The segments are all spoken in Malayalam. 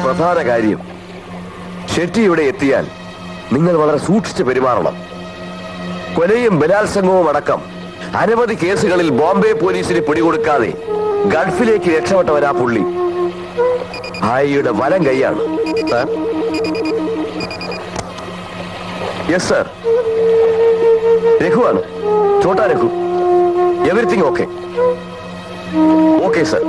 പ്രധാന കാര്യം. ഷെട്ടി ഇവിടെ എത്തിയാൽ നിങ്ങൾ വളരെ സൂക്ഷിച്ച് പെരുമാറണം. കൊലയും ബലാത്സംഗവും അടക്കം അനവധി കേസുകളിൽ ബോംബെ പോലീസിന് പിടികൊടുക്കാതെ ഗൾഫിലേക്ക് രക്ഷപ്പെട്ടവരാ പുള്ളി. ഭായിയുടെ വലം കൈയാണ്. Yes sir. രഘുവാണ്. Chotta Raghu. Everything okay. Okay sir.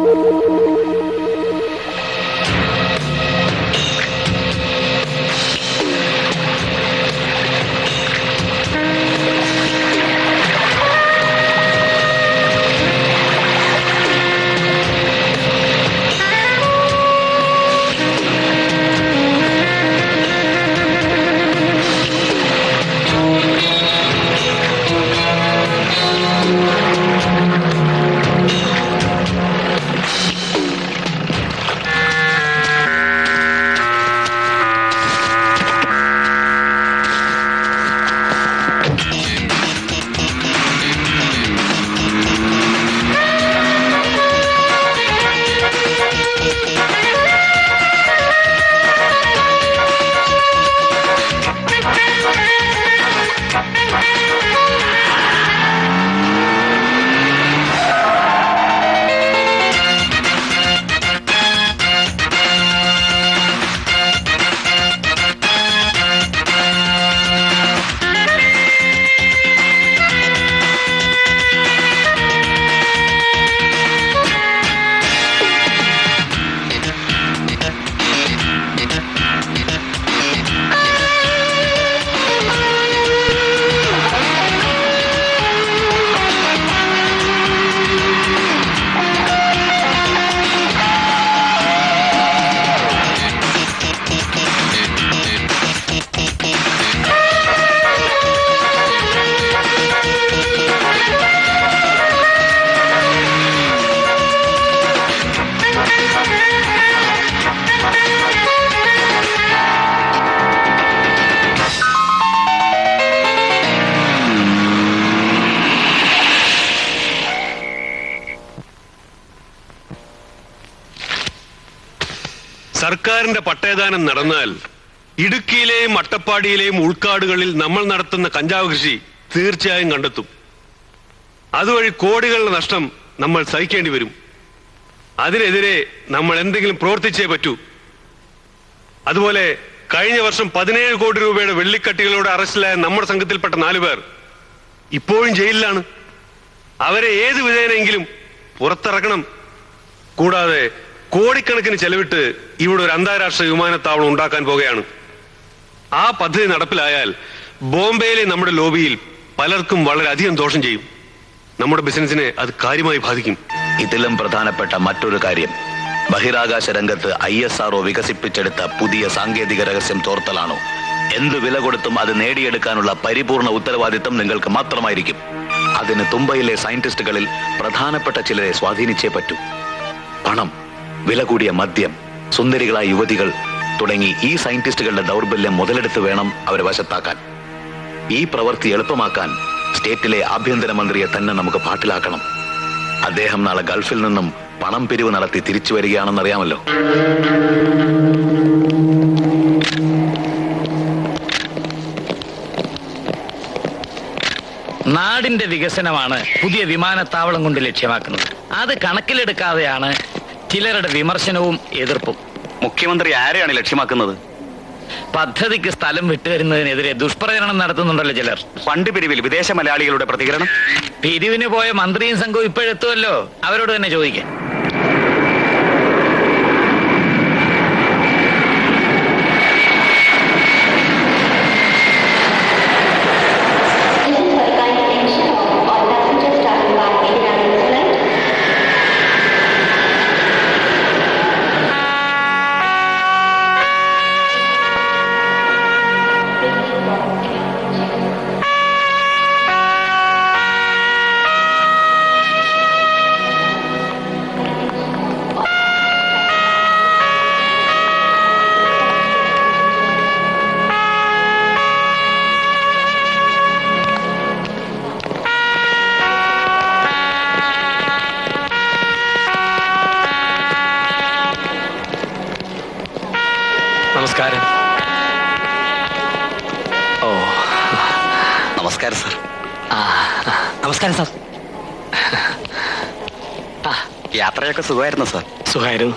സർക്കാരിന്റെ പട്ടയദാനം നടന്നാൽ ഇടുക്കിയിലെയും അട്ടപ്പാടിയിലെയും ഉൾക്കാടുകളിൽ നമ്മൾ നടത്തുന്ന കഞ്ചാവ് കൃഷി തീർച്ചയായും കണ്ടെത്തും. അതുവഴി കോടികളുടെ നഷ്ടം നമ്മൾ സഹിക്കേണ്ടി വരും. അതിനെതിരെ നമ്മൾ എന്തെങ്കിലും പ്രവർത്തിച്ചേ പറ്റൂ. അതുപോലെ കഴിഞ്ഞ വർഷം 17 കോടി രൂപയുടെ വെള്ളിക്കട്ടികളോടെ അറസ്റ്റിലായ നമ്മുടെ സംഘത്തിൽപ്പെട്ട 4 പേർ ഇപ്പോഴും ജയിലിലാണ്. അവരെ ഏത് വിധേനെങ്കിലും പുറത്തിറക്കണം. കൂടാതെ കോടിക്കണക്കിന് ചെലവിട്ട് ഇവിടെ ഒരു അന്താരാഷ്ട്ര വിമാനത്താവളം ഉണ്ടാക്കാൻ പോകുകയാണ്. ആ പദ്ധതി നടപ്പിലായാൽ ബോംബെയിലെ നമ്മുടെ ലോബിയിൽ പലർക്കും വളരെയധികം ദോഷം ചെയ്യും. നമ്മുടെ ബിസിനസിനെ അത് കാര്യമായി ബാധിക്കും. ഇതിലും പ്രധാനപ്പെട്ട മറ്റൊരു കാര്യം, ബഹിരാകാശ രംഗത്ത് ISRO വികസിപ്പിച്ചെടുത്ത പുതിയ സാങ്കേതിക രഹസ്യം ചോർത്തലാണോ? എന്ത് വില കൊടുത്തും അത് നേടിയെടുക്കാനുള്ള പരിപൂർണ ഉത്തരവാദിത്തം നിങ്ങൾക്ക് മാത്രമായിരിക്കും. അതിന് തുമ്പയിലെ സയന്റിസ്റ്റുകളിൽ പ്രധാനപ്പെട്ട ചിലരെ സ്വാധീനിച്ചേ പറ്റൂ. പണം, വില കൂടിയ മദ്യം, സുന്ദരികളായ യുവതികൾ തുടങ്ങി ഈ സയന്റിസ്റ്റുകളുടെ ദൗർബല്യം മുതലെടുത്ത് വേണം അവരെ വശത്താക്കാൻ. ഈ പ്രവൃത്തി എളുപ്പമാക്കാൻ സ്റ്റേറ്റിലെ ആഭ്യന്തരമന്ത്രിയെ തന്നെ നമുക്ക് പാട്ടിലാക്കണം. അദ്ദേഹം നാളെ ഗൾഫിൽ നിന്നും പണം പിരിവ് നടത്തി തിരിച്ചു വരികയാണെന്നറിയാമല്ലോ. നാടിന്റെ വികസനമാണ് പുതിയ വിമാനത്താവളം കൊണ്ട് ലക്ഷ്യമാക്കുന്നത്. അത് കണക്കിലെടുക്കാതെയാണ് ചിലരുടെ വിമർശനവും എതിർപ്പും. മുഖ്യമന്ത്രി ആരെയാണ് ലക്ഷ്യമാക്കുന്നത്? പദ്ധതിക്ക് സ്ഥലം വിട്ടുവരുന്നതിനെതിരെ ദുഷ്പ്രചരണം നടത്തുന്നുണ്ടല്ലോ ചിലർ. ഫണ്ട് പിരിവിൽ വിദേശ മലയാളികളുടെ പ്രതികരണം? പിരിവിന് പോയ മന്ത്രിയും സംഘവും ഇപ്പോഴെത്തുമല്ലോ, അവരോട് തന്നെ ചോദിക്കാൻ. നമസ്കാരം. ഓ, നമസ്കാരം സാർ. നമസ്കാരം സാർ. യാത്രയൊക്കെ സുഖമായിരുന്നു സാർ. സുഖമായിരുന്നു.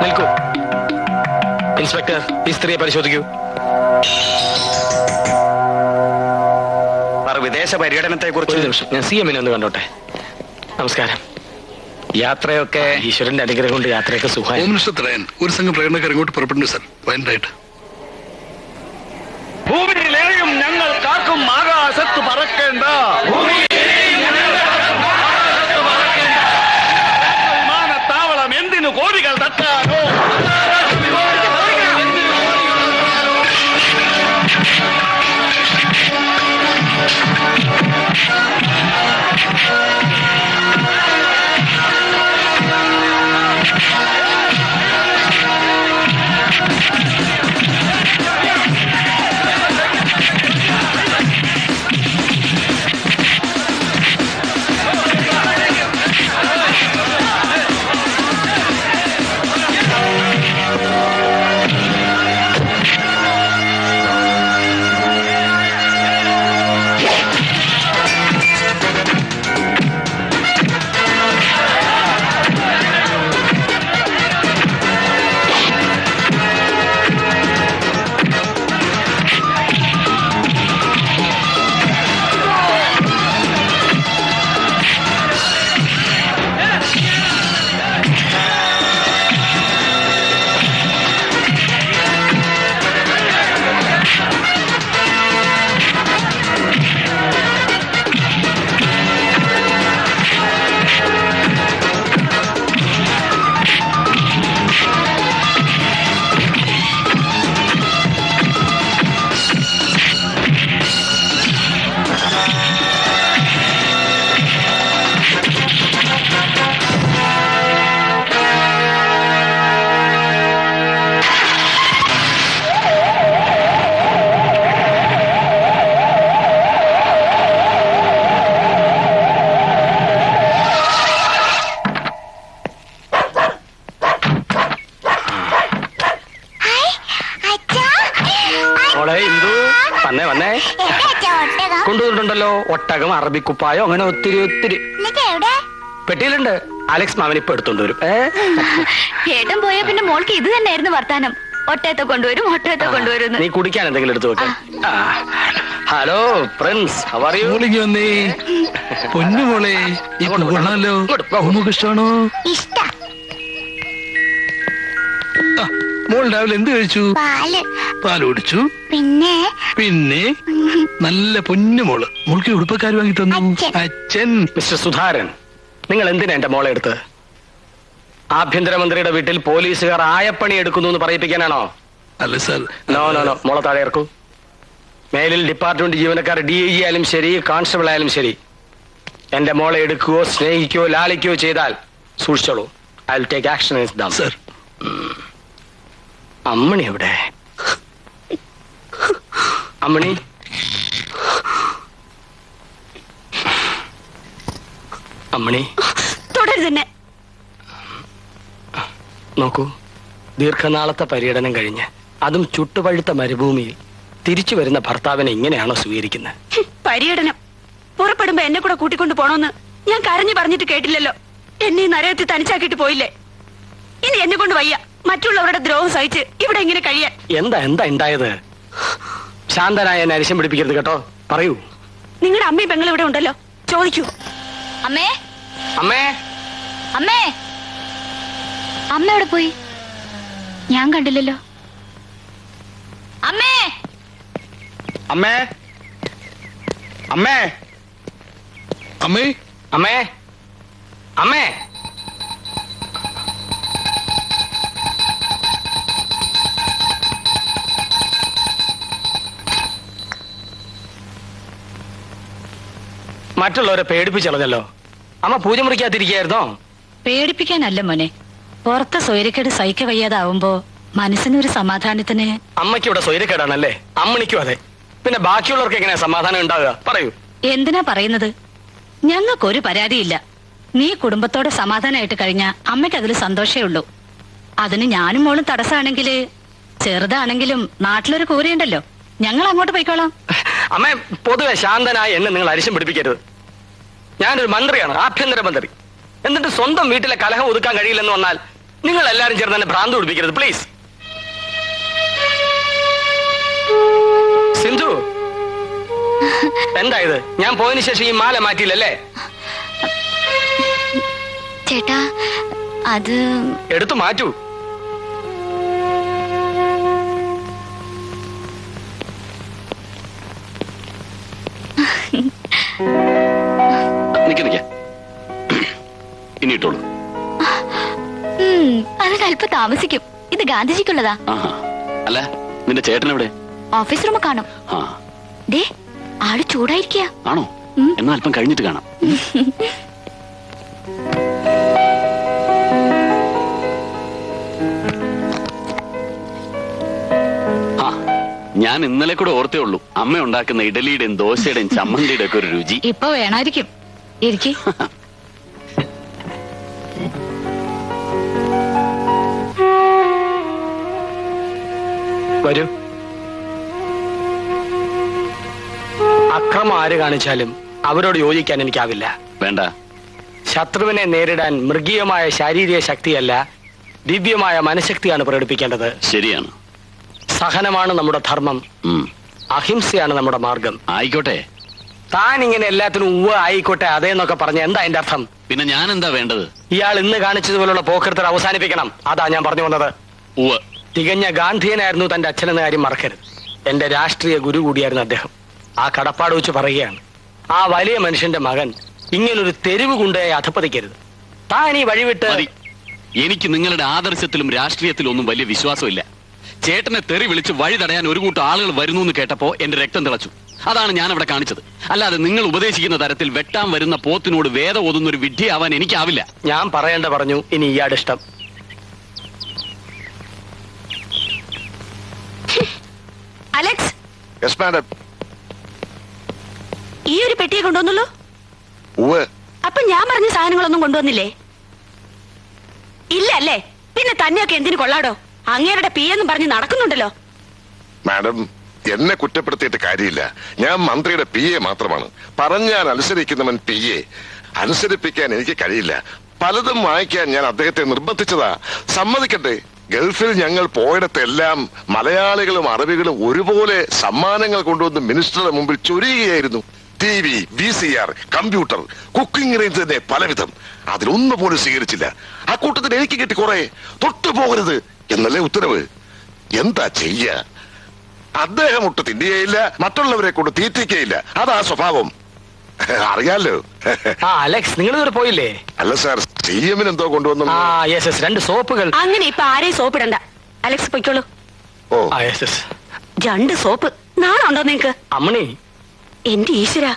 നിൽക്കൂ. ഇൻസ്പെക്ടർ, ഈ സ്ത്രീയെ പരിശോധിക്കൂ. സാർ, വിദേശ പര്യടനത്തെ ഒരു കുറിച്ച് നിമിഷം, ഞാൻ CM നെ ഒന്ന് കണ്ടോട്ടെ. നമസ്കാരം. യാത്രയൊക്കെ ഈശ്വരന്റെ അനുഗ്രഹം കൊണ്ട് യാത്രയൊക്കെ സുഖമായി. ഹോം മിനിസ്റ്റർ തടയാൻ ഒരു സംഘം പ്രകടനക്കാർ ഇങ്ങോട്ട് പുറപ്പെടുന്നു സാർ. വയനായിട്ട് ഭൂമിയിലെയും ഞങ്ങൾ കാക്കും ആകാശത്ത് പറക്കേണ്ട വിമാനത്താവളം എന്തിനു കോടികൾ തട്ടാനോ? മോളെ ഇന്ദു, വന്നേ വന്നേ. കൊണ്ടുവന്നിട്ടുണ്ടല്ലോ ഒട്ടകം, അറബിക്കുപ്പായോ, അങ്ങനെ ഒത്തിരി ഒത്തിരി. പെട്ടിയിലുണ്ട്. അലക്സ് മാമൻ ഇപ്പൊ എടുത്തോണ്ട് വരും. ഏട്ടൻ പോയാ പിന്നെ മോൾക്ക് ഇത് തന്നെയായിരുന്നു വർത്താനം. ഒട്ടയത്തെ കൊണ്ടുവരും, ഒട്ടയത്തെ കൊണ്ടുവരും. നീ കുടിക്കാൻ എന്തെങ്കിലും എടുത്തു വെക്ക. Hello Prince, how are you? മോളിക്ക് വന്നേ. പൊന്നു മോളെ, ഈ കൊള്ളാമല്ലോ. നമുക്ക് ഇഷ്ടമാണോ? ഇഷ്ടം. മോൾ രാവിലെ എന്ത് കഴിച്ചു? പാല്. പാല് കുടിച്ചു. പിന്നെ പിന്നെ നല്ല പൊന്നു മോള്. മോൾക്ക് ഉടുപ്പക്കാർ വാങ്ങി തന്നു. അച്ഛൻ. മിസ്റ്റർ സുധാരൻ, നിങ്ങൾ എന്തിനാ എന്റെ മോളെ എടുത്ത്? ആഭ്യന്തരമന്ത്രിയുടെ വീട്ടിൽ പോലീസുകാർ ആയപ്പണി എടുക്കുന്നു എന്ന് പറയിപ്പിക്കാനാണോ? അല്ല സാർ. നോ നോ നോ, മോളെ താഴെ ഇറക്കൂ. മേലിൽ ഡിപ്പാർട്ട്മെന്റ് ജീവനക്കാർ DIG ആയാലും ശരി, കോൺസ്റ്റബിൾ ആയാലും ശരി, എന്റെ മോളെ എടുക്കുകയോ സ്നേഹിക്കുകയോ ലാളിക്കുകയോ ചെയ്താൽ സൂക്ഷിച്ചോളൂ. I will take action against them. Sir. അമ്മണി എവിടെ? അമ്മണി, അമ്മണി തുടരുതന്നെ. നോക്കൂ, ദീർഘനാളത്തെ പര്യടനം കഴിഞ്ഞ് അതും ചുട്ടുപഴുത്ത മരുഭൂമിയിൽ തിരിച്ചു വരുന്ന ഭർത്താവിനെ ഇങ്ങനെയാണോ സ്വീകരിക്കുന്നത്? പര്യടനം പുറപ്പെടുമ്പോ എന്നെ കൂടെ കൂട്ടിക്കൊണ്ട് പോണോന്ന് ഞാൻ കരഞ്ഞു പറഞ്ഞിട്ട് കേട്ടില്ലല്ലോ. എന്നെ ഈ നരകത്തിൽ തനിച്ചാക്കിട്ട് പോയില്ലേ. ഇനി എന്നെ കൊണ്ട് വയ്യ മറ്റുള്ളവരുടെ ദ്രോഹം സഹിച്ച് ഇവിടെ ഇങ്ങനെ കഴിയാൻ. എന്താ എന്താ ഉണ്ടായത്? ശാന്തനായ എന്നെ അരിശം പിടിപ്പിക്കരുത് കേട്ടോ. പറയൂ. നിങ്ങളുടെ അമ്മയും പെങ്ങളും ഇവിടെ ഉണ്ടല്ലോ, ചോദിക്കൂ. അമ്മേ, അമ്മേ, അമ്മേ, അമ്മ എവിടെ പോയി? ഞാൻ കണ്ടില്ലല്ലോ. അമ്മേ, അമ്മേ, അമ്മേ, അമ്മേ, അമ്മേ, അമ്മേ. മറ്റുള്ളവരെ പേടിപ്പിച്ചളഞ്ഞല്ലോ. അമ്മ പൂജ മുറിക്കാതിരിക്കായിരുന്നോ? പേടിപ്പിക്കാനല്ല മോനെ, പുറത്തെ സ്വൈരക്കേട് സഹിക്ക വയ്യാതാവുമ്പോ മനസ്സിനൊരു സമാധാനത്തിന്. അമ്മയ്ക്ക് ഇവിടെ സ്വൈരക്കേടാണല്ലേ? അമ്മണിക്കും അതെ. പിന്നെ ബാക്കിയുള്ളവർക്ക് എങ്ങനെയാ സമാധാനം ഉണ്ടാവുക? പറയൂ. എന്തിനാ പറയുന്നത്? ഞങ്ങൾക്കൊരു പരാതിയില്ല. നീ കുടുംബത്തോടെ സമാധാനമായിട്ട് കഴിഞ്ഞ അമ്മയ്ക്ക് അതിൽ സന്തോഷേ ഉള്ളൂ. അതിന് ഞാനും മോളും തടസ്സമാണെങ്കില് ചെറുതാണെങ്കിലും നാട്ടിലൊരു കൂരയുണ്ടല്ലോ, ഞങ്ങൾ അങ്ങോട്ട് പോയിക്കോളാം. അമ്മ പൊതുവെ ശാന്തനായി എന്നെ നിങ്ങൾ അരിശം പിടിപ്പിക്കരുത്. ഞാനൊരു മന്ത്രിയാണ്, ആഭ്യന്തരമന്ത്രി. എന്നിട്ട് സ്വന്തം വീട്ടിലെ കലഹം ഒതുക്കാൻ കഴിയില്ലെന്ന് വന്നാൽ നിങ്ങൾ എല്ലാരും ചേർന്ന് എന്നെ ഭ്രാന്ത് പിടിപ്പിക്കരുത് പ്ലീസ്. സിന്ധു, എന്താ ഇത്? ഞാൻ പോയതിനു ശേഷം ഈ മാല മാറ്റിയില്ലല്ലേ? ചേട്ടാ, അത് എടുത്തു മാറ്റൂ. നിക്ക ഇനി ഇട്ടോളൂ. അതിനല്പം താമസിക്കും. ഇത് ഗാന്ധിജിക്കുള്ളതാ. അല്ല, നിന്റെ ചേട്ടൻ എവിടെ? ഓഫീസ് റൂം കാണും. ആ, ദേ ആള് ചൂടായിരിക്കുക. ആണോ? എന്നാ അല്പം കഴിഞ്ഞിട്ട് കാണാം. ആ, ഞാൻ ഇന്നലെ കൂടെ ഓർത്തേ ഉള്ളൂ അമ്മ ഉണ്ടാക്കുന്ന ഇഡലിയുടെയും ദോശയുടെയും ചമ്മന്തിയുടെ ഒക്കെ ഒരു രുചി. ഇപ്പൊ വേണമായിരിക്കും. ഇരിക്കി. വരൂ. അക്രമം ആര് കാണിച്ചാലും അവരോട് യോജിക്കാൻ എനിക്കാവില്ല. വേണ്ട. ശത്രുവിനെ നേരിടാൻ മൃഗീയമായ ശാരീരിക ശക്തിയല്ല, ദിവ്യമായ മനഃശക്തിയാണ് പ്രകടിപ്പിക്കേണ്ടത്. ശരിയാണ്. സഹനമാണ് നമ്മുടെ ധർമ്മം, അഹിംസയാണ് നമ്മുടെ മാർഗം. ആയിക്കോട്ടെ. താൻ ഇങ്ങനെ എല്ലാത്തിനും ഉവ്വ ആയിക്കോട്ടെ അതേന്നൊക്കെ പറഞ്ഞ എന്താ അതിന്റെ അർത്ഥം? പിന്നെ ഞാൻ എന്താ വേണ്ടത്? ഇയാൾ ഇന്ന് കാണിച്ചതുപോലുള്ള പോക്കൃത്തർ അവസാനിപ്പിക്കണം. അതാ ഞാൻ പറഞ്ഞു വന്നത്. ഉവ്വ്. തികഞ്ഞ ഗാന്ധിയനായിരുന്നു തന്റെ അച്ഛനെന്ന കാര്യം മറക്കരുത്. എന്റെ രാഷ്ട്രീയ ഗുരു കൂടിയായിരുന്നു അദ്ദേഹം. ആ കടപ്പാട് വെച്ച് പറയുകയാണ്, ആ വലിയ മനുഷ്യന്റെ മകൻ ഇങ്ങനൊരു തെരുവ് കൊണ്ടുപോയി അധപ്പതിക്കരുത്. താൻ ഈ വഴിവിട്ട്. മതി. എനിക്ക് നിങ്ങളുടെ ആദർശത്തിലും രാഷ്ട്രീയത്തിലും ഒന്നും വലിയ വിശ്വാസമില്ല. ചേട്ടനെ തെറി വിളിച്ച് വഴി തടയാൻ ഒരു കൂട്ടം ആളുകൾ വരുന്നു എന്ന് കേട്ടപ്പോ എന്റെ രക്തം തിളച്ചു. അതാണ് ഞാൻ അവിടെ കാണിച്ചത്. അല്ലാതെ നിങ്ങൾ ഉപദേശിക്കുന്ന തരത്തിൽ വെട്ടാൻ വരുന്ന പോത്തിനോട് വേദം ഓതുന്ന ഒരു വിഡ്ഢിയാവാൻ എനിക്കാവില്ല. ഞാൻ പറയേണ്ട പറഞ്ഞു. ഇനി ഇയാളുടെ ഇഷ്ടം. Alex, yes madam. ഈ ഒരു പെട്ടിയെ കൊണ്ടുവന്നുള്ളൂ. ഉവ്വ്. അപ്പൊ ഞാൻ പറഞ്ഞ സാധനങ്ങളൊന്നും കൊണ്ടുവന്നില്ലേ? ഇല്ല അല്ലേ? പിന്നെ തന്നെയൊക്കെ എന്തിനു കൊള്ളാടോ? അങ്ങേരുടെ പി എന്നും പറഞ്ഞ് നടക്കുന്നുണ്ടല്ലോ. മാഡം, എന്നെ കുറ്റപ്പെടുത്തിയിട്ട് കാര്യമില്ല. ഞാൻ മന്ത്രിയുടെ പി എ മാത്രമാണ്. പറഞ്ഞാൽ അനുസരിക്കുന്നവൻ പി എ. അനുസരിപ്പിക്കാൻ എനിക്ക് കഴിയില്ല. പലതും വായിക്കാൻ ഞാൻ അദ്ദേഹത്തെ നിർബന്ധിച്ചതാ. സമ്മതിക്കട്ടെ, ഗൾഫിൽ ഞങ്ങൾ പോയിടത്തെല്ലാം മലയാളികളും അറബികളും ഒരുപോലെ സമ്മാനങ്ങൾ കൊണ്ടുവന്ന് മിനിസ്റ്ററുടെ മുമ്പിൽ ചൊരിയുകയായിരുന്നു. TV, VCR, computer, cooking range തന്നെ പലവിധം. അതിലൊന്നു പോലും സ്വീകരിച്ചില്ല. ആ കൂട്ടത്തിൽ എനിക്ക് കിട്ടി കുറെ. തൊട്ടു പോകരുത് എന്നല്ലേ ഉത്തരവ്. എന്താ ചെയ്യ? അദ്ദേഹം ഒട്ട് തിന്നുകയില്ല, മറ്റുള്ളവരെ കൊണ്ട് തീറ്റിക്കുകയില്ല. അതാ സ്വഭാവം. അറിയാലോ. ആ അലക്സ്, നിങ്ങൾ ഇതുവരെ പോയില്ലേ? അല്ല സാർ, CM എന്തോ കൊണ്ടുവന്നു. ആ യെസ് യെസ്, 2 സോപ്പുകൾ. അങ്ങനെ ഇപ്പൊ ആരെയും സോപ്പിടണ്ട. അലക്സ് പൊയ്ക്കോളൂ. ഓ, ആ യെസ് യെസ്. 2 സോപ്പ്. നാണുണ്ടോ നിങ്ങക്ക്? അമ്മണി, എന്റെ ഈശ്വര,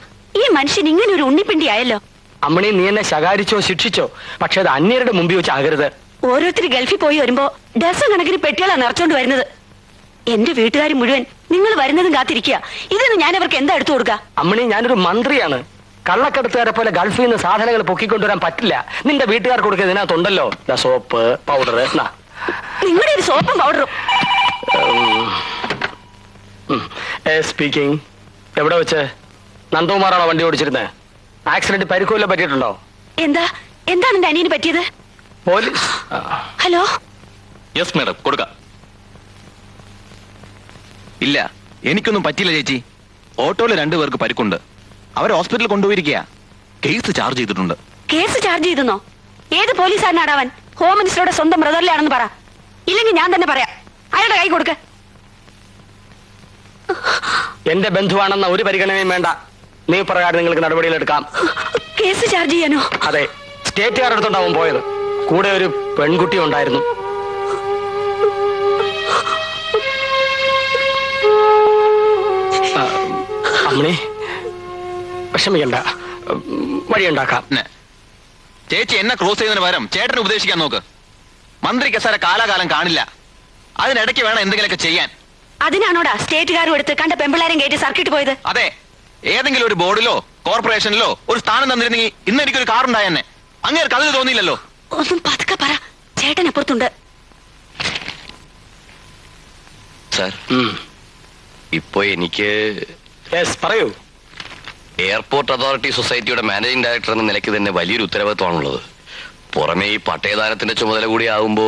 ഈ മനുഷ്യൻ ഇങ്ങനെ ഒരു ഉണ്ണിപ്പിണ്ടി ആയല്ലോ. അമ്മണി, നീ എന്നെ ശകാരിച്ചോ ശിക്ഷിച്ചോ, പക്ഷെ അത് അന്യരുടെ മുമ്പിൽ വെച്ച് ആകരുത്. ഓരോരുത്തർ ഗൾഫിൽ പോയി വരുമ്പോ ഡസൻ കണക്കിന് പെട്ടികളാണ് നിറച്ചോണ്ട് വരുന്നത്. എന്റെ വീട്ടുകാർ മുഴുവൻ നിങ്ങൾ വരുന്നതും കാത്തിരിക്കുക. ഇതിന് ഞാൻ അവർക്ക് എന്താ എടുത്തു കൊടുക്കുക? അമ്മണി, ഞാനൊരു മന്ത്രിയാണ്. കള്ളക്കടത്തുകാരെ പോലെ ഗൾഫിൽ നിന്ന് സാധനങ്ങൾ പൊക്കിക്കൊണ്ടുവരാൻ പറ്റില്ല. നിന്റെ വീട്ടുകാർക്ക് കൊടുക്കുക ഇതിനകത്തുണ്ടല്ലോ. Soap, powder. നിങ്ങളുടെ ഒരു സോപ്പും പൗഡറും. സ്പീക്കിംഗ്. എവിടെ വെച്ച്? നന്ദകുമാറാണോ വണ്ടി ഓടിച്ചിരുന്നത്? ആക്സിഡന്റ് പരിക്കുവല്ലോ പറ്റിയിട്ടുണ്ടോ? എന്താണ് എന്റെ അനിയന് പറ്റിയത്? പോലീസ്. ഹലോ. യെസ് മാഡം, കൊടുക്കാം. ഇല്ല, എനിക്കൊന്നും പറ്റില്ല ചേച്ചി. ഓട്ടോയിൽ 2 പേർക്ക് പരിക്കുണ്ട്. അവർ ഹോസ്പിറ്റലിൽ കൊണ്ടുപോയിരിക്കുക. കേസ് ചാർജ് ചെയ്തിട്ടുണ്ട്. കേസ് ചാർജ് ചെയ്തെന്നോ? ഏത് പോലീസുകാരനാടാവൻ? ഹോം മിനിസ്റ്ററുടെ സ്വന്തം ബ്രദറിലാണെന്ന് പറ. ഇല്ലെങ്കിൽ ഞാൻ തന്നെ പറയാം. അയാളുടെ കൈ കൊടുക്ക. എന്റെ ബന്ധുവാണെന്ന ഒരു പരിഗണനയും വേണ്ട. നീ പ്രകാരം നിങ്ങൾക്ക് നടപടികളെടുക്കാം. കേസ് ചാർജ് ചെയ്യാനോ? അതെ, സ്റ്റേറ്റുകാരുടെ അടുത്തുണ്ടാവും പോയത്. കൂടെ ഒരു പെൺകുട്ടി ഉണ്ടായിരുന്നു. അമ്മണി, വിഷമിക്കണ്ട, വഴിയുണ്ടാക്കാം. ചേച്ചി എന്നെ ക്രോസ് ചെയ്യുന്നതിന് പകരം ചേട്ടനെ ഉപദേശിക്കാൻ നോക്ക്. മന്ത്രി കസേര കാലാകാലം കാണില്ല. അതിനിടയ്ക്ക് വേണം എന്തെങ്കിലുമൊക്കെ ചെയ്യാൻ. അതിനാണോടാ സ്റ്റേറ്റുകാരും എടുത്ത് കണ്ട പെമ്പിള്ളാരും കയറ്റി സർക്കിട്ട് പോയത്? അതെ, ഏതെങ്കിലും ഒരു ബോർഡിലോ കോർപ്പറേഷനിലോ ഒരു സ്ഥാനം തന്നിരുന്നെങ്കിൽ ഇന്ന് എനിക്കൊരു കാർ ഉണ്ടായെന്നെ. അങ്ങേർക്ക് അതിന് തോന്നിയില്ലല്ലോ. ഒന്നും പതുക്കെ പറ, ചേട്ടൻ അപ്പുറത്തുണ്ട്. സാർ, ഇപ്പോ എനിക്ക് പറയൂ. എയർപോർട്ട് അതോറിറ്റി സൊസൈറ്റിയുടെ മാനേജിംഗ് ഡയറക്ടർ എന്ന നിലയ്ക്ക് തന്നെ വലിയൊരു ഉത്തരവാദിത്വമാണുള്ളത്. പുറമെ ഈ പട്ടയദാനത്തിന്റെ ചുമതല കൂടി ആവുമ്പോ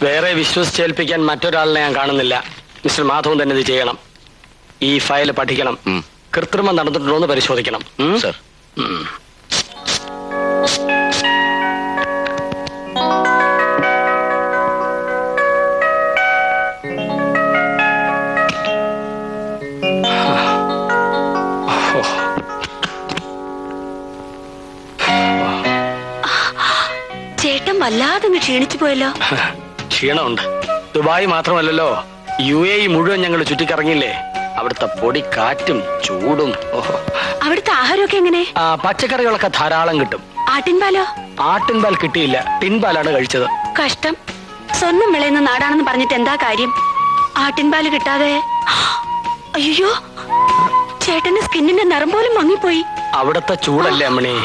വേറെ വിശ്വസിച്ചേൽപ്പിക്കാൻ മറ്റൊരാളിനെ ഞാൻ കാണുന്നില്ല. മിസ്റ്റർ മാധവൻ തന്നെ ഇത് ചെയ്യണം. ഈ ഫയൽ പഠിക്കണം, കൃത്രിമം നടന്നിട്ടുണ്ടോ എന്ന് പരിശോധിക്കണം. സാർ, ചേട്ടൻ വല്ലാതെ ക്ഷീണിച്ചു പോയല്ലോ. ക്ഷീണമുണ്ട്. ദുബായ് മാത്രമല്ലല്ലോ, UAE മുഴുവൻ ഞങ്ങൾ ചുറ്റിക്കറങ്ങിയില്ലേ. അവിടുത്തെ പൊടി കാറ്റും ചൂടും. ഓഹോ. അവിടുത്തെ ആഹാരമൊക്കെ എങ്ങനെ? പച്ചക്കറികളൊക്കെ ധാരാളം കിട്ടും. ആട്ടിൻപാലോ? ആട്ടിൻപാൽ കിട്ടിയില്ല, ടിൻപാലാണ് കഴിച്ചത്. കഷ്ടം. സ്വർണം വിളയുന്ന നാടാണെന്ന് പറഞ്ഞിട്ട് എന്താ കാര്യം? ആട്ടിൻപാല് കിട്ടാതെ. അയ്യോ, ചേട്ടന്റെ സ്കിന്നിന്റെ നിറം പോലും മങ്ങിപ്പോയി. അവിടുത്തെ ചൂടല്ലേ അമ്മണി.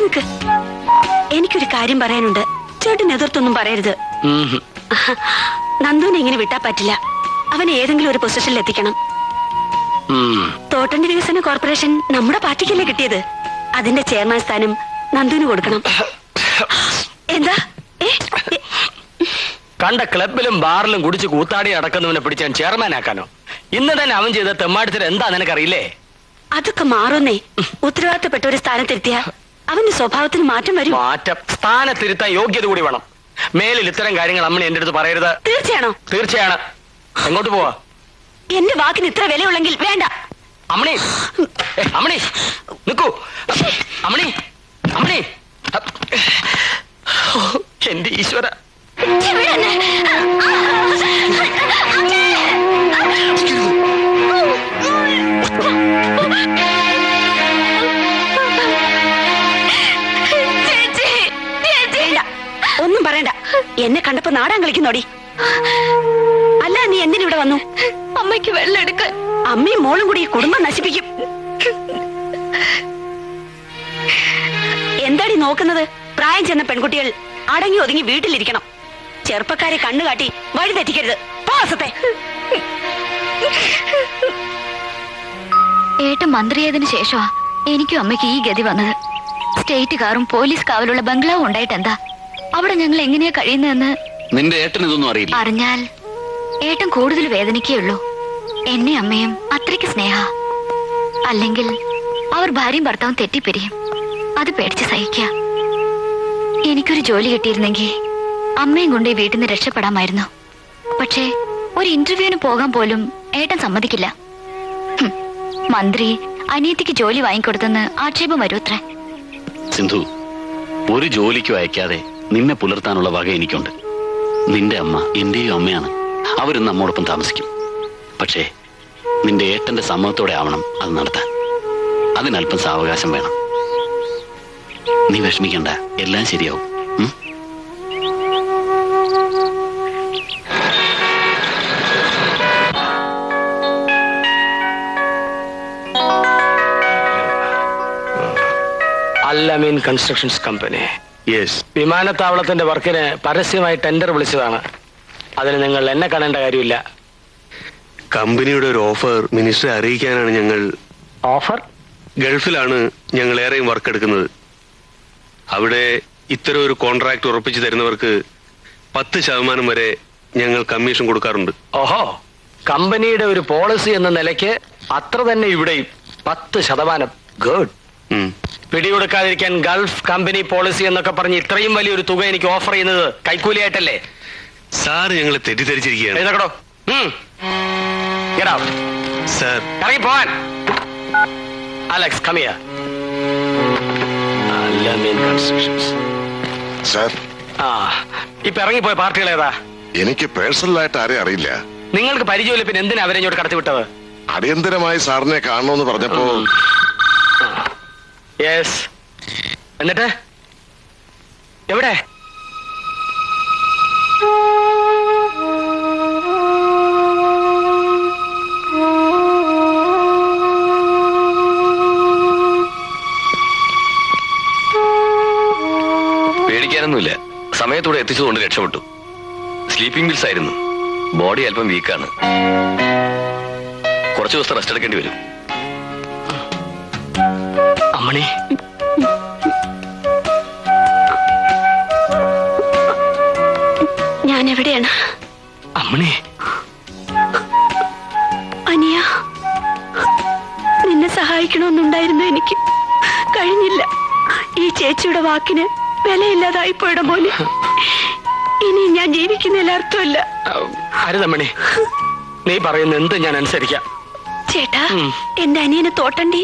നിക്ക്, എനിക്കൊരു കാര്യം പറയാനുണ്ട്. ചേട്ടൻ എതിർത്തൊന്നും പറയരുത്. നന്ദുവിനെ ഇങ്ങനെ വിട്ടാ പറ്റില്ല. അവനെ ഏതെങ്കിലും ഒരു പൊസിഷനിൽ എത്തിക്കണം. തോട്ടണ്ടി വികസന കോർപ്പറേഷൻ നമ്മുടെ പാർട്ടിക്കല്ലേ കിട്ടിയത്. അതിന്റെ ചെയർമാൻ സ്ഥാനം നന്ദുവിന് കൊടുക്കണം. എന്താ? കണ്ട ക്ലബിലും ബാറിലും കുടിച്ച് കൂത്താടി നടക്കുന്നവനെ പിടിച്ച് ഞാൻ ചെയർമാൻ ആക്കാനോ? ഇന്ന് തന്നെ അവൻ ചെയ്ത തെമ്മാടിത്തരം എന്താ നിനക്കറിയില്ലേ? അതൊക്കെ മാറുന്നേ. ഉത്തരവാദിത്തപ്പെട്ട ഒരു സ്ഥാനത്തിരുത്തിയ അവന്റെ സ്വഭാവത്തിന് മാറ്റം വരും. മാറ്റം സ്ഥാനത്തിരുത്താൻ യോഗ്യത കൂടി വേണം. മേലിൽ ഇത്തരം കാര്യങ്ങൾ അമ്മണി എന്റെ അടുത്ത് പറയരുത്. തീർച്ചയാണോ? തീർച്ചയാണ്. എങ്ങോട്ട് പോവാ? എന്റെ വാക്കിന് ഇത്ര വിലയുള്ളെങ്കിൽ വേണ്ട. അമ്മണി, അമ്മണി നിക്കൂ. അമ്മണി, അമ്മണി. എന്റെ ഈശ്വര. ഒന്നും പറയണ്ട. എന്നെ കണ്ടപ്പോ നാടാൻ കളിക്കുന്നോടി. അല്ല, നീ എന്തിനിവിടെ വന്നു? അമ്മയ്ക്ക് വെള്ളം എടുക്കാൻ. അമ്മയും മോളും കൂടി ഈ കുടുംബം നശിപ്പിക്കും. എന്താടി നോക്കുന്നത്? പ്രായം ചെന്ന പെൺകുട്ടികൾ അടങ്ങി ഒതുങ്ങി വീട്ടിലിരിക്കണം. ചെറുപ്പക്കാരെ കണ്ണുകാട്ടി വഴി തെറ്റിക്കരുത്. പാസത്തെ ഏട്ടൻ മന്ത്രിയായതിനു ശേഷമാ എനിക്കും അമ്മയ്ക്ക് ഈ ഗതി വന്നത്. സ്റ്റേറ്റ് കാറും പോലീസ് കാവലുള്ള ബംഗ്ലാവും ഉണ്ടായിട്ടെന്താ? അവിടെ ഞങ്ങൾ എങ്ങനെയാ കഴിയുന്നതെന്ന് നിന്റെ ഏട്ടൻ ഇതൊന്നും അറിയില്ല. അറിഞ്ഞാൽ ഏട്ടൻ കൂടുതൽ വേദനിക്കുകയുള്ളൂ. എന്നെ അമ്മയും അത്രയ്ക്ക് സ്നേഹ. അല്ലെങ്കിൽ അവർ ഭാര്യയും ഭർത്താവും തെറ്റിപ്പിരിയും. അത് പേടിച്ച് സഹിക്കുക. എനിക്കൊരു ജോലി കിട്ടിയിരുന്നെങ്കിൽ അമ്മയും കൊണ്ട് ഈ വീട്ടിൽ നിന്ന് രക്ഷപ്പെടാമായിരുന്നു. പക്ഷേ ഒരു ഇന്റർവ്യൂവിന് പോകാൻ പോലും ഏട്ടൻ സമ്മതിക്കില്ല. മന്ത്രി അനിയത്തിക്ക് ജോലി വാങ്ങിക്കൊടുത്തെന്ന് ആക്ഷേപം വരൂത്രേ. സിന്ധു, ഒരു ജോലിക്കും അയക്കാതെ നിന്നെ പുലർത്താനുള്ള വക എനിക്കുണ്ട്. നിന്റെ അമ്മ എന്റെയും അമ്മയാണ്. അവരും നമ്മോടൊപ്പം താമസിക്കും. പക്ഷേ നിന്റെ ഏട്ടന്റെ സമ്മതത്തോടെ ആവണം അത് നടത്താൻ. അതിനല്പം സാവകാശം വേണം. നീ വിഷമിക്കണ്ട, എല്ലാം ശരിയാവും. Al Ameen constructions company. യെസ്. വിമാനത്താവളത്തിന്റെ വർക്കിന് പരസ്യമായി ടെൻഡർ വിളിച്ചതാണ്. അതിന് നിങ്ങൾ എന്നെ കാണേണ്ട കാര്യമില്ല. കമ്പനിയുടെ ഒരു ഓഫർ മിനിസ്റ്ററെ അറിയിക്കാനാണ് ഞങ്ങൾ. ഓഫർ? ഗൾഫിലാണ് ഞങ്ങൾ ഏറെയും വർക്ക് എടുക്കുന്നത്. അവിടെ ഇത്തരം ഒരു കോൺട്രാക്ട് ഉറപ്പിച്ചു തരുന്നവർക്ക് 10% വരെ ഞങ്ങൾ കമ്മീഷൻ കൊടുക്കാറുണ്ട്. ഓഹോ, കമ്പനിയുടെ ഒരു പോളിസി എന്ന നിലയ്ക്ക് അത്ര തന്നെ ഇവിടെയും 10%. ഗുഡ്. പിടികൊടുക്കാതിരിക്കാൻ ഗൾഫ് കമ്പനി പോളിസി എന്നൊക്കെ പറഞ്ഞ് ഇത്രയും വലിയൊരു തുക എനിക്ക് ഓഫർ ചെയ്യുന്നത് കൈക്കൂലിയായിട്ടല്ലേ? സാർ ഞങ്ങളെ തെറ്റിദ്ധരിച്ചിരിക്കുകയാണ്. എഴുതക്കടോ. സാർ, ഇറങ്ങി പോവാൻ. Alex, come here. Al-Amin Constructions. Sir, ഇപ്പൊ ഇറങ്ങിപ്പോയ പാർട്ടികൾ ഏതാ? എനിക്ക് പേഴ്സണലായിട്ട് ആരെയും അറിയില്ല. നിങ്ങൾക്ക് പരിചയമില്ല, പിന്നെ എന്തിനാ അവരെ ഇങ്ങോട്ട് കടത്തിവിട്ടത്? അടിയന്തരമായി സാറിനെ കാണണമെന്ന് പറഞ്ഞപ്പോ യെസ്. എന്നിട്ട് എവിടെ? പേടിക്കാനൊന്നുമില്ല. സമയത്തൂടെ എത്തിച്ചതുകൊണ്ട് രക്ഷപ്പെട്ടു. സ്ലീപ്പിംഗ് പിൽസ് ആയിരുന്നു. ബോഡി അല്പം വീക്കാണ്. കുറച്ചു ദിവസം റെസ്റ്റ് എടുക്കേണ്ടി വരും. അമ്മണി, ഞാൻ എവിടെയാണ്? അമ്മണി, അനിയ, നിന്നെ സഹായിക്കണമെന്നുണ്ടായിരുന്നു, എനിക്ക് കഴിഞ്ഞില്ല. ഈ ചേച്ചിയുടെ വാക്കിന് വിലയില്ലാതായി പോയുടെ മോനെ. ഇനി ഞാൻ ജീവിക്കുന്നതിൽ അർത്ഥമില്ല. അരുതമ്മണി, നീ പറയുന്ന എന്ത് ഞാൻ അനുസരിക്കാം. ചേട്ടാ, എന്റെ അനിയനെ തോട്ടണ്ടി.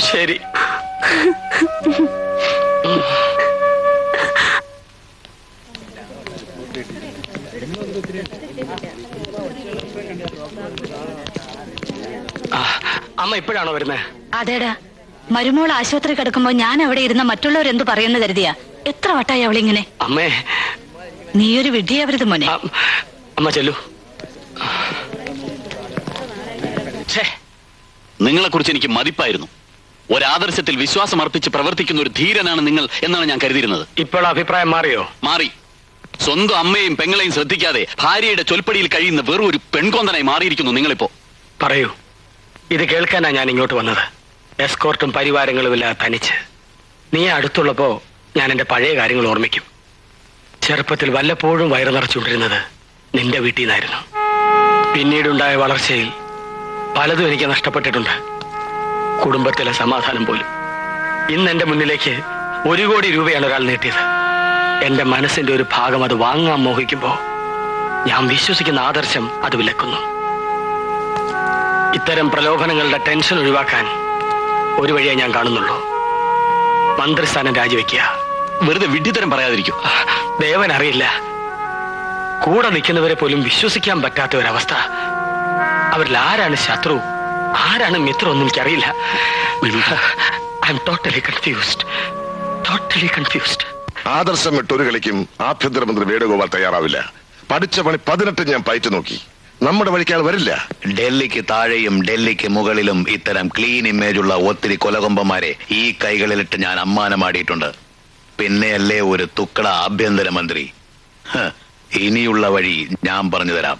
ശരി. അമ്മ ഇപ്പോഴാണോ വരുന്നത്? അതേടാ, മരുമോൾ ആശുപത്രി കിടക്കുമ്പോ ഞാൻ അവിടെ ഇരുന്ന മറ്റുള്ളവരെന്തു പറയുന്നു കരുതിയാ? എത്ര വട്ടായി അവളിങ്ങനെ? അമ്മേ, നീയൊരു വിഡ്ഢിയാവരുത് മോനെ. അമ്മ ചെല്ലു. നിങ്ങളെ കുറിച്ച് എനിക്ക് മതിപ്പായിരുന്നു. ഒരാദർശത്തിൽ വിശ്വാസം അർപ്പിച്ച് പ്രവർത്തിക്കുന്ന ഒരു ധീരനാണ് നിങ്ങൾ എന്നാണ് ഞാൻ കരുതിയിരുന്നത്. ഇപ്പോൾ അഭിപ്രായം മാറിയോ? മാറി. സ്വന്തം അമ്മയും പെങ്ങളെയും ശ്രദ്ധിക്കാതെ ഭാര്യയുടെ ചൊൽപ്പടിയിൽ കഴിയുന്ന വെറും ഒരു പെൺകൊന്തനായി മാറിയിരിക്കുന്നു നിങ്ങളിപ്പോ. പറയൂ, ഇത് കേൾക്കാനാ ഞാൻ ഇങ്ങോട്ട് വന്നത്. എസ്കോർട്ടും പരിവാരങ്ങളും ഇല്ലാതെ തനിച്ച് നീ അടുത്തുള്ളപ്പോ ഞാൻ എന്റെ പഴയ കാര്യങ്ങൾ ഓർമ്മിക്കും. ചെറുപ്പത്തിൽ വല്ലപ്പോഴും വയറു നിറച്ചുകൊണ്ടിരുന്നത് നിന്റെ വീട്ടിൽ നിന്നായിരുന്നു. പിന്നീടുണ്ടായ വളർച്ചയിൽ പലതും എനിക്ക് നഷ്ടപ്പെട്ടിട്ടുണ്ട്. കുടുംബത്തിലെ സമാധാനം പോലും. ഇന്ന് എന്റെ മുന്നിലേക്ക് 1 കോടി രൂപയാണ് ഒരാൾ നീട്ടിയത്. എന്റെ മനസ്സിന്റെ ഒരു ഭാഗം അത് വാങ്ങാൻ മോഹിക്കുമ്പോ ഞാൻ വിശ്വസിക്കുന്ന ആദർശം അത് വിലക്കുന്നു. ഇത്തരം പ്രലോഭനങ്ങളുടെ ടെൻഷൻ ഒഴിവാക്കാൻ ഒരു വഴിയെ ഞാൻ കാണുന്നുള്ളൂ. മന്ത്രിസ്ഥാനം രാജിവെക്കുക. വെറുതെ വിഡ്ഢിത്തരം പറയാതിരിക്കും. ദേവൻ അറിയില്ല, കൂടെ നിൽക്കുന്നവരെ പോലും വിശ്വസിക്കാൻ പറ്റാത്ത ഒരവസ്ഥ. അവരിൽ ആരാണ് ശത്രു, ആരാണ് മിത്രം ഒന്നും എനിക്കറിയില്ല. I am totally confused. ആദർശം വിട്ടൊരു കളിക്കും ആഭ്യന്തരമന്ത്രി വേണുഗോപാൽ തയ്യാറാവില്ല. പഠിച്ച പണി 18 ഞാൻ പയറ്റു നോക്കി. നമ്മുടെ വഴിക്കാൾ വരില്ല. ഡൽഹിക്ക് താഴെയും ഡൽഹിക്ക് മുകളിലും ഇത്തരം ക്ലീൻ ഇമേജുള്ള ഒത്തിരി കൊലകൊമ്പന്മാരെ ഈ കൈകളിലിട്ട് ഞാൻ അമ്മാനമാടിയിട്ടുണ്ട്. പിന്നെയല്ലേ ഒരു തുക്കട ആഭ്യന്തരമന്ത്രി. ഇനിയുള്ള വഴി ഞാൻ പറഞ്ഞു തരാം.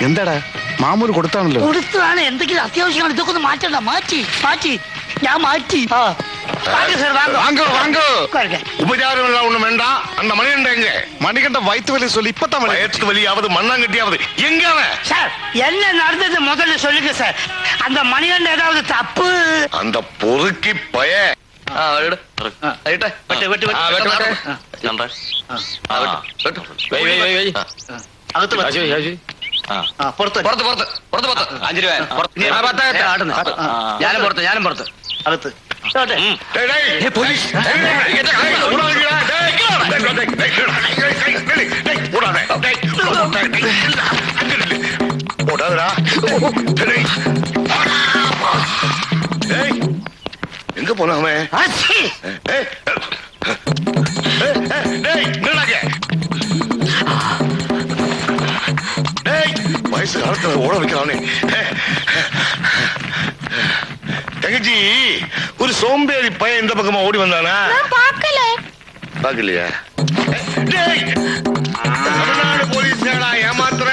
എന്താടാ മാമൂല് കൊടുത്താണല്ലോ. കൊടുത്തതാണ്. എന്തെങ്കിലും അത്യാവശ്യമാണ്. ഇതൊക്കെ ഒന്ന് മാറ്റണ്ട. മാറ്റി ഞാൻ മാറ്റി. வாங்க சார் வாங்க வாங்க வாங்க உட்காருங்க. உபச்சாரம் எல்லாம் ஒண்ணும் வேண்டாம். அந்த மணிகண்ட எங்க? மணிகண்ட வயிற்று வலி சொல்லி இப்பதான் வயிற்று வலியாவது மண்ணாங்கட்டியாவது எங்க அவன்? சார் என்ன நடந்தது முதல்ல சொல்லுங்க சார். அந்த மணிகண்ட ஏதாவது தப்பு? அந்த பொறுக்கி பய ഞാനും പുറത്ത് அடுத்து எங்க போனாமே? வயசு காலத்துல ஓட வைக்கிறானே. தங்கச்சி, ஒரு சோம்பேறி பையன் இந்த பக்கமா ஓடி வந்தானா? பாக்கலையா? தமிழ்நாடு போலீஸ் ஏமாத்துற?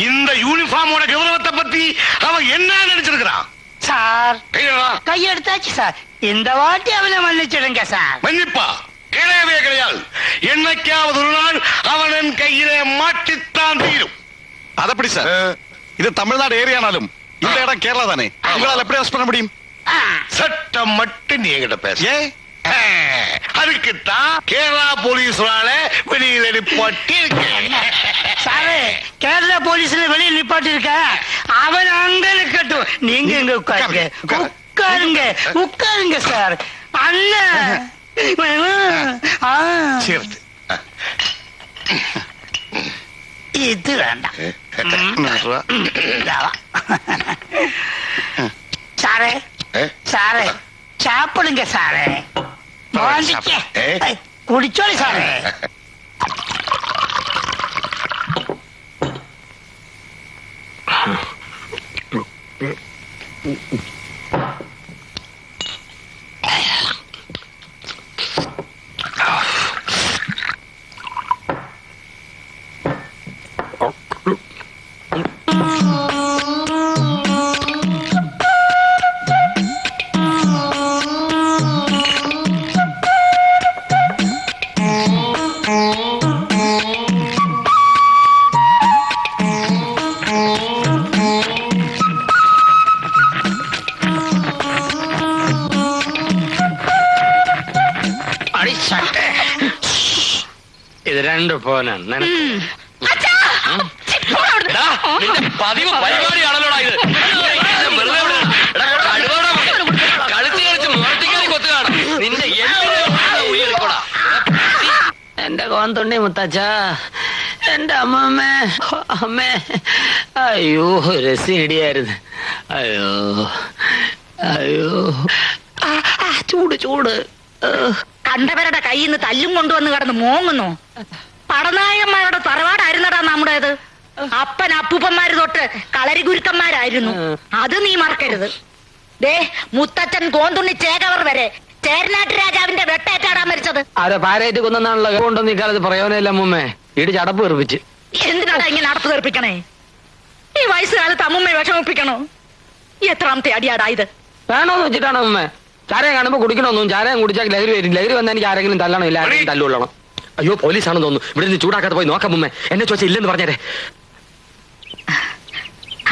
இந்த யூனிஃபார்மோட கௌரவத்தை பத்தி அவன் என்ன நினைச்சிருக்கிறான்? Sir கையெடுத்தாச்சு sir. இந்த வாட்டி அவனை மன்னிச்சிடுங்க சார். மன்னிப்பா கிடையவே கிடையாது. என்னைக்காவது ஒரு நாள் அவனின் கையிலே மாட்டித்தான் தீரும். അതപ്പടി സാർ ഇത് തമിഴ്നാട് ഏരിയാണാലും இந்த இடம் கேரளா தானே. உங்களால எப்படி அரெஸ்ட் பண்ண முடியும்? சட்டம் மட்டும் நீ என்கிட்ட பேச. ஏ அதுக்குத்தான் கேரளா போலீஸ்னால வெளியில நிப்பாட்டி இருக்கேன். சாரு கேரளா போலீஸ்ல வெளியே நிப்பாட்டி இருக்க. அவன் அங்க இருக்கட்டும், நீங்க இங்க உட்காருங்க. உட்காருங்க உட்காருங்க சார். அண்ணன் சேர்த்து இது வேண்டாம். சாரே சாரே சாப்பிடுங்க சாரே. குடிச்சோளி சாரே. ഇത് രണ്ട് പോനാണ് പതിവ് പരിപാടിയാണല്ലോടാ ഇത്. കളിച്ച് കളിച്ച് മുറത്തിക്കറി കൊത്തു കാണും നിന്റെ. എന്റെ കോന്തുണ്ണി മുത്തച്ഛ, എന്റെ അമ്മമ്മേ അമ്മേ. അയ്യോ രസിടിയായിരുന്നു. അയ്യോ അയ്യോ ചൂട് ചൂട്. കണ്ടവരുടെ കയ്യിൽ നിന്ന് തല്ലും കൊണ്ടുവന്ന് കിടന്ന് മോങ്ങുന്നു. പടനായന്മാരുടെ തറവാടായിരുന്നടാ നമ്മുടേത്. അപ്പൻ അപ്പൂപ്പന്മാര് തൊട്ട് കളരി ഗുരുക്കന്മാരായിരുന്നു. അത് നീ മറക്കരുത്. ദേ മുത്തച്ഛൻ കോന്തുണ്ണി ചേകവർ വരെ ചേരനാട്ട് രാജാവിന്റെ വെട്ടേറ്റാടാ മരിച്ചത്. ആരോ പാരേറ്റ് കൊന്നാണല്ലോ കൊണ്ടൊന്നും ഇക്കാലത്ത് പ്രയോജനമില്ല അമ്മൂമ്മേ. ഇടിച്ച് അടപ്പ് തെറിപ്പിച്ച്. എന്തിനാടാ ഇങ്ങനെ അടപ്പ് തെറിപ്പിക്കണേ? ഈ വയസ്സുകാലത്ത് അമ്മുമ്മയെ വിഷമിപ്പിക്കണോ? എത്രാമത്തെ അടിയാടാ ഇത്? വേണോന്ന് വെച്ചിട്ടാണ് അമ്മൂമ്മേ. ചാരയം കാണുമ്പോ കുടിക്കണമെന്നും ചാരയം കുടിച്ചാൽ ലഹരി വരും. ലഹരി വന്നാൽ എനിക്ക് ആരെങ്കിലും തല്ലണം, ഇല്ല ആരെങ്കിലും തല്ലുകൊള്ളണം. അയ്യോ പോലീസാണെന്ന് തോന്നുന്നു. ഇവിടെ നിന്ന് ചൂടാക്കാതെ പോയി നോക്കാം മുമ്മേ. എന്നെ ചോദിച്ചാൽ ഇല്ലെന്ന് പറഞ്ഞേരെ.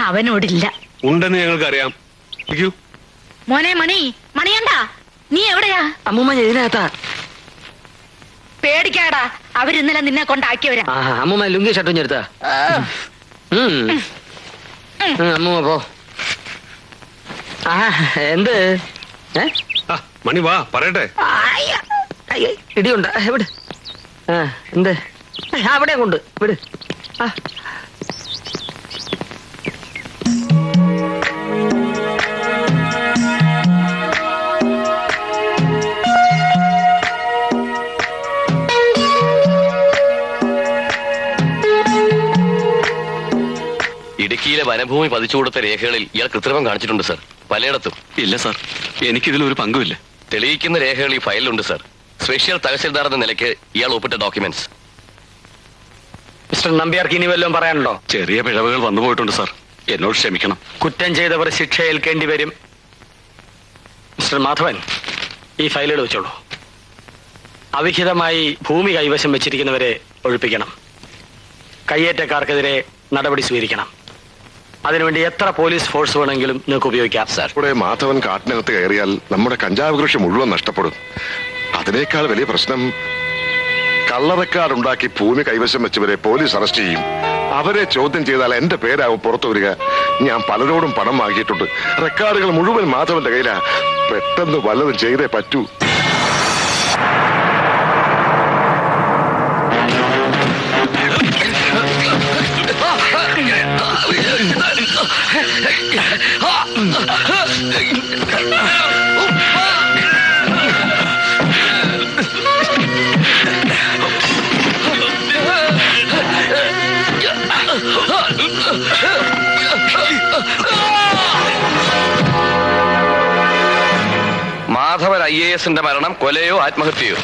അവനോടില്ല. ഉണ്ടെന്ന് ഞങ്ങൾക്ക് അറിയാം. മോനെ മണി മണിയണ്ടാ, നീ എവിടെയാ? അമ്മൂമ്മ ഇതിനകത്താ. പേടിക്കാടാ, അവരിന്നലെ നിന്നെ കൊണ്ടാക്കിയവരാ. അമ്മൂമ്മ ലുങ്കി ഷർട്ടും ചെറുത്താ. അമ്മൂമ്മ പോ. എന്ത് മണി വാ പറയട്ടെ. ഇടിയുണ്ട എവിടെ? എന്ത് അവിടെ കൊണ്ട് വിട്. ഇടുക്കിയിലെ വനഭൂമി പതിച്ചു കൊടുത്ത രേഖകളിൽ ഇയാൾ കൃത്രിമം കാണിച്ചിട്ടുണ്ട് സർ. പലയിടത്തും. ഇല്ല സാർ, എനിക്കിതിലൊരു പങ്കുമില്ല. തെളിയിക്കുന്ന രേഖകൾ ഈ ഫയലിലുണ്ട് സർ. സ്പെഷ്യൽ തഹസിൽദാർ എന്ന നിലയ്ക്ക് ഇയാൾ ഒപ്പിട്ട ഡോക്യുമെന്റ്സ്. മിസ്റ്റർ നമ്പ്യാർക്ക് ഇനി വല്ലതും പറയാനുണ്ടോ? ചെറിയ പിഴവുകൾ വന്നു പോയിട്ടുണ്ട് സാർ, എന്നോട് ക്ഷമിക്കണം. കുറ്റം ചെയ്തവർ ശിക്ഷ ഏൽക്കേണ്ടി വരും. മിസ്റ്റർ മാധവൻ, ഈ ഫയലുകൾ വെച്ചോളൂ. അവിഹിതമായി ഭൂമി കൈവശം വെച്ചിരിക്കുന്നവരെ ഒഴിപ്പിക്കണം. കയ്യേറ്റക്കാർക്കെതിരെ നടപടി സ്വീകരിക്കണം. അതിനുവേണ്ടി എത്ര പോലീസ് ഫോഴ്സ് വേണമെങ്കിലും നിങ്ങൾക്ക് ഉപയോഗിക്കാം. സാർ, ഇവിടെ മാധവൻ കാട്ടിനകത്ത് കയറിയാൽ നമ്മുടെ കഞ്ചാവ് കൃഷി മുഴുവൻ നഷ്ടപ്പെടും. അതിനേക്കാൾ വലിയ പ്രശ്നം, കള്ളറക്കാടുണ്ടാക്കി ഭൂമി കൈവശം വെച്ചവരെ പോലീസ് അറസ്റ്റ് ചെയ്യും. അവരെ ചോദ്യം ചെയ്താൽ എന്റെ പേരാവും പുറത്തു വരിക. ഞാൻ പലരോടും പണം വാങ്ങിയിട്ടുണ്ട്. റെക്കോർഡുകൾ മുഴുവൻ മാധവന്റെ കയ്യിലാ. പെട്ടെന്ന് വല്ലതും ചെയ്തേ പറ്റൂ. മാധവൻ IAS മരണം കൊലയോ ആത്മഹത്യയോ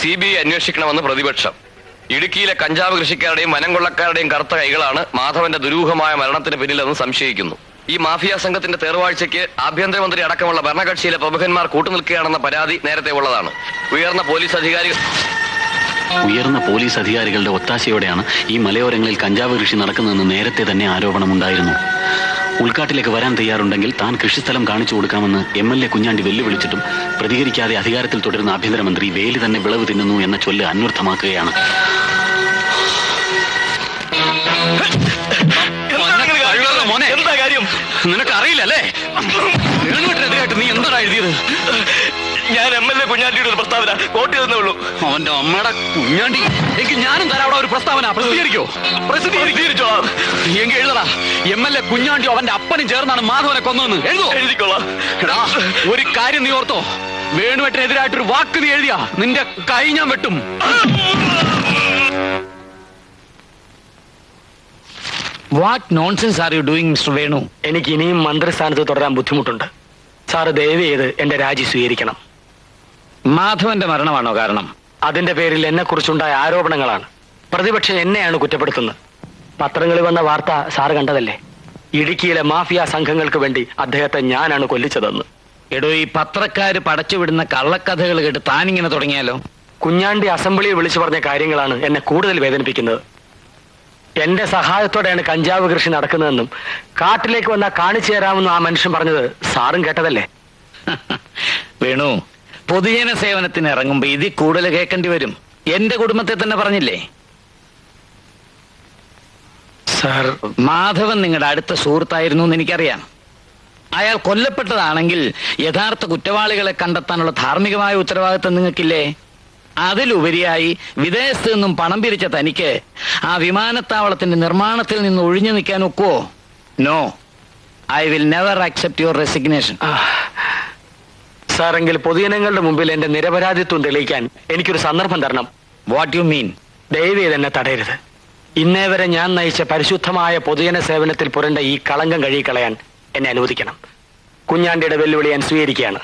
CBI അന്വേഷിക്കണമെന്ന് പ്രതിപക്ഷം. ഇടുക്കിയിലെ കഞ്ചാവ് കൃഷിക്കാരുടെയും വനം കൊള്ളക്കാരുടെയും കറുത്ത കൈകളാണ് മാധവന്റെ ദുരൂഹമായ മരണത്തിന് പിന്നിലെന്ന് സംശയിക്കുന്നു. ഈ മാഫിയ സംഘത്തിന്റെ തേർവാഴ്ചയ്ക്ക് ആഭ്യന്തരമന്ത്രി അടക്കമുള്ള ഭരണകക്ഷിയിലെ പ്രമുഖന്മാർ കൂട്ടുനിൽക്കുകയാണെന്ന പരാതി നേരത്തെ ഉള്ളതാണ്. ഉയർന്ന പോലീസ് അധികാരികളുടെ ഒത്താശയോടെയാണ് ഈ മലയോരങ്ങളിൽ കഞ്ചാവ് കൃഷി നടക്കുന്നതെന്ന് നേരത്തെ തന്നെ ആരോപണമുണ്ടായിരുന്നു. ഉൾക്കാട്ടിലേക്ക് വരാൻ തയ്യാറുണ്ടെങ്കിൽ താൻ കൃഷിസ്ഥലം കാണിച്ചു കൊടുക്കാമെന്ന് MLA കുഞ്ഞാണ്ടി വെല്ലുവിളിച്ചിട്ടും പ്രതികരിക്കാതെ അധികാരത്തിൽ തുടരുന്ന ആഭ്യന്തരമന്ത്രി വേലി തന്നെ വിളവ് തിന്നുന്നു എന്ന ചൊല്ല് അന്വർത്ഥമാക്കുകയാണ്. എന്താ കാര്യം? നിനക്ക് അറിയില്ലല്ലേ? എതിരായിട്ട് നീ എന്താണ് എഴുതിയത്? ഞാൻ MLA കുഞ്ഞാണ്ടിയുടെ ഒരു പ്രസ്താവന കോട്ട് ചെയ്തേ ഉള്ളൂ. അവന്റെ അമ്മയുടെ കുഞ്ഞാണ്ടി, എങ്കിൽ ഞാനും തരാം അവിടെ ഒരു പ്രസ്താവന. പ്രസിദ്ധീകരിച്ചോ? എങ്കിൽ എഴുതടാ, MLA കുഞ്ഞാണ്ടി അവന്റെ അപ്പനും ചേർന്നാണ് മാധവനെ കൊന്നതെന്ന് എഴുതിക്കോളാം. ഒരു കാര്യം നീ ഓർത്തോ, വേണുവെട്ടിനെതിരായിട്ടൊരു വാക്ക് നീ എഴുതിയാ നിന്റെ കൈ ഞാൻ വെട്ടും. What nonsense are you doing mister Venu? എനിക്ക് ഇനിയും മന്ത്രിസ്ഥാനത്ത് തുടരാൻ ബുദ്ധിമുട്ടുണ്ട്. സാറ് ദയവ് ചെയ്ത് എന്റെ രാജി സ്വീകരിക്കണം. മാധവന്റെ മരണമാണോ കാരണം? അതിന്റെ പേരിൽ എന്നെ കുറിച്ചുണ്ടായ ആരോപണങ്ങളാണ്. പ്രതിപക്ഷം എന്നെയാണ് കുറ്റപ്പെടുത്തുന്നത്. പത്രങ്ങളിൽ വന്ന വാർത്ത സാറ് കണ്ടതല്ലേ? ഇടുക്കിയിലെ മാഫിയ സംഘങ്ങൾക്ക് വേണ്ടി അദ്ദേഹത്തെ ഞാനാണ് കൊല്ലിച്ചതെന്ന്. എടോ, ഈ പത്രക്കാര് പടച്ചുവിടുന്ന കള്ളക്കഥകൾ കേട്ട് താനിങ്ങനെ തുടങ്ങിയാലോ? കുഞ്ഞാണ്ടി അസംബ്ലിയിൽ വിളിച്ചു പറഞ്ഞ കാര്യങ്ങളാണ് എന്നെ കൂടുതൽ വേദനിപ്പിക്കുന്നത്. എന്റെ സഹായത്തോടെയാണ് കഞ്ചാവ് കൃഷി നടക്കുന്നതെന്നും കാട്ടിലേക്ക് വന്നാൽ കാണിച്ചു തരാമെന്നും ആ മനുഷ്യൻ പറഞ്ഞത് സാറും കേട്ടതല്ലേ? വേണു, പൊതുജന സേവനത്തിന് ഇറങ്ങുമ്പോ ഇതിൽ കൂടുതൽ കേൾക്കേണ്ടി വരും. എന്റെ കുടുംബത്തെ തന്നെ പറഞ്ഞില്ലേ സാർ? മാധവൻ നിങ്ങളുടെ അടുത്ത സുഹൃത്തായിരുന്നു എന്ന് എനിക്കറിയാം. അയാൾ കൊല്ലപ്പെട്ടതാണെങ്കിൽ യഥാർത്ഥ കുറ്റവാളികളെ കണ്ടെത്താനുള്ള ധാർമ്മികമായ ഉത്തരവാദിത്വം നിങ്ങൾക്കില്ലേ? അതിലുപരിയായി വിദേശത്ത് നിന്നും പണം പിരിച്ച തനിക്ക് ആ വിമാനത്താവളത്തിന്റെ നിർമ്മാണത്തിൽ നിന്ന് ഒഴിഞ്ഞു നിൽക്കാൻ ഒക്കുവോ? No, I will never accept your resignation. സാറെങ്കിൽ പൊതുജനങ്ങളുടെ മുമ്പിൽ എന്റെ നിരപരാധിത്വം തെളിയിക്കാൻ എനിക്കൊരു സന്ദർഭം തരണം. What you mean? ദയവ് ചെയ്ത് എന്നെ തടയരുത്. ഇന്നേ വരെ ഞാൻ നയിച്ച പരിശുദ്ധമായ പൊതുജന സേവനത്തിൽ പുരണ്ട ഈ കളങ്കം കഴുകിക്കളയാൻ എന്നെ അനുവദിക്കണം. കുഞ്ഞാണ്ടിയുടെ വെല്ലുവിളി ഞാൻ സ്വീകരിക്കുകയാണ്.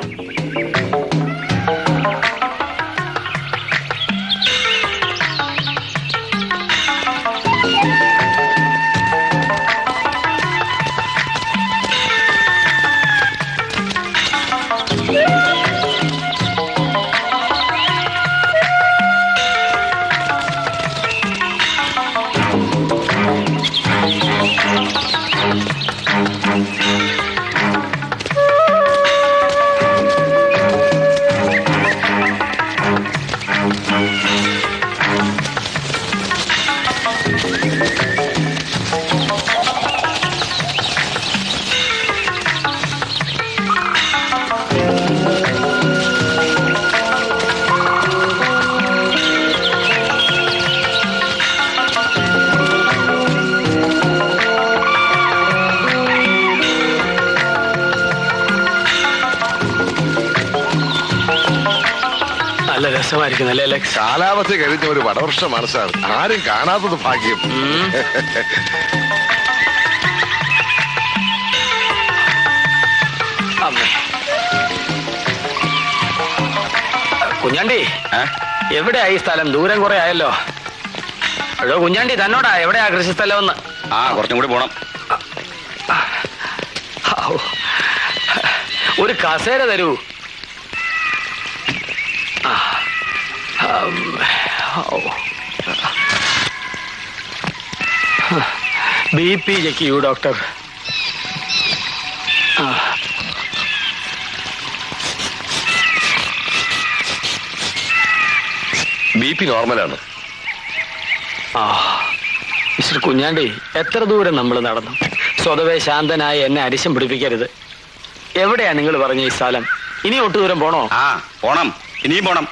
നല്ല രസമായിരിക്കുന്നല്ലേ അലക്സ്? കാലാവധി കഴിഞ്ഞ ഒരു വടവർഷമാണ് സാർ. ആരും കാണാത്തത് ഭാഗ്യം. കുഞ്ഞാണ്ടി, എവിടെയായി സ്ഥലം? ദൂരം കുറെ ആയല്ലോ. എടോ കുഞ്ഞാണ്ടി തന്നോടാ എവിടെയാ കൃഷിസ്ഥലം ഒന്ന്? ആ കുറച്ചും കൂടി പോണം. ഔ, ഒരു കസേര തരൂ. BP ചെക്ക് ചെയ്യൂ ഡോക്ടർ. BP നോർമലാണ്. മിസ്റ്റർ കുഞ്ഞാണ്ടി, എത്ര ദൂരം നമ്മൾ നടന്നു? സ്വതവേ ശാന്തനായി എന്നെ അരിശം പിടിപ്പിക്കരുത്. എവിടെയാ നിങ്ങൾ പറഞ്ഞ ഈ സ്ഥലം? ഇനി ഒട്ടു ദൂരം പോണോ? ആ പോണം, ഇനിയും പോണം.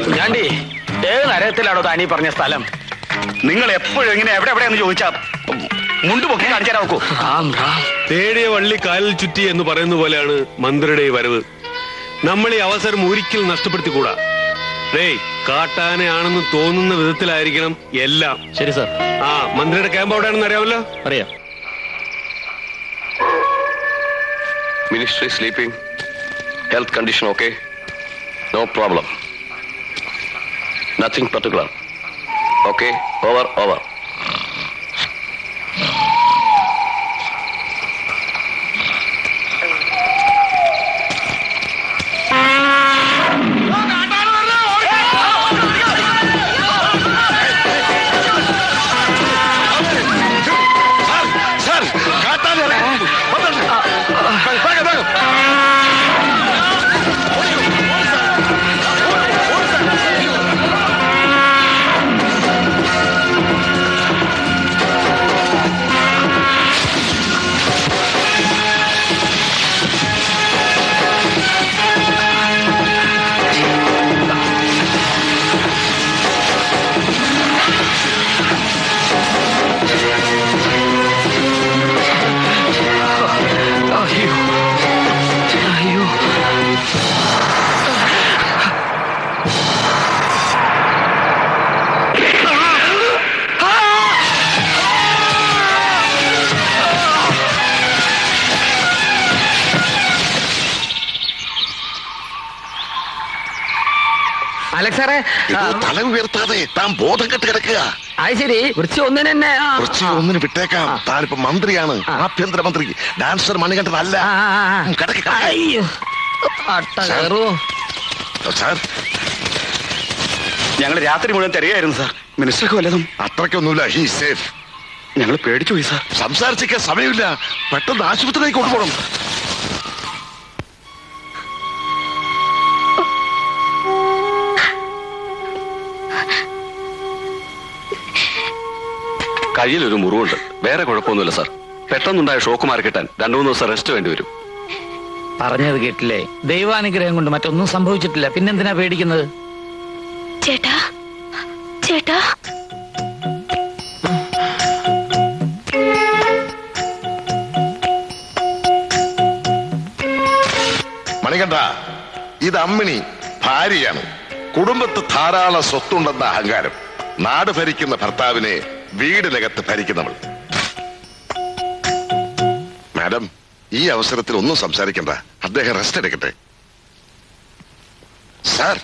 കുഞ്ഞാണ്ടി, ഏത് നരകത്തിലാണോ താനീ പറഞ്ഞ സ്ഥലം? നിങ്ങൾ എപ്പോഴും എങ്ങനെ എവിടെ എവിടെയെന്ന് ചോദിച്ചാ മുണ്ട് പൊക്കി കാണിച്ചാൽ നോക്കൂ. തേടിയ വള്ളി കാലിൽ ചുറ്റി എന്ന് പറയുന്ന പോലെയാണ് മന്ത്രിയുടെ ഈ വരവ്. നമ്മൾ ഈ അവസരം ഒരിക്കലും നഷ്ടപ്പെടുത്തിക്കൂടാ. കാട്ടാനയാണെന്ന് തോന്നുന്ന വിധത്തിലായിരിക്കണം എല്ലാം. ശരി സാർ. ആ മന്ത്രിയുടെ ക്യാമ്പ് എവിടെയാണെന്ന് അറിയാമല്ലോ? അറിയാം. Ministry sleeping. Health condition okay? No problem. Nothing particular. Okay? Over. അലക്സാറേ, തല ഉയർത്താതെ താൻ ബോധം കെട്ട് കിടക്കുക. അത് ശരി, വൃക്ഷ ഒന്നിന് തന്നെ ഒന്നിന് വിട്ടേക്കാം. താനിപ്പോ മന്ത്രിയാണ്, ആഭ്യന്തരമന്ത്രി. ഡാൻസർ മണികണ്ഠനല്ല. സാർ, ഞങ്ങൾ രാത്രി മുഴുവൻ തിരയായിരുന്നു സാർ. മിനിസ്റ്റർക്ക് വല്ലതും? അത്രയ്ക്കൊന്നുമില്ല. He safe. ഞങ്ങൾ പേടിച്ചു പോയി സാർ. സംസാരിച്ചിരിക്കാൻ സമയമില്ല. പെട്ടെന്ന് ആശുപത്രിയിലേക്ക് കൊണ്ടുപോകണം. കയ്യിലൊരു മുറിവുണ്ട്. വേറെ കുഴപ്പമൊന്നുമില്ല സാർ. പെട്ടെന്നുണ്ടായ ഷോക്ക് മാറി കിട്ടാൻ 2-3 ദിവസം റെസ്റ്റ് വേണ്ടി വരും. പറഞ്ഞത് കേട്ടില്ലേ? ദൈവാനുഗ്രഹം കൊണ്ട് മറ്റൊന്നും സംഭവിച്ചിട്ടില്ല. പിന്നെന്തിനാ പേടിക്കുന്നത്? ചേട്ടാ, ചേട്ടാ, മണികണ്ഠ, ഇത് അമ്മിണി ഭാര്യയാണ്. കുടുംബത്ത് ധാരാളം സ്വത്തുണ്ടെന്ന അഹങ്കാരം. നാട് ഭരിക്കുന്ന ഭർത്താവിനെ വീടിനകത്ത് ഭരിക്കുന്നവൾ. മാഡം, ഈ അവസരത്തിൽ ഒന്നും സംസാരിക്കണ്ട. അദ്ദേഹം റെസ്റ്റ് എടുക്കട്ടെ. സാർ,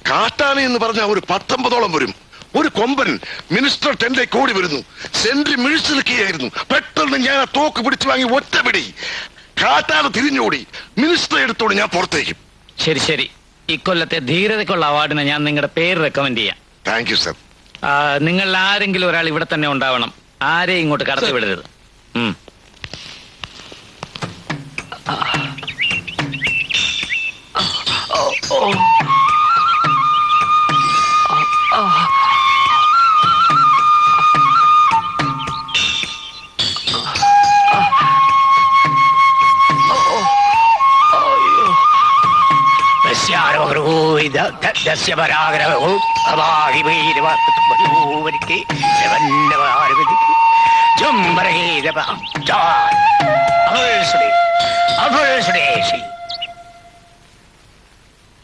കാട്ടാന എന്ന് പറഞ്ഞ ഒരു 19ഓളം വരും. ഒരു കൊമ്പൻ മിനിസ്റ്റർ ടെന്റിലേക്ക് ഓടി വരുന്നു. സെന്റി മിഴിച്ചു നിൽക്കുകയായിരുന്നു. പെട്ടെന്ന് ഞാൻ ആ തോക്ക് പിടിച്ചു വാങ്ങി ഒറ്റപിടി. കാട്ടാന തിരിഞ്ഞോടി. മിനിസ്റ്റർ എടുത്തോട് ഞാൻ പുറത്തേക്കും. ശരി ശരി, ഇക്കൊല്ലത്തെ ധീരതയ്ക്കുള്ള അവാർഡിന് ഞാൻ നിങ്ങളുടെ പേര് റെക്കമെൻഡ് ചെയ്യാം. Thank you sir. നിങ്ങൾ ആരെങ്കിലും ഒരാൾ ഇവിടെ തന്നെ ഉണ്ടാവണം. ആരെയും ഇങ്ങോട്ട് കടത്തി വിടരുത്.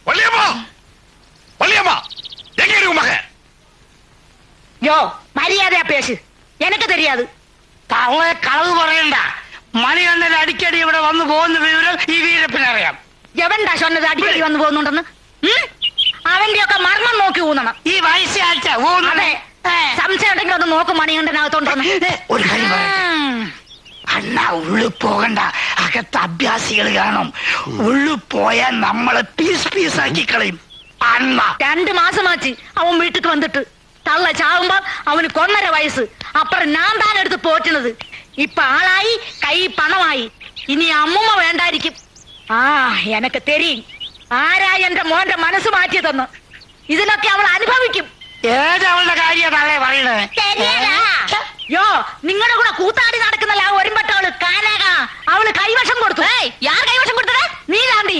வள்ளியம்மா வள்ளியம்மா எங்க இருக்கு மகன் யோ மரியாதையா பேசு எனக்கு தெரியாது തവളെ കളവ് പറയണ്ട മണികണ്ഠൻ അടിക്കടി ഇവിടെ വന്നു പോകുന്ന വിവരം ഈ വീരപ്പനറിയാം. എവൻടാ சொன்னது അടിക്കടി വന്നു പോകുന്നുണ്ടെന്ന്? അവന്റെ ഒക്കെ മർമ്മം നോക്കി ഊന്നണം. ഈ വയസ്സാഴ്ച സംശയം ഉണ്ടെങ്കിൽ ഒന്ന് നോക്കും മണികണ്ഠനകത്തോണ്ടെന്ന്. ഒരു കാര്യം പറയട്ടെ, അണ്ണ ഉള്ളു പോകണ്ട, അകത്ത് അഭ്യാസികൾ കാണും. ഉള്ളു പോയാൽ നമ്മളെ പീസ് പീസാക്കി കളയും. അണ്ണ 2 മാസമാச்சு அவன் வீட்டுக்கு வந்துட்டு. தள்ள சாகும்போ அவனுக்கு 1.5 வயசு. அப்புறம் நான் தான் எடுத்து போட்டுனது. இப்ப ஆளாയി കൈ പണമായി. ഇനി അമ്മൂമ്മ വേണ്ടായിരിക്കും. ആ എനിക്ക് தெரியும் ആരാ എന്റെ മോന്റെ മനസ്സ് മാറ്റിയതെന്ന്. ഇതിനൊക്കെ അവൾ അനുഭവിക്കും. ഏതവളുടെ കാര്യമാണല്ലേ പറയണേ? യോ നിങ്ങളുടെ കൂടെ കൂത്താടി നടക്കുന്നല്ല ആ ഒരുമ്പട്ടവള് കാനക. അവള് കൈവശം കൊടുത്തു. യാർ കൈവശം കൊടുത്തത്? നീ താണ്ടി.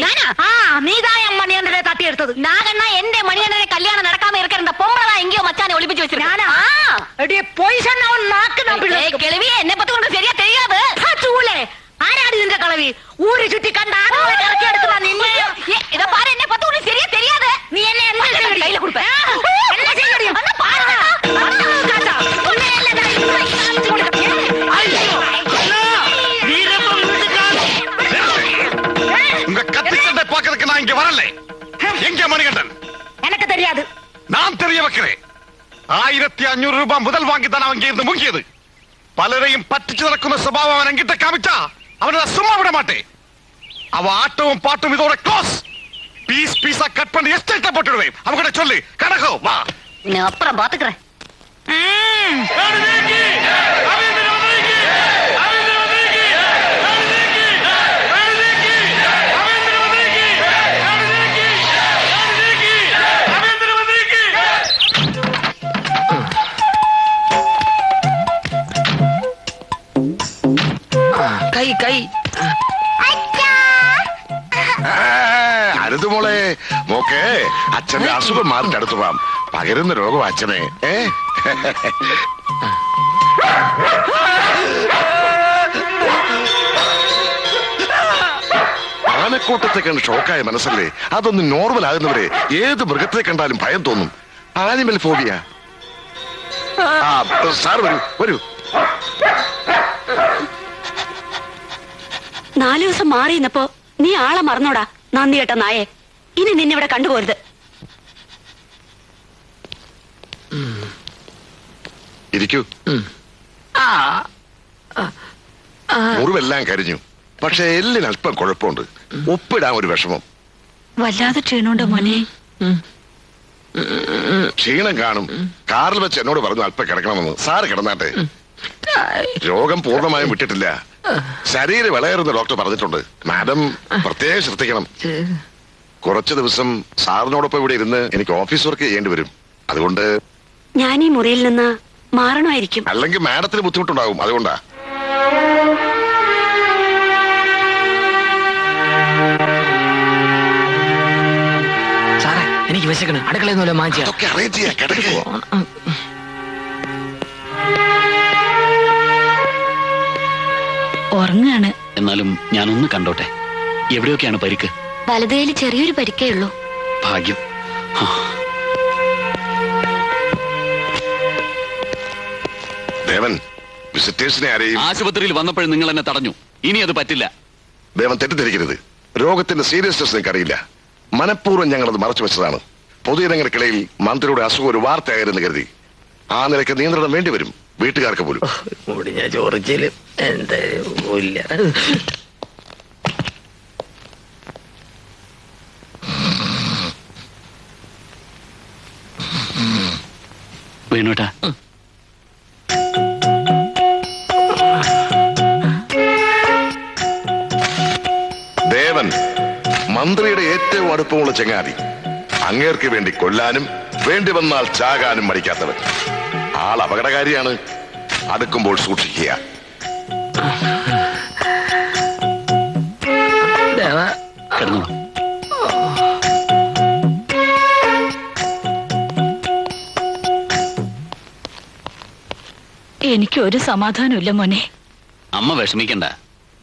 ആ നീതായ മണിയണ്ണനെ തട്ടിയെടുത്തത്. നാഗണ്ണ എന്റെ മണിയണ്ണനെ കല്യാണം നടക്കാമ ഇറക്കണ്ട പൊമ്പളതാ എങ്കിയോ മച്ചാനെ ഒളിപ്പിച്ചു വെച്ചു. ഞാനാ പോയി കിളവിയെ എന്നെ പത്തി കൊണ്ട് ശരിയാ தெரியாது. ചൂളെ ആരാണ് ഇതിന്റെ കളവി? ഊര് ചുറ്റി കണ്ട ആളുകളെ ഇറക്കിയെടുക്കുന്ന നിന്നെ ഇതാ പാര എന്നെ പത്തി കൊണ്ട് ശരിയാ தெரியாது. നീ എന്നെ എന്താ കയ്യിലെ കൊടുപ്പ എന്നെ ചെയ്യടി അന്ന് പാരടാ உங்க கத்திச்சண்டை பாக்குறதுக்கு நான் இங்க வரல. எங்க மணிகண்டன்? எனக்கு தெரியாது. நான் தெரிய வைக்கிறேன். 1500 ரூபாய் முதல் வாங்கி தான் அவன் இருந்து முங்கியது. பலரையும் பற்றிச்சு நடക്കുന്ന സ്വഭാവം അവൻ എങ്കിட்ட കാമിച്ചാ അവനെ சும்மா விட மாட்டேன். அவ ஆட்டவும் பாட்டும் இதோட க்ளோஸ். பீஸ் பீஸா கட் பண்ணி எஸ்டேட்ல போட்டுடுவேன். அவங்கிட்ட சொல்லு கணக்கோ வா. நான் அப்புறம் பாத்துக்கிறேன். കൈ കൈ അരുത് മോളെ, മോക്കെ അച്ഛന്റെ അസുഖം മാറിന്റെ അടുത്ത് പോവാം. പകരുന്ന രോഗം അച്ഛനെ. ആനക്കൂട്ടത്തെ കണ്ട് ഷോക്കായ മനസ്സല്ലേ, അതൊന്ന് നോർമൽ ആകുന്നവരെ ഏത് മൃഗത്തെ കണ്ടാലും ഭയം തോന്നും. Animal phobia. സാർ വരൂ വരൂ. 4 ദിവസം മാറി നിന്നപ്പോ നീ ആളെ മറന്നോടാ നന്ദി കേട്ട നായെ. ഇനി നിന്നിവിടെ കണ്ടുപോരുത്. ഇരിക്കൂ. മുറിവെല്ലാം കരിഞ്ഞു, പക്ഷെ എല്ലിന് അല്പം കുഴപ്പമുണ്ട്. ഒപ്പിടാൻ ഒരു വിഷമം. വല്ലാതെ ക്ഷീണുണ്ടോ മോനെ? ക്ഷീണം കാണും. കാറിൽ വെച്ച് എന്നോട് പറഞ്ഞു അല്പം കിടക്കണമെന്ന്. സാറ് കിടന്നാട്ടെ. രോഗം പൂർണ്ണമായും വിട്ടിട്ടില്ല. ശരീരം വിളയേറുന്ന ഡോക്ടർ പറഞ്ഞിട്ടുണ്ട്. മാഡം പ്രത്യേകം ശ്രദ്ധിക്കണം. കുറച്ചു ദിവസം സാറിനോടൊപ്പം ഇവിടെ ഇരുന്ന് എനിക്ക് ഓഫീസ് വർക്ക് ചെയ്യേണ്ടി വരും. അതുകൊണ്ട് ഞാൻ ഈ മുറിയിൽ നിന്ന് മാറണമായിരിക്കും. അല്ലെങ്കിൽ മാഡത്തിന് ബുദ്ധിമുട്ടുണ്ടാകും. അതുകൊണ്ടാ. സാറേ എനിക്ക് വിശക്കണം. അടുക്കളയൊന്നുമല്ലോ മാറ്റിയ അതൊക്കെ അറേഞ്ച് ചെയ്യാം. കിടക്കോ. ഉറങ്ങാണ്. എന്നാലും ഞാനൊന്ന് കണ്ടോട്ടെ. എവിടെയൊക്കെയാണ് പരിക്ക്? വലതുകൈയിൽ ചെറിയൊരു പരിക്കേ ഉള്ളൂ. ഭാഗ്യം. ദേവൻ, വിസിറ്റേഴ്സിനെ ആരെയും ആശുപത്രിയിൽ വന്നപ്പോൾ നിങ്ങൾ എന്നെ തടഞ്ഞു. ഇനി അത് പറ്റില്ല. ദേവൻ തെറ്റിദ്ധരിക്കരുത്. രോഗത്തിന്റെ സീരിയസ്നെസ് നിങ്ങൾക്കറിയില്ല. മനഃപൂർവ്വം ഞങ്ങളത് മറച്ചു വെച്ചതാണ്. പൊതുജനങ്ങൾക്കിടയിൽ മന്ത്രിയുടെ അസുഖം ഒരു വാർത്തയായിരുന്നു കരുതി. ആ നിലയ്ക്ക് നിയന്ത്രണം വേണ്ടിവരും വീട്ടുകാർക്ക് പോലും. ഞാൻ ചോറിച്ചില് എന്താ വേണോട്ടാ. ദേവൻ മന്ത്രിയുടെ ഏറ്റവും അടുപ്പമുള്ള ചങ്ങാതി. അങ്ങേർക്ക് വേണ്ടി കൊല്ലാനും വേണ്ടി വന്നാൽ ചാകാനും മടിക്കാത്തവൻ. ആൾ അപകടകാരിയാണ്. അടുക്കുമ്പോൾ സൂക്ഷിക്കുക. കിടന്നോളൂ. എനിക്ക് ഒരു സമാധാനമില്ല മോനെ. അമ്മ വിഷമിക്കണ്ട.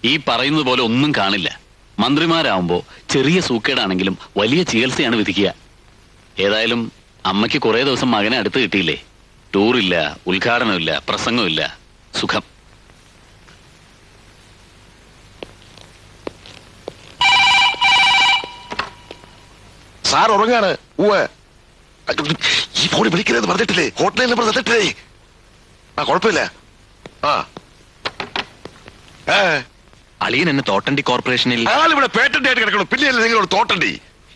ഈ പറയുന്നത് പോലെ ഒന്നും കാണില്ല. മന്ത്രിമാരാവുമ്പോ ചെറിയ സൂക്കേടാണെങ്കിലും വലിയ ചികിത്സയാണ് വിധിക്കുക. ഏതായാലും അമ്മയ്ക്ക് കുറെ ദിവസം മകനെ അടുത്ത് കിട്ടിയില്ലേ. ടൂറില്ല, ഉദ്ഘാടനമില്ല, പ്രസംഗമില്ല, സുഖം. സാർ ഉറങ്ങാണ്. ഈ ഫോണിൽ വിളിക്കരുത് പറഞ്ഞിട്ടില്ലേ? ഹോട്ട്ലൈൻ നമ്പർ തന്നിട്ടില്ലേ? കുഴപ്പമില്ല. അളിയൻ എന്നെ തോട്ടണ്ടി കോർപ്പറേഷനിൽ ആളിവിടെ പേറ്റന്റ് ആയിട്ട് കിടക്കണം. പിന്നെയല്ലേ നിങ്ങളോട് തോട്ടണ്ടി?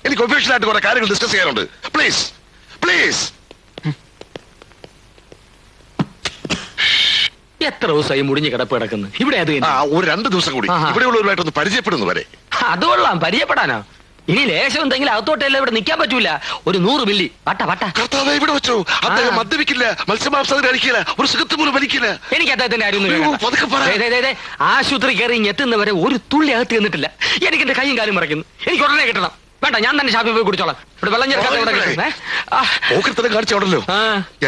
എനിക്ക് ഒഫീഷ്യൽ ആയിട്ട് കുറെ കാര്യങ്ങൾ ഡിസ്കസ് ചെയ്യാനുണ്ട്. Please please. എത്ര ദിവസമായി മുടിഞ്ഞ് കിടപ്പ് കിടക്കുന്നു ഇവിടെ? അത് ഒരു 2 ദിവസം കൂടി ഇവിടെയുള്ളവരുമായിട്ടൊന്ന് പരിചയപ്പെടുന്നു വരെ. അത് കൊള്ളാം. പരിചയപ്പെടാനോ? ഇനി ലേശം എന്തെങ്കിലും അകത്തോട്ടല്ല ഇവിടെ നിൽക്കാൻ പറ്റൂല. ഒരു 100 മില്ലി വട്ട വട്ട. കർത്താവേ, ഇവിടെ വെച്ചോ. അദ്ദേഹം മദ്യപിക്കില്ല, മത്സ്യമാംസം കഴിക്കില്ല, ഒരു സുഖത്ത് പോലും വലിക്കില്ല. എനിക്ക് അദ്ദേഹത്തിന്റെ ആശുപത്രി കയറി എത്തുന്നവരെ ഒരു തുള്ളി അകത്ത് ചെന്നിട്ടില്ല. എനിക്ക് എന്റെ കൈയും കാലും മറക്കുന്നു. എനിക്ക് ഉടനെ കിട്ടണം. വേണ്ട, ഞാൻ തന്നെ ഷാപ്പിൽ പോയി കുടിച്ചോളാം. ഇവിടെ വെള്ളം ചേർക്കാതെ കാണിച്ചോടല്ലോ.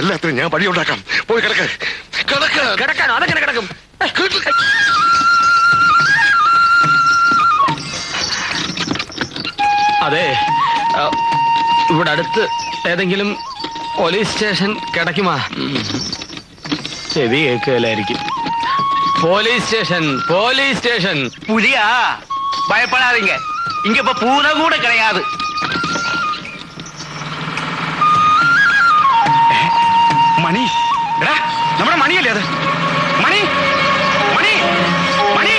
എല്ലാത്തിനും ഞാൻ വഴി ഉണ്ടാക്കാം. പോയി കിടക്കാനോ? അതെങ്ങനെ കിടക്കും? അതെ, ഇവിടെ അടുത്ത് ഏതെങ്കിലും പോലീസ് സ്റ്റേഷൻ കിടക്കുമാ? ചെവി കേൾക്കലായിരിക്കും. Police station, police station. പുലിയാ, பயப்படாதீங்க. இங்க இப்ப பூனை கூட கிடையாது. മണി, നമ്മുടെ മണിയല്ലേ അത്? മണി, മണി, മണി,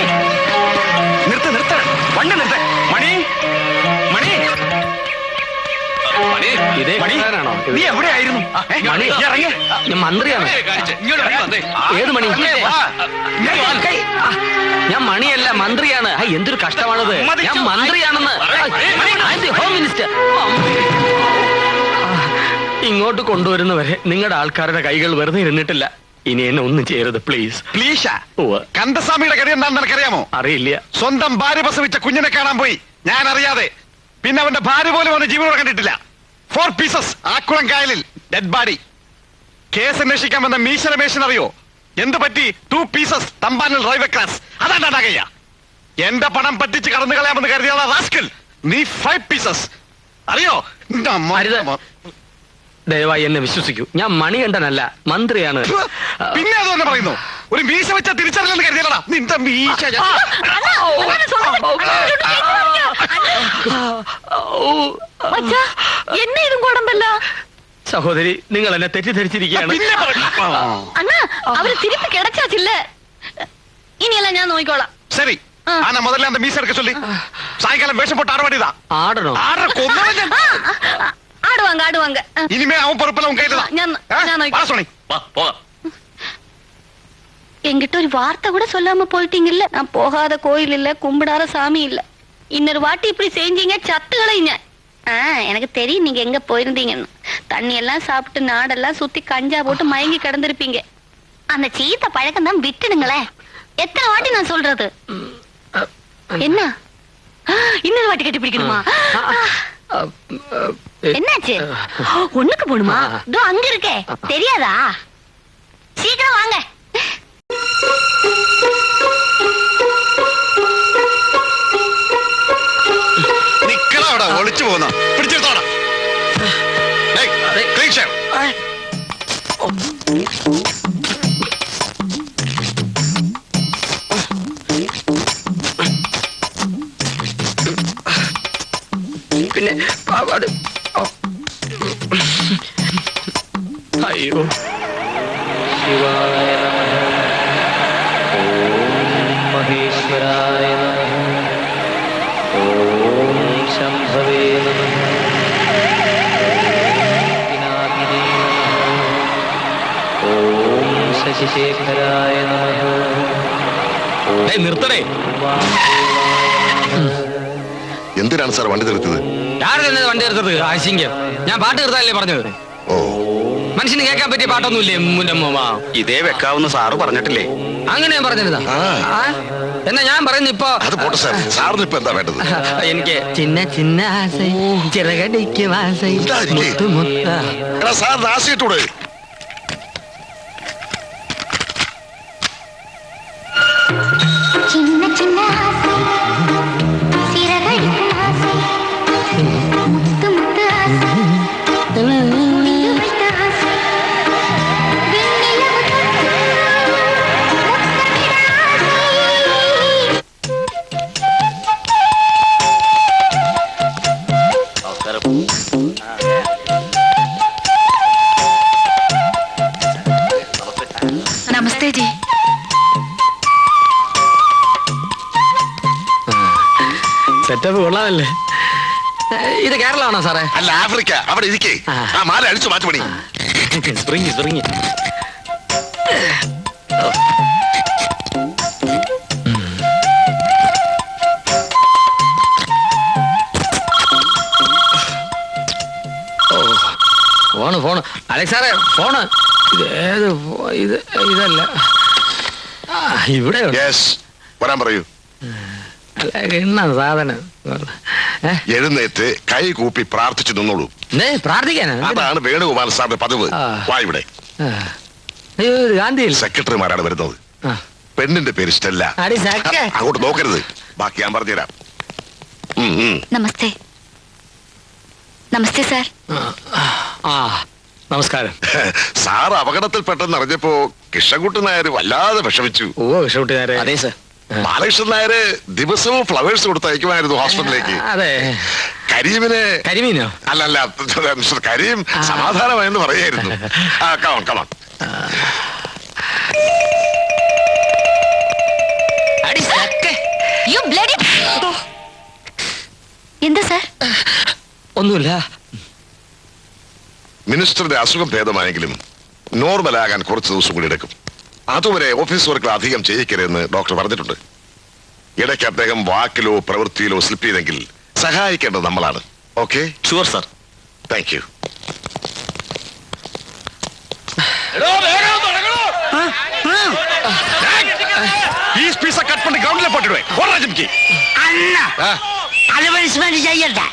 നിർത്ത് നിർത്ത്, വണ്ടി നിർത്ത്. മണി, മണി, ഇതേ കാണാനാണോ? നീ എവിടെയായിരുന്നു? മണി ഇറങ്ങി. ഞാൻ മന്ത്രിയാണ്. ഏത് മണി? ഞാൻ മണിയല്ല, മന്ത്രിയാണ്. എന്തൊരു കഷ്ടമാണത്. ഞാൻ മന്ത്രിയാണെന്ന്. Home minister. ഇങ്ങോട്ട് കൊണ്ടുവരുന്നവരെ നിങ്ങളുടെ ആൾക്കാരുടെ കൈകൾ വെറുതെ ഇരുന്നിട്ടില്ല. ഇനി എന്നെ ഒന്നും ചെയ്യരുത് പ്ലീസ്. പ്ലീഷാ? കന്ദസ്വാമിയുടെ കാര്യം എന്താണെന്ന് എനിക്കറിയാമോ? അറിയില്ല. സ്വന്തം ഭാര്യ പ്രസവിച്ച കുഞ്ഞിനെ കാണാൻ പോയി, ഞാൻ അറിയാതെ. പിന്നെ അവന്റെ ഭാര്യ പോലും അവന്റെ ജീവനോടെ കണ്ടിട്ടില്ല. 4 പീസസ് ആക്കുളം കായലിൽ ഡെഡ് ബോഡി. കേസ് അന്വേഷിക്കാൻ വന്ന മീശ രമേശൻ അറിയോ എന്ത് പറ്റി? 2 പീസസ് തമ്പാനിൽ റെയിൽവേ ക്രാസ്. അതാണ്ടാകയ്യ. എന്റെ പണം പറ്റിച്ച് കടന്നു കളയാമെന്ന് കരുതിയുള്ള റാസ്കൽ. നീ 5 പീസസ് അറിയോ? ദയവായി എന്നെ വിശ്വസിക്കൂ. ഞാൻ മണികണ്ഠനല്ല, മന്ത്രിയാണ്. പിന്നെ അത് തന്നെ പറയുന്നു. ഒരു മീശ വെച്ച തിരിച്ചറിയില്ലെന്ന് കരുതിയല്ലടാ നിന്റെ മീശ. എന്നെ ഇതും കുടമ്പല്ല. സഹോദരി, നിങ്ങൾ എന്നെ തെറ്റിദ്ധരിച്ചിരിക്കുകയാണ്. അവര് തിരിപ്പ് കിടച്ചാച്ചില്ലേ? ഇനിയെല്ലാം ഞാൻ നോക്കിക്കോളാം. ശരി, ആന മുതലേ അന്ത മീശ എടുക്ക ചൊല്ലി സായങ്കാലം വേഷം പോട്ട് ആടപാടിതാ. ആടണോ? ஆடுவாங்க ஆடுவாங்க. இனிமே அவன் பொறுப்புல உன் கையில தான். என்கிட்ட ஒரு வார்த்தை கூட சொல்லாம போயிட்டீங்கல்ல. நான் போகாத கோயில் இல்ல, கும்பிடாத சாமி இல்ல. இன்னொரு வாட்டி இப்படி செஞ்சீங்க சத்துக்களைங்க. எனக்கு தெரியும் நீங்க எங்க போயிருந்தீங்கன்னு. தண்ணி எல்லாம் சாப்பிட்டு நாடெல்லாம் சுத்தி கஞ்சா போட்டு மயங்கி கிடந்திருப்பீங்க. அந்த சீத்த பழக்கம் தான் விட்டுடுங்களேன். எத்தனை வாட்டி நான் சொல்றது? என்ன இன்னொரு வாட்டி கட்டி பிடிக்கணுமா? என்னாச்சு? ஒண்ணுக்கு போணுமா? அங்க இருக்கே, தெரியாதா? சீக்கிரம் வாங்க. നിക്കടാ, ഒളിച്ചു പോന്ന പിടിച്ചെടുത്തോടാ. പിന്നെ പാവാട്. അയ്യോ, ശിവായ ഓം മഹേശ്വരായ ഓം ശംഭവേ ഓം ശശിശേഖരായ നിർത്തണേ. എന്തിനാണ് സാർ വണ്ടി നിർത്തിയത്? ആരുടെ വണ്ടി നിർത്തത്? ആശങ്കം. ഞാൻ പാട്ട് നിർത്താനല്ലേ പറഞ്ഞത്? മനുഷ്യന് കേൾക്കാൻ പറ്റിയ പാട്ടൊന്നുമില്ലേ? ഇതേ വെക്കാവുന്ന സാറ് പറഞ്ഞിട്ടില്ലേ? അങ്ങനെ ഞാൻ പറഞ്ഞിരുന്നാ? എന്നാ ഞാൻ പറയുന്നു ഇപ്പൊ. അത് പോട്ടെ സാർ, സാറിന് ഇപ്പൊ എന്താ വേണ്ടത്? എനിക്ക് ചിന്ന ചിന്ന ആസൈ ചിറകടിക്കും ആസൈ മുത്തുമുത്ത. സാറിന് ആശയിട്ടൂടെ? കൊള്ളാമല്ലേ? ഇത് കേരളമാണോ സാറേ? അല്ല, ആഫ്രിക്ക. അവിടെ ഇരിക്കേ. ആ മാല അടിച്ചു മാറ്റുപണി. Spring spring. ഫോണ് അലക്സ് സാറേ, ഫോണ്. ഇതല്ല, ഇവിടെ വരാൻ പറയൂ. എന്നാ സാധനം? എഴുന്നേറ്റ് കൈ കൂപ്പി പ്രാർത്ഥിച്ചു നിന്നോളൂ. പ്രാർത്ഥിക്കാനാ? അതാണ് വേണുഗോപാൽ സാറിന്റെ പതിവ്. വാ ഇവിടെ. ഗാന്ധിയിൽ സെക്രട്ടറിമാരാണ് വരുന്നത്. പെണ്ണിന്റെ പേര് സ്റ്റെല്ല. അങ്ങോട്ട് നോക്കരുത്, ബാക്കി ഞാൻ പറഞ്ഞുതരാം. നമസ്തേ. നമസ്തേ സാർ. നമസ്കാരം. സാർ അപകടത്തിൽപ്പെട്ടെന്ന് അറിഞ്ഞപ്പോ കൃഷ്ണൻകുട്ടി നായർ വല്ലാതെ വിഷമിച്ചു. കൃഷ്ണൻകുട്ടി നായർ? അതെ സാർ. ബാലകൃഷ്ണൻ നായര് ദിവസവും ഫ്ലവേഴ്സ് കൊടുത്തയക്കുമായിരുന്നു ഹോസ്പിറ്റലിലേക്ക്. അതെ. കരീമിനോ? അല്ലല്ല, മിസ്റ്റർ കരീം സമാധാനമായെന്ന് പറയായിരുന്നു. Come on come on. എന്താ സാർ? ഒന്നുമില്ല. മിനിസ്റ്ററുടെ അസുഖം ഭേദമായെങ്കിലും നോർമലാകാൻ കുറച്ച് ദിവസം കൂടി എടുക്കും. അതുവരെ ഓഫീസ് വർക്കിൽ അധികം ചെയ്യിക്കരുതെന്ന് ഡോക്ടർ പറഞ്ഞിട്ടുണ്ട്. ഇടയ്ക്ക് അദ്ദേഹം വാക്കിലോ പ്രവൃത്തിയിലോ സ്ലിപ്പ് ചെയ്തെങ്കിൽ സഹായിക്കേണ്ടത് നമ്മളാണ്. Okay? Sure sir. Thank you. Cut பண்ணி கிரவுண்ட்ல போட்டுடுவேன். போடுறா ஜிம்கி. அண்ணா அது பனிஷ்மெண்ட் செய்யட்டா.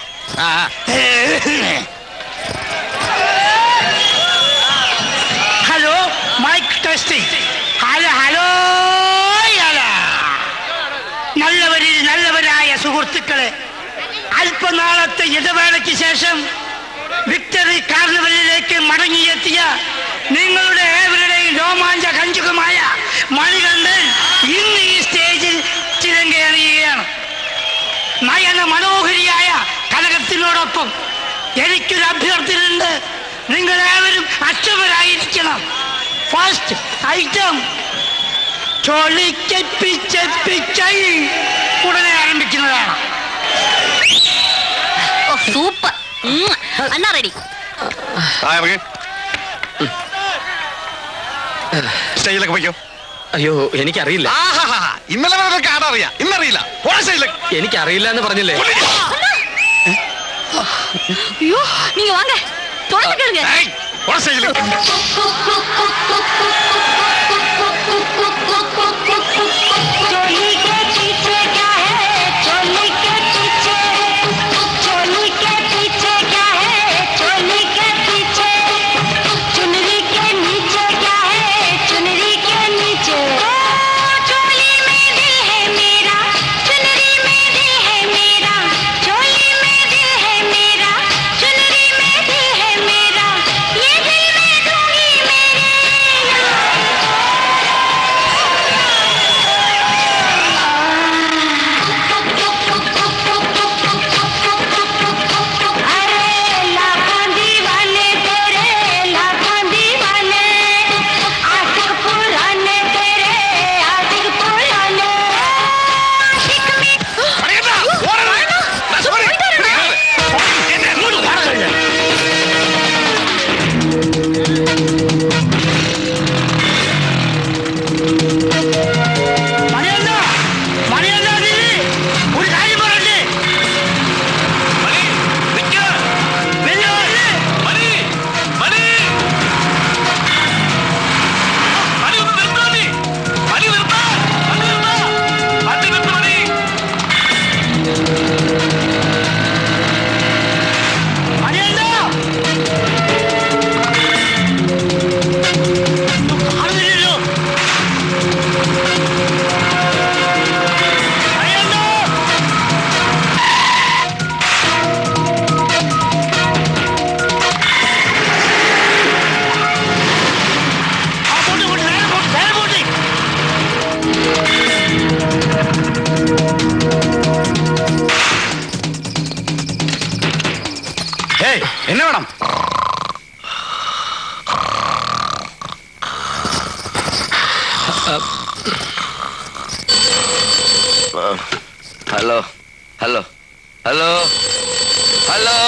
Hello, mike testing. Hello hello. നല്ലവരായ സുഹൃത്തുക്കളെ, അല്പനാളത്തെ ഇടവേളയ്ക്ക് ശേഷം വിക്ടറി കാർണിവലിലേക്ക് മടങ്ങിയെത്തിയ നിങ്ങളുടെ ഏവരുടെയും രോമാഞ്ച കഞ്ചുകമായ മണികണ്ഠൻ ഇന്ന് ഈ സ്റ്റേജിൽ ചിരങ്കേറിയുകയാണ്. നയന മനോഹരിയായ കനകത്തിനോടൊപ്പം എനിക്കൊരു അഭ്യർത്ഥനയുണ്ട്. നിങ്ങളേവരും അക്ഷമരായിരിക്കണം. ഫസ്റ്റ് ഐറ്റം ഉടനെ ആരംഭിക്കുന്നതാണ്. സൂപ്പർ. അണ്ണാ റെഡി. സ്റ്റേജിലൊക്കെ പോയിക്കോ. അയ്യോ, എനിക്കറിയില്ല. ഇന്നലെ ആടറിയാം, ഇന്നറിയില്ല. എനിക്കറിയില്ല എന്ന് പറഞ്ഞില്ലേ? ஐயோ, நீங்க வாங்க, தொடர்ந்து கேளுங்க. என்ன வேணும்? Hello hello hello hello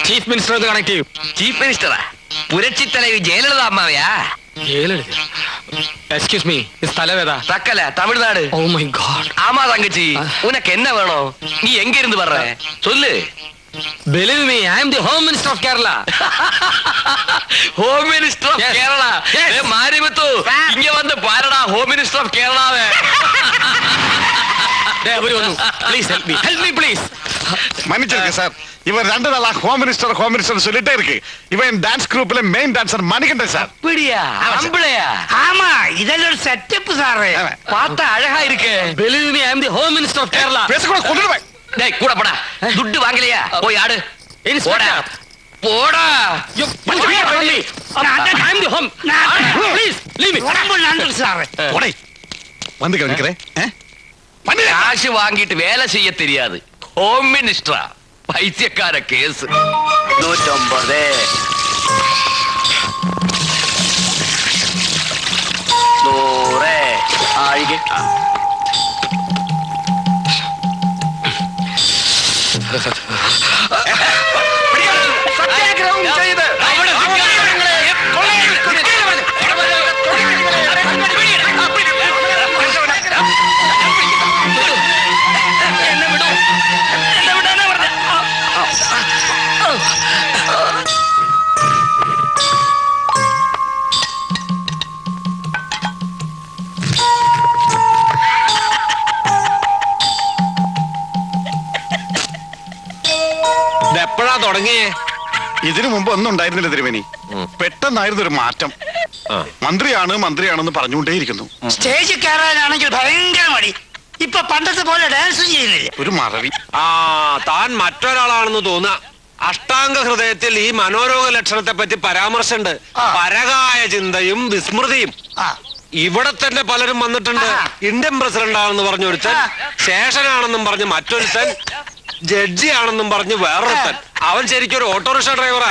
chief minister ഒന്ന് കണക്ട് ചെയ്യും. ചീഫ് മിനിസ്റ്ററാ? പുരട്சி தலைவி ஜெயலலிதா அம்மாவையா? எக்ஸ்கியூஸ் மீ, இது தலைவேதா? Thuckalay, Tamil. Oh my God. ஆமா தங்கச்சி, உனக்கு என்ன வேணும்? நீ எங்க இருந்து வர்ற சொல்லு. Believe me, I am the Home Minister of Kerala. Home minister of Kerala. ஏ மாரிமுத்து, இங்க வந்து பாருடா ஹோம் மினிஸ்டர் ஆஃப் கேரளாவே. Please help me. Help me please. மன்னிச்சிருக்க சார், இவன் 2 நாளா ஹோம் மினிஸ்டர் சொல்லிட்டே இருக்கு. இவன் டான்ஸ் குரூப்ல மெயின் டான்சர் மணிகண்டன் சார். அப்படியா? அம்பளையா? ஆமா, இதெல்லாம் ஒரு செட்டப் சார். பார்த்தா அழகா இருக்கு. Believe me, I am the Home Minister of Kerala. பேசக்கூட கொண்டுடுவேன். டேய் கூட போடா. துட்டு வாங்கலையா? போய் ஆடு. போடா போடா. I am the home. Please leave me. ரொம்ப நன்றி சார். போடே வந்து கவனிக்கிறேன். காசு வாங்கிட்டு வேலை செய்ய தெரியாது. ஹோம் மினிஸ்டரா? பைத்தியக்கார கேஸ். 150 100 ആയിക്ക്. സത്യാഗ്രഹം ചെയ്ത് എപ്പോഴാ തുടങ്ങിയേ? ഇതിനു മുമ്പ് ഒന്നും ഉണ്ടായിരുന്നില്ല തിരുമേനി. പെട്ടെന്നായിരുന്നു ഒരു മാറ്റം. മന്ത്രിയാണെന്ന് പറഞ്ഞുകൊണ്ടേയിരിക്കുന്നു. സ്റ്റേജിൽ കയറാനാണെങ്കിൽ ഭയങ്കര മടി. ഇപ്പൊ പണ്ടത്തെ പോലെ ഡാൻസും ചെയ്യുന്നില്ല. ഒരു മറവി. താൻ മറ്റൊരാളാണെന്ന് തോന്നുക. അഷ്ടാംഗ ഹൃദയത്തിൽ ഈ മനോരോഗ ലക്ഷണത്തെ പറ്റി പരാമർശമുണ്ട്. പരകായ ചിന്തയും വിസ്മൃതിയും. ഇവിടെ തന്നെ പലരും വന്നിട്ടുണ്ട്. ഇന്ത്യൻ പ്രസിഡന്റ് ആണെന്ന് പറഞ്ഞൊരുത്തൻ, ശേഷനാണെന്നും പറഞ്ഞ് മറ്റൊരുത്തൻ, ജഡ്ജി ആണെന്നും പറഞ്ഞ് വേറൊരുത്തൻ. അവൻ ശരിക്കും ഒരു ഓട്ടോറിക്ഷ ഡ്രൈവറാ.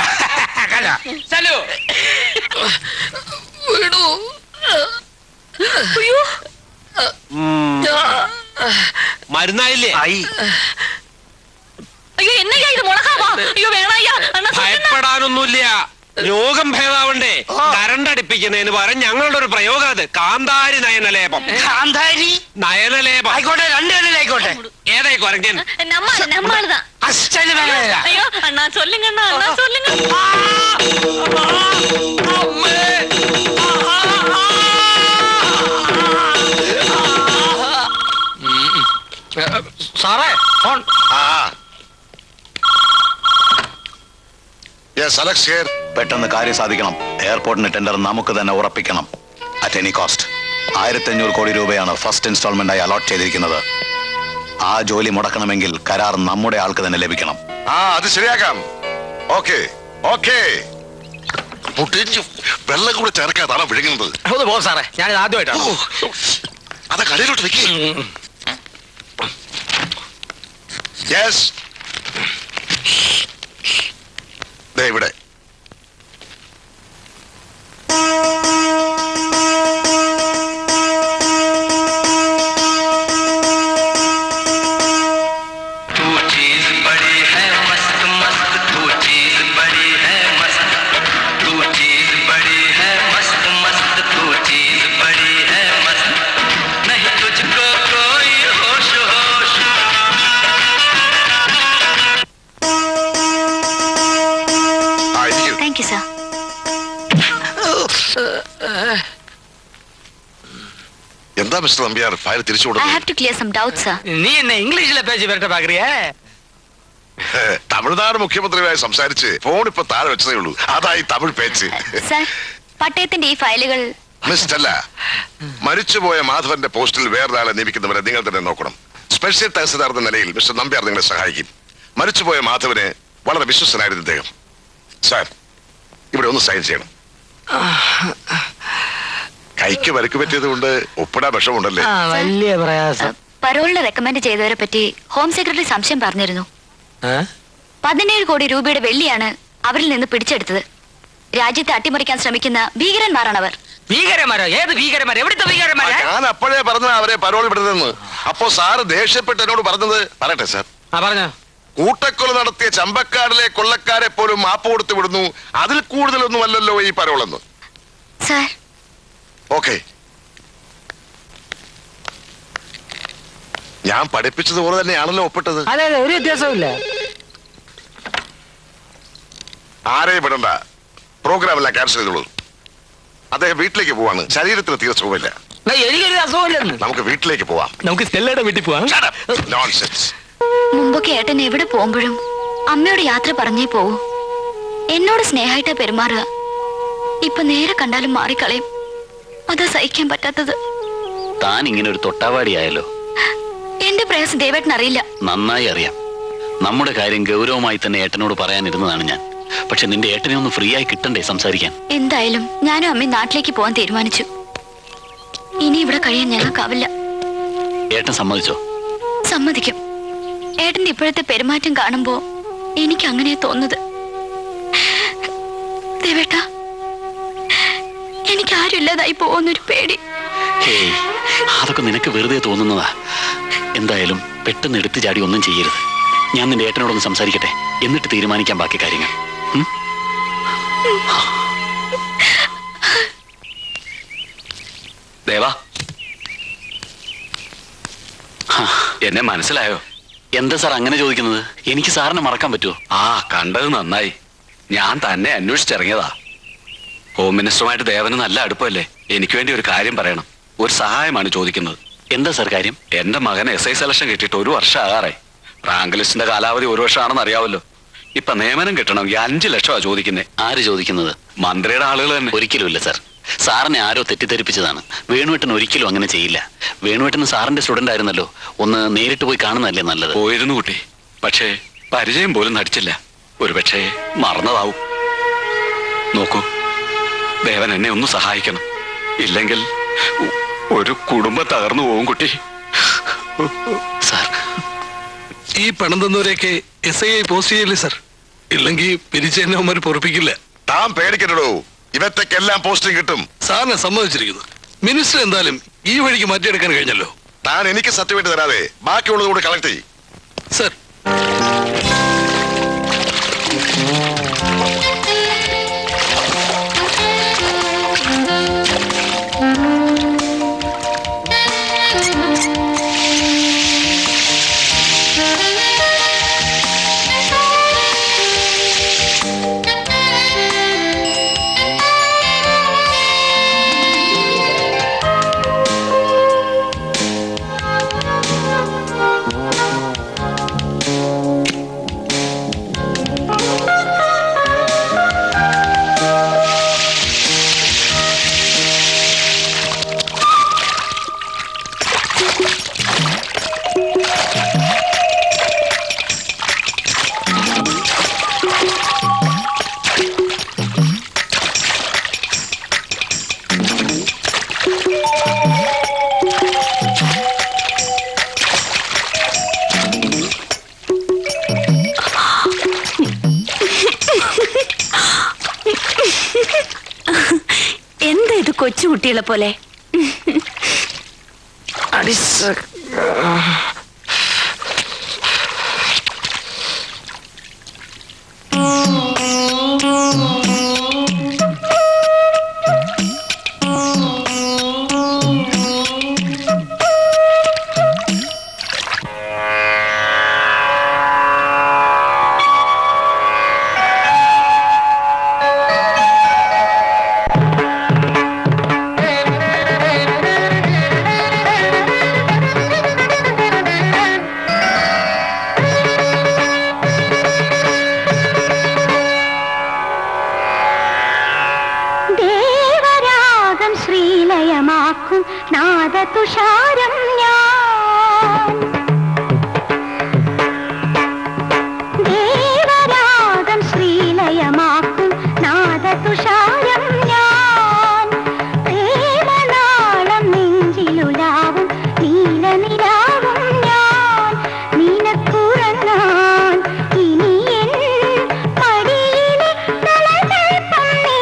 മരുന്നായില്ലേ? അയ്യോ എന്നയ്യാ ഇത് മുളകാവാ? അയ്യോ വേണയ്യാ. ഭയപ്പെടാനൊന്നുമില്ല. രോഗം ഭേദാവണ്ടേ? കരണ്ടടിപ്പിക്കുന്നതിന് പകരം ഞങ്ങളുടെ ഒരു പ്രയോഗം അത്. കാന്താരി നയനലേപം. കാന്താരി നയനലേപം ആയിക്കോട്ടെ, 2 ആയിക്കോട്ടെ. ഏതായി കുരങ്ങൻ? நம்மளுதான். അസ്റ്റന്റ് വേണമില്ല. ஐயோ அண்ணா சொல்லுங்க அண்ணா சொல்லுங்க. സാറേ ഫോൺ. പെട്ടെന്ന് കാര്യം സാധിക്കണം. എയർപോർട്ടിന് ടെൻഡർ നമുക്ക് തന്നെ ഉറപ്പിക്കണം. At any cost. 1500 കോടി രൂപയാണ് ഫസ്റ്റ് ഇൻസ്റ്റാൾമെന്റായി അലോട്ട് ചെയ്തിരിക്കുന്നത്. ആ ജോലി മുടക്കണമെങ്കിൽ കരാർ നമ്മുടെ ആൾക്ക് തന്നെ ലഭിക്കണം. അത് ശരിയാക്കാം. Okay okay. വെള്ളം കൂടെ ചേർക്കാതാണ് വിഴുങ്ങുന്നത്. ഒന്ന് പോ സാറേ, ഞാനിത് ആദ്യമായിട്ടാണ്. അതാ കടയിലോട്ട് വെക്കേ. യെസ്, ഇവിടെ എന്താ മിസ്റ്റർ നമ്പ്യാർ ഫയൽ തിരിച്ചു കൊടുത്തു? നീ എന്നെ ഇംഗ്ലീഷിലെ പേജ് വരട്ടെ പാക്കറിയേ. തമിഴ്നാട് മുഖ്യമന്ത്രിയുമായി സംസാരിച്ച് ഫോൺ ഇപ്പൊ താഴെ വെച്ചതേ ഉള്ളൂ. അതായി തമിഴ് പേച്ച്. പട്ടയത്തിന്റെ ഈ ഫയലുകൾ മിസ്റ്റല്ല, മരിച്ചുപോയ മാധവന്റെ പോസ്റ്റിൽ വേറൊരാളെ നിയമിക്കുന്നവരെ നിങ്ങൾ തന്നെ നോക്കണം. സ്പെഷ്യൽ തഹസിൽദാർ എന്ന നിലയിൽ മിസ്റ്റർ നമ്പ്യാർ നിങ്ങളെ സഹായിക്കും. മരിച്ചുപോയ മാധവന് വളരെ വിശ്വസ്തനായിരുന്നു ഇദ്ദേഹം. സാർ, ഇവിടെ ഒന്ന് സൈൻ ചെയ്യണം. കൈക്ക് വരക്ക് പറ്റിയത് കൊണ്ട് ഒപ്പിടാൻ വിഷമുണ്ടല്ലേ? വലിയ പ്രയാസം. പരോളിന് റെക്കമെൻഡ് ചെയ്തവരെ പറ്റി ഹോം സെക്രട്ടറി സംശയം പറഞ്ഞിരുന്നു. 17 കോടി രൂപയുടെ വെള്ളിയാണ് അവരിൽ നിന്ന് പിടിച്ചെടുത്തത്. രാജ്യത്തെ അട്ടിമറിക്കാൻ ശ്രമിക്കുന്ന ഭീകരന്മാരാണവർ. ഭീകരന്മാരോ? ഏത് ഭീകരന്മാർ? എവിടുത്തെ ഭീകരന്മാരാ? ഞാൻ അപ്പോഴേ പറഞ്ഞ അവരെ പരോൾ വിടുന്നതെന്ന്. അപ്പോ സാറ് ദേഷ്യപ്പെട്ട് എന്നോട് പറഞ്ഞത് പറയട്ടെ സാർ. പറഞ്ഞോ. കൂട്ടക്കൊല നടത്തിയ ചമ്പക്കാടിലെ കൊള്ളക്കാരെ പോലും മാപ്പ് കൊടുത്തു വിടുന്നു, അതിൽ കൂടുതലൊന്നും അല്ലല്ലോ ഈ പരോളെന്ന്. സാർ, ഓക്കെ, ഞാൻ പഠിപ്പിച്ചതുപോലെ തന്നെയാണല്ലോ ഒപ്പിട്ടത്. അതെ അതെ, ഒരു വ്യത്യാസവും ആരെയും വിടണ്ട, പ്രോഗ്രാം എല്ലാം ക്യാൻസൽ ചെയ്തോളൂ. അദ്ദേഹം വീട്ടിലേക്ക് പോവാണ്, ശരീരത്തിന് തീരെ സുഖമില്ല. എനിക്കൊരു അസുഖമില്ലെന്ന്. നമുക്ക് വീട്ടിലേക്ക് പോവാം. നമുക്ക് സ്റ്റെല്ലയുടെ വീട്ടിൽ പോവാം. നോൺസെൻസ്. മുമ്പൊക്കെ ഏട്ടൻ എവിടെ പോകുമ്പോഴും അമ്മയോട് യാത്ര പറഞ്ഞേ പോവൂ. എന്നോട് സ്നേഹമായിട്ടാ പെരുമാറുക. ഇപ്പൊ നേരെ കണ്ടാലും മാറിക്കളയും. അതാ സഹിക്കാൻ പറ്റാത്തത്. താൻ ഇങ്ങനെ ഒരു തൊട്ടാവാടിയായല്ലോ. എന്റെ പ്രയാസം ദേവേട്ടൻ അറിയില്ല. നന്നായി അറിയാം. നമ്മുടെ കാര്യം ഗൗരവമായി തന്നെ ഏട്ടനോട് പറയാനിരുന്നതാണ് ഞാൻ. പക്ഷെ നിന്റെ ഏട്ടനെ ഒന്ന് ഫ്രീ ആയി കിട്ടണ്ടേ സംസാരിക്കാൻ? എന്തായാലും ഞാനും അമ്മയും നാട്ടിലേക്ക് പോകാൻ തീരുമാനിച്ചു. ഇനി ഇവിടെ കഴിയാൻ ഞങ്ങൾക്കാവില്ല. ഏട്ടൻ സമ്മതിച്ചോ? സമ്മതിക്കും. ഏട്ടന്റെ ഇപ്പോഴത്തെ പെരുമാറ്റം കാണുമ്പോ എനിക്ക് അങ്ങനെ തോന്നുന്നത്. ദേവേട്ട, എനിക്ക് ആരും ഇല്ലാതായി പോകുന്നൊരു പേടി. ഹേയ്, അതൊക്കെ നിനക്ക് വെറുതെ തോന്നുന്നതാ. എന്തായാലും പെട്ടെന്ന് എടുത്തു ചാടി ഒന്നും ചെയ്യരുത്. ഞാൻ നിന്റെ ഏട്ടനോടൊന്ന് സംസാരിക്കട്ടെ, എന്നിട്ട് തീരുമാനിക്കാം ബാക്കി കാര്യങ്ങൾ. ദേവാ, എന്നെ മനസ്സിലായോ? എന്താ സാർ അങ്ങനെ ചോദിക്കുന്നത്? എനിക്ക് സാറിനെ മറക്കാൻ പറ്റുമോ? ആ, കണ്ടത് നന്നായി. ഞാൻ തന്നെ അന്വേഷിച്ചിറങ്ങിയതാ. ഹോം മിനിസ്റ്ററുമായിട്ട് ദേവന് നല്ല അടുപ്പമല്ലേ? എനിക്ക് വേണ്ടി ഒരു കാര്യം പറയണം. ഒരു സഹായമാണ് ചോദിക്കുന്നത്. എന്താ സാർ കാര്യം? എന്റെ മകന് SI സെലക്ഷൻ കിട്ടിയിട്ട് 1 വർഷം ആകാറായി. റാങ്ക് ലിസ്റ്റിന്റെ കാലാവധി 1 വർഷമാണെന്ന് അറിയാവല്ലോ. ഇപ്പൊ നിയമനം കിട്ടണമെങ്കിൽ 5 ലക്ഷമാണ് ചോദിക്കുന്നത്. ആര് ചോദിക്കുന്നത്? മന്ത്രിയുടെ ആളുകൾ തന്നെ. ഒരിക്കലുമില്ല സാർ. സാറിനെ ആരോ തെറ്റിദ്ധരിപ്പിച്ചതാണ്. വേണുവേട്ടൻ ഒരിക്കലും അങ്ങനെ ചെയ്യില്ല. വേണുവേട്ടൻ സാറിന്റെ സ്റ്റുഡന്റ് ആയിരുന്നല്ലോ. ഒന്ന് നേരിട്ട് പോയി കാണുന്നതല്ലേ നല്ലത്? പോയിരുന്നു കുട്ടി, പക്ഷേ പരിചയം പോലും നടിച്ചില്ല. ഒരുപക്ഷെ മറന്നതാവും. നോക്കൂ, ദേവൻ എന്നെ ഒന്ന് സഹായിക്കണം. ഇല്ലെങ്കിൽ ഒരു കുടുംബം തകർന്നു പോകും കുട്ടി. സാർ, ഈ പണം തന്നവരെയൊക്കെ SI പോസ്റ്റ് ചെയ്യില്ലേ സാർ? ഇല്ലെങ്കിൽ പിരിച്ച് തന്നെ അവന്മാർ പൊറപ്പിക്കില്ല. താൻ പേടിക്കട്ടോ, ഇവത്തേക്കെല്ലാം പോസ്റ്റിംഗ് കിട്ടും. സാറിനെ സമ്മതിച്ചിരിക്കുന്നു. മിനിസ്റ്റർ എന്തായാലും ഈ വഴിക്ക് മാറ്റിയെടുക്കാൻ കഴിഞ്ഞല്ലോ. താൻ എനിക്ക് സർട്ടിഫിക്കറ്റ് തരാതെ ബാക്കിയുള്ളത് കൂടി കളക്ട് ചെയ്യും. സാർ, എന്താ ഇത് കൊച്ചുകുട്ടികളെ പോലെ? ശ്രീലയമാക്കും നാദതുഷാരം ഞാൻ, ദേവരാഗം ശ്രീലയമാക്കും നാദതുഷാരം ഞാൻ, പ്രേമനാളം നെഞ്ചിലുലാവും നീലനിലാവും ഞാൻ, നിനക്കുറങ്ങാൻ ഇനി എൻ മടിയിലെ തലകൽപ്പം നീ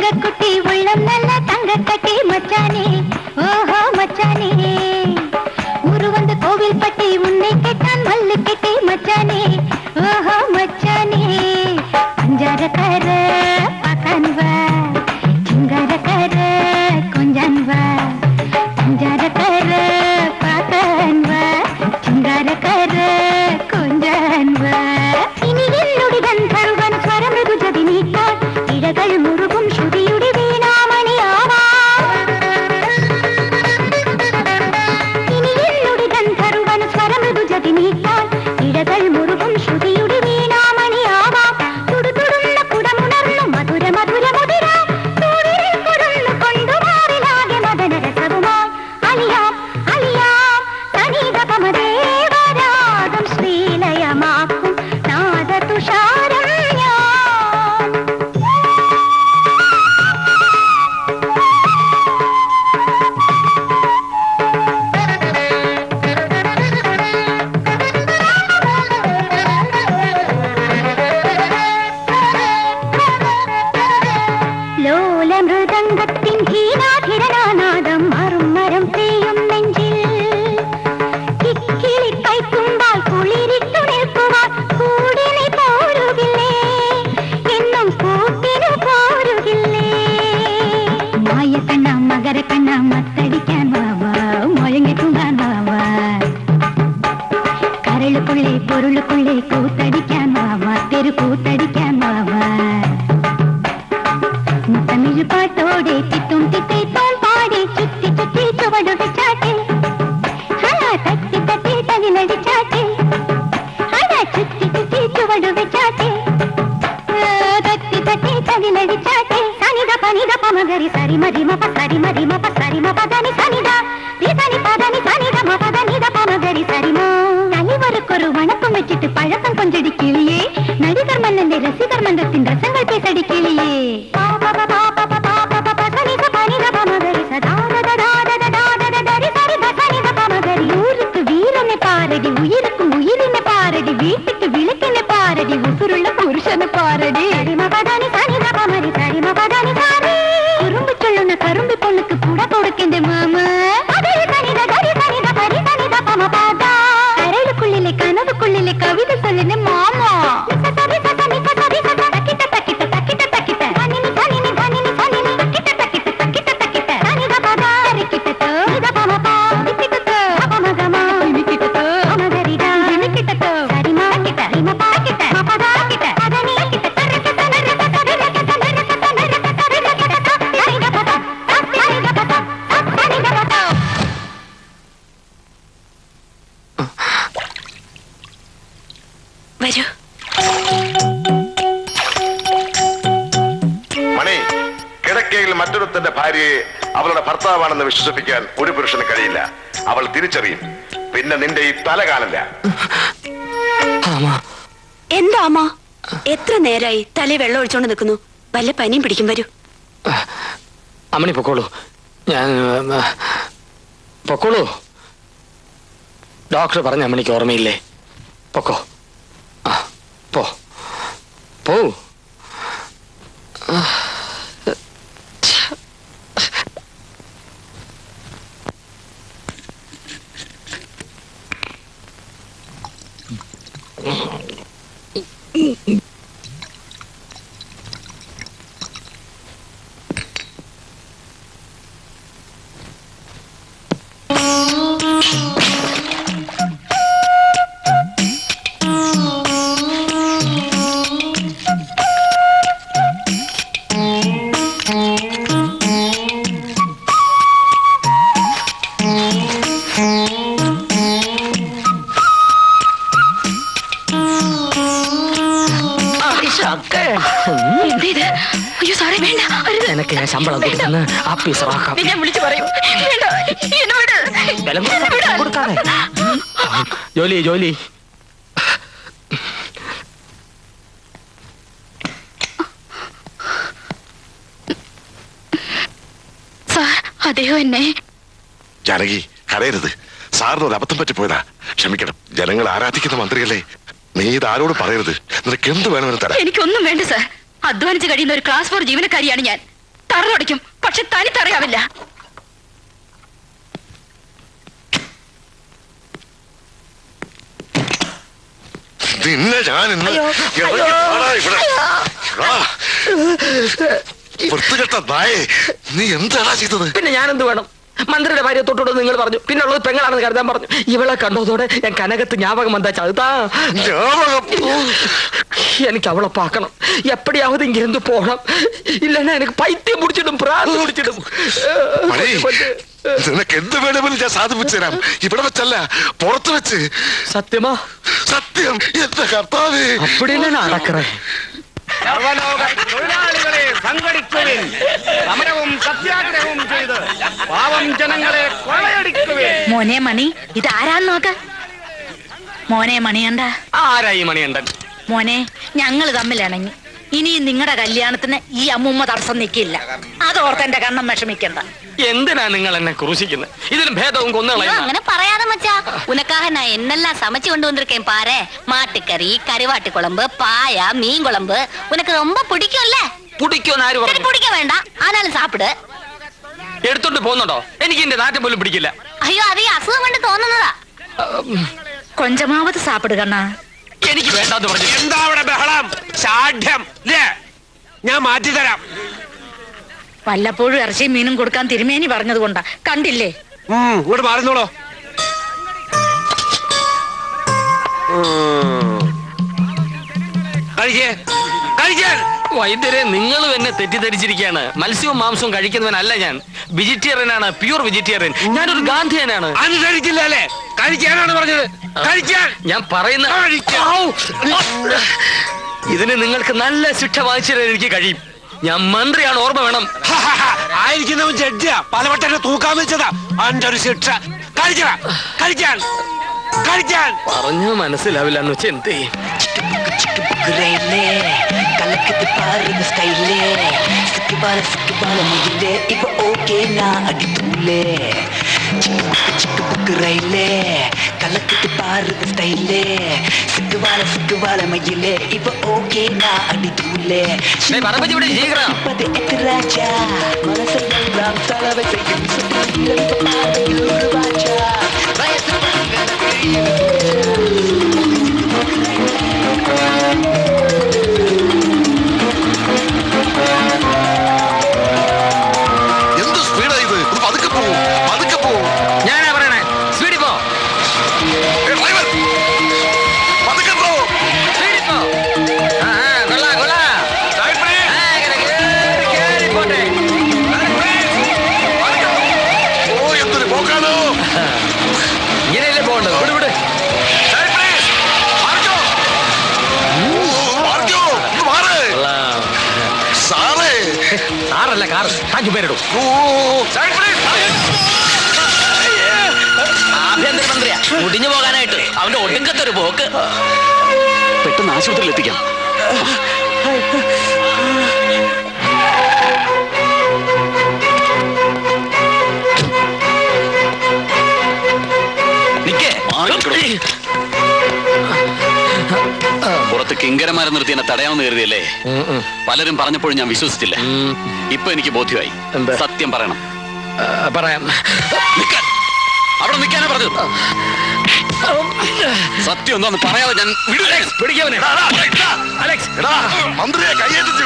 പൂരക്കുട്ടി ഉള്ളം നല്ല തങ്കക്കട്ടി മച്ചാനേ ഓഹോ മച്ചാനേ ഉരുവந்த கோவில் பட்டி உன்னை கேட்டான் மல்லு கெட்டி மச்சானே ஓஹோ மச்சானே பஞ்சாரக்கார பக்கன்வா சிங்காரக்கார கொஞ்சன்வா பஞ்சாரக்கார பக்கன்வா சிங்காரக்கார கொஞ்சன்வா இனி என்னுடன் தருவன் ஸ்வரம் ருஜதி நீட்டான் இடகள் முருகும் ஸ்ருதியுடி வீணாமணி ஆவா ഇടകൾ മുറുകും ശ്രുതിയുടെ വീണാമണി ആവാം തുടുതുടുന്ന കുടമുണർന്നു മധുര മധുര മുതിര കൊടുന്നു കൊണ്ടുമാറിലാകെ മദനരസവുമായി അലിയാം അലിയാം തനിതപമദേവരാഗം ശ്രീലയമാക്കും നാദതുഷാരം ഞാൻ ലോലമൃദംഗത്തിൻ ഹീനാധിരണനാദം മറും മരം പെയ്യും നെഞ്ചിൽ കിക്കിളി കൈക്കുമ്പാൽ കുളിരിട്ടു നിൽക്കുവാൻ കൂടിനി പോരുകില്ലേ എന്നും കൂട്ടിനു പോരുകില്ലേ മായ കണ്ണ മകര കണ്ണ മത്തടിക്കാൻ വാവാ മുഴങ്ങിക്കുവാൻ വാവാ കരളുക്കുള്ളേ പൊരുളുക്കുള്ളേ കൂത്തടിക്കാൻ വാവാ തെരു കൂത്തടിക്കാൻ വാവാ തമിഴ് പാട്ടോടെ തിത്തും തിത്തേത്തോം പാടി ചുറ്റി ചുറ്റി ചുവടു വെച്ചാട്ടെ തട്ടി തട്ടി തകിലടിച്ചാട്ടെ ചുറ്റി ചുറ്റി ചുവടു വെച്ചാട്ടെ തട്ടി തട്ടി തകിലടിച്ചാട്ടെ സനിത പനിത പമഗരി സരി മരി മപ സരി മരി മപ സരി മപ ധനി സനിത ധനി പദനി സനിത മപ ധനിത പമഗരി സരിമോ തനിവരക്കൊരു വണക്കം വെച്ചിട്ട് പഴക്കം കൊഞ്ചടി കിളിയേ നടികർ മന്നന്റെ രസികർ മன்றത്തിൻ രസങ്ങൾ പേസടി കിളിയേ ஊருக்கு வீரனை பாரடி உயிருக்கும் உயிரினை பாரடி வீட்டுக்கு விளக்கினை பாரடி உசுருள்ள புருஷனை பாரடி சரிமபதானி சனித பமரி சரிமபதானி சாரி குறும்பு சொல்லுன கரும்பு பொண்ணுக்கு கூட கொடுக்கின்ற மாமா சனித கரி சனித பரி சனித பமபாதா கரளுக்குள்ளிலே கனவுக்குள்ளிலே கவிதை சொல்லுன மாமா വരൂ മണി കിടക്കയിൽ മറ്റൊരുത്തന്റെ ഭാര്യയെ അവളുടെ ഭർത്താവാണെന്ന് വിശ്വസിപ്പിക്കാൻ ഒരു പുരുഷന് കഴിയില്ല. അവൾ തിരിച്ചറിയും. പിന്നെ നിന്റെ ഈ തല കാണില്ല. എന്താ അമ്മ എത്ര നേരായി തലേ വെള്ളം ഒഴിച്ചോണ്ട് നിൽക്കുന്നു? വല്ല പനിയും പിടിക്കും. വരൂ അമ്മണി പൊക്കോളൂ. ഞാൻ പൊക്കോളൂ. ഡോക്ടർ പറഞ്ഞ അമ്മണിക്ക് ഓർമ്മയില്ലേ? പൊക്കോ. പോ പോ. നിനക്ക് ഞാൻ ശമ്പളം കൊടുക്കുന്ന ആപ്പീസറാക്കാം. ജോലി ജോലി. അദ്ദേഹം എന്നെ ജാനകി കരയരുത്. സാറിന് ഒരു അബദ്ധം പറ്റിപ്പോയതാ. ക്ഷമിക്കണം. ജനങ്ങൾ ആരാധിക്കുന്ന മന്ത്രിയല്ലേ. നീ ഇത് ആരോട് പറയരുത്. നിനക്ക് എന്ത് വേണമെന്ന് തരാം. എനിക്കൊന്നും വേണ്ട സാർ. അധ്വാനിച്ച് കഴിയുന്ന ഒരു ക്ലാസ് 4 ജീവനക്കാരിയാണ് ഞാൻ. തറടയ്ക്കും, പക്ഷെ തനിത്തറിയാവില്ല. നിന്നെ ഞാൻ ഇന്ന് വൃത്തികെട്ട നായേ, നീ എന്താടാ ചെയ്തത്? പിന്നെ ഞാൻ എന്ത് വേണം? മന്ത്രിയുടെ ഭാര്യ തൊട്ടോട് നിങ്ങൾ പറഞ്ഞു, പിന്നെ ഉള്ളത് പെങ്ങളാണെന്ന് കരുതാൻ പറഞ്ഞു. ഇവളെ കണ്ടതോടെ ഞാൻ കനകത്ത് ஞாபகம் வந்தா ചതുതാ. എനിക്ക് അവളെ പാക്കണം. എപ്പടിയാവത് ഇങ്ങിരുന്ന് പോകണം. ഇല്ലെന്നാ എനിക്ക് പൈത്യം പിടിച്ചിടും, പ്രാന്ത് പിടിച്ചിടും. നിനക്ക് എന്ത് വേണമെങ്കിലും ഞാൻ സാധിപ്പിച്ചു തരാം. ഇവിടെ വെച്ചല്ല, പുറത്ത് വെച്ച്. സത്യമാ? സത്യം. എന്റെ കർത്താവേ, അപ്പടിയല്ലേ നടക്കറേ. തൊഴിലാളികളെ സംഘടിക്കുവിൻ, സമരവും സത്യാഗ്രഹവും ചെയ്ത് പാവം ജനങ്ങളെ കൊള്ളയടിക്കുവിൻ. മോനെ മണി, ഇതാരാന്ന് നോക്ക. മോനെ മണിയണ്ട. ആരായി മണിയണ്ടൻ? മോനെ, ഞങ്ങൾ തമ്മിലിണങ്ങി. ഇനിയും നിങ്ങളുടെ കല്യാണത്തിന് ഈ അമ്മൂമ്മ തടസ്സം നിൽക്കില്ല. അതോർത്ത് എന്റെ കണ്ണം വിഷമിക്കണ്ട. എന്തിനാ നിങ്ങൾ എന്നെ ക്രൂശിക്കുന്നത്? ഇതിനും ഭേദവും കൊന്നുകളയും. അങ്ങനെ പറയാതെ മച്ചാ, ഉനക്കാக நான் என்னெல்லாம் சமைச்சு கொண்டு வந்திருக்கேன் பாரு. மாட்டுக்கறி, கருவாட்டு குழம்பு, பாயா, மீன் குழம்பு. உனக்கு ரொம்ப பிடிக்கும்ல? പിടിക്കുമെന്ന് ആര് പറഞ്ഞു? பிடிக்க வேண்டாம், ஆனாலும் சாப்பிடு. എടുത്തോണ്ട് പോകുന്നുണ്ടോ? എനിക്ക് എന്റെ നാറ്റം പോലും പിടിക്കില്ല. അയ്യോ, അത് ഈ അസുഖം കൊണ്ട് തോന്നുന്നതാ. കൊഞ്ചമാവത് സാപ്പിടുകണ്ണ. എനിക്ക് വേണ്ടാന്ന് പറഞ്ഞു. എന്താ അവിടെ ബഹളം? ശാഠ്യം ഞാൻ മാറ്റിത്തരാം. വല്ലപ്പോഴും ഇറച്ചിയും മീനും കൊടുക്കാൻ തിരുമേനി പറഞ്ഞത് കൊണ്ടാ. കണ്ടില്ലേ? ഇങ്ങോട്ട് മാറുന്നോളോ. കഴിക്കേ കഴിക്കാൻ. വൈദ്യരെ, നിങ്ങളും എന്നെ തെറ്റിദ്ധരിച്ചിരിക്കുകയാണ്. മത്സ്യവും മാംസവും കഴിക്കുന്നവനല്ല ഞാൻ. വെജിറ്റേറിയൻ ആണ്, പ്യൂർ വെജിറ്റേറിയൻ. ഞാനൊരു ഗാന്ധിയനാണ്. അനുസരിക്കില്ല അല്ലേ? കഴിക്കാനാണ് പറഞ്ഞത്. കഴിക്കാൻ ഞാൻ പറയുന്ന ഇതിന് നിങ്ങൾക്ക് നല്ല ശിക്ഷ വാങ്ങിച്ചു തരാൻ എനിക്ക് കഴിയും. ഞാൻ മന്ത്രിയാണ്, ഓർമ്മ വേണം. ആയിരിക്കുന്നവൻ ജഡ്ജിയാ, പലവട്ടെ തൂക്കാൻ വെച്ചതാ. അന്റെ ഒരു ശിക്ഷ. കഴിക്കാൻ കഴിക്കാൻ കഴിക്കാൻ. പറഞ്ഞു മനസ്സിലാവില്ല എന്ന് വെച്ചാൽ എന്ത് ചെയ്യും? கலக்கிட்டு பாருங்க ஸ்டைலே, சிக்குவால மயிலே, இப்ப ஓகே நான் அடி தூளே. ராஜா மனசெல்லாம் தலைவை செய்யும் ராஜா வயசு എന്ത് സ്പീഡാ ഇത്? പതുക്കെ പോവും, പതുക്കെ പോവും. ഞാനാ പറയണേ, സ്പീഡിൽ പോ. പതുക്കെ പോ. ഓ, എന്തൊരു പോക്കാണോ. ഇങ്ങനെയല്ലേ പോകണ്ടത്? വിട് വിട്. സാറല്ല, കാർ. താങ്ക് പേരിടും. ആഭ്യന്തരമന്ത്രിയാ, മുടിഞ്ഞു പോകാനായിട്ട് അവന്റെ ഒടുക്കത്തൊരു പോക്ക്. പെട്ടെന്ന് ആശുപത്രിയിൽ എത്തിക്കാം. പുറത്ത് കിങ്കരന്മാരെ നിർത്തി എന്നെ തടയാമെന്ന് കരുതിയല്ലേ? പലരും പറഞ്ഞപ്പോഴും ഞാൻ വിശ്വസിച്ചില്ല. ഇപ്പൊ എനിക്ക് ബോധ്യമായി. സത്യം പറയണം. പറയാം. അവിടെ നിൽക്കാനാ പറഞ്ഞത്. സത്യം എന്താന്ന് പറയാതെ ഞാൻ പിടിക്കവനെ. മന്ത്രിയെ കയ്യേറ്റിച്ചു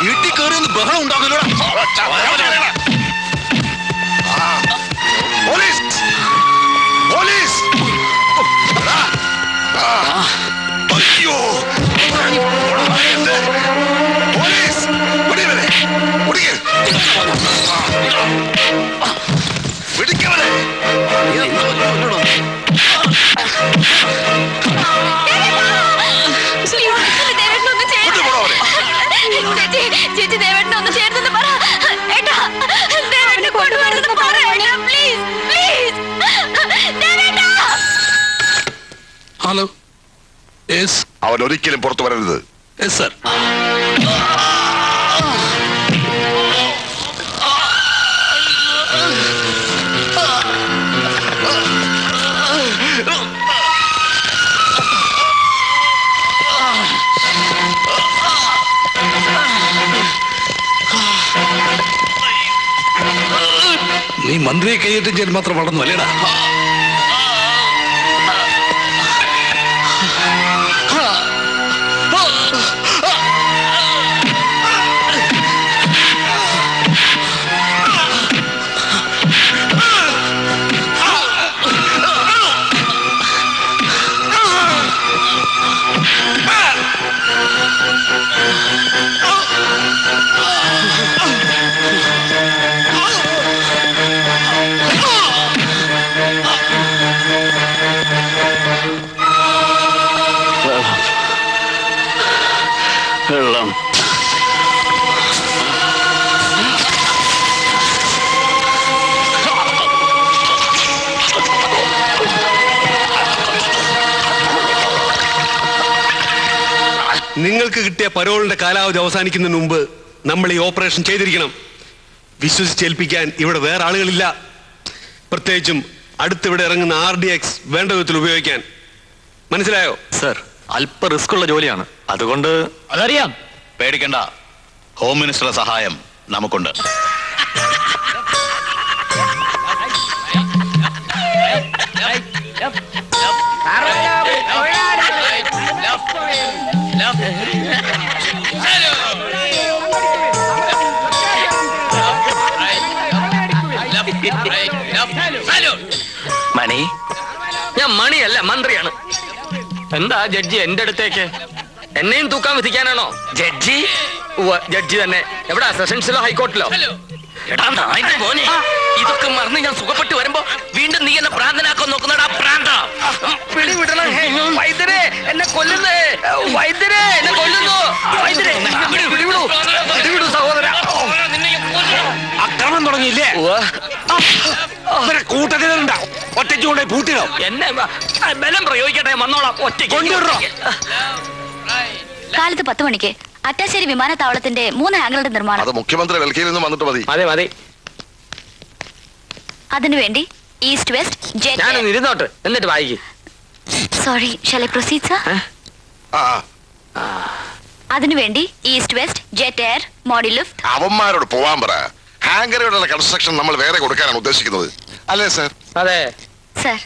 വീട്ടിൽ കയറിയൊന്ന് ബഹളം ഉണ്ടാകുമല്ലോ. Police, police. അയ്യോ, പോലീസ്. പിടിക്കവനെ. ചേച്ചി ദേവേട്ടനൊന്ന് ചേർന്നെന്ന് പറ. ഏട്ടാ, ദേവേട്ടനെ കൊണ്ടുവരുന്നത് പറ. പ്ലീസ് പ്ലീസ് ദേവേട്ടാ. ഹലോ. യെസ്. അവൻ ഒരിക്കലും പുറത്തു വരരുത്. Yes sir. മന്ത്രിയെ കൈയേറ്റം ചെയ്യാൻ മാത്രം വളർന്നു അല്ലേടാ? വെള്ളം നിങ്ങൾക്ക് കിട്ടിയ പരോളിന്റെ കാലാവധി അവസാനിക്കുന്നതിന് മുമ്പ് നമ്മൾ ഈ ഓപ്പറേഷൻ ചെയ്തിരിക്കണം. വിശ്വസിച്ചേൽപ്പിക്കാൻ ഇവിടെ വേറെ ആളുകളില്ല. പ്രത്യേകിച്ചും അടുത്തിവിടെ ഇറങ്ങുന്ന RDX വേണ്ട വിധത്തിൽ ഉപയോഗിക്കാൻ. മനസ്സിലായോ? സർ, അല്പ റിസ്ക് ഉള്ള ജോലിയാണ്. അതുകൊണ്ട് അതറിയാം. പേടിക്കണ്ട, ഹോം മിനിസ്റ്ററുടെ സഹായം നമുക്കുണ്ട്. മണി, ഞാൻ മണിയല്ല, മന്ത്രിയാണ്. എന്താ ജഡ്ജി എന്റെ അടുത്തേക്ക്? എന്നെയും തൂക്കാൻ വിധിക്കാനാണോ? ജഡ്ജി? ജഡ്ജി തന്നെ. എവിടാ, സെഷൻസിലോ ഹൈക്കോർട്ടിലോ? എടാ നായിന്റെ മോനെ, ഇതൊക്കെ മറന്ന് ഞാൻ സുഖപ്പെട്ട് വരുമ്പോ വീണ്ടും നീ എന്നെ പ്രാന്തനാക്കാൻ നോക്കുന്നടാ പ്രാന്ത. പിടിവിടണം. വൈദ്യരെ, എന്നെ കൊല്ലുന്നേ. വൈദ്യരെ, എന്നെ കൊല്ലുന്നു. വൈദ്യരെ, പിടിവിടൂ. പിടിവിടൂ സഹോദര. അക്രമം തുടങ്ങിയില്ലേ? കൂട്ടത്തിലുണ്ടാവും. ഒറ്റയ്ക്ക് കൊണ്ടുപോയി പൂട്ടിടോ. എന്നെ ബലം പ്രയോഗിക്കട്ടെ, വന്നോളാം. ഒറ്റയ്ക്ക് കൊണ്ടുവിടോ. കാലത്ത് 10 മണിക്ക് അറ്റാശ്ശേരി വിമാനത്താവളത്തിന്റെ 3 ഹാങ്ങറുടെ നിർമ്മാണം. അത് മുഖ്യമന്ത്രി ഡൽഹിയിൽ നിന്ന് വന്നിട്ട് മതി. മതി മതി. അതിനുവേണ്ടി ഈസ്റ്റ് വെസ്റ്റ് ജെറ്റ്. ഞാനൊന്ന് ഇരുന്നോട്ട്, എന്നിട്ട് വായിക്കും. Sorry, shall I proceed sir? ആ, അതിനുവേണ്ടി east west jet air ModiLuft. അവന്മാരോട് പോവാൻ പറ. ഹാങ്കറുകളുടെ കൺസ്ട്രക്ഷൻ നമ്മൾ വേറെ കൊടുക്കാനാണ് ഉദ്ദേശിക്കുന്നത്, അല്ലേ സർ? അതെ സർ,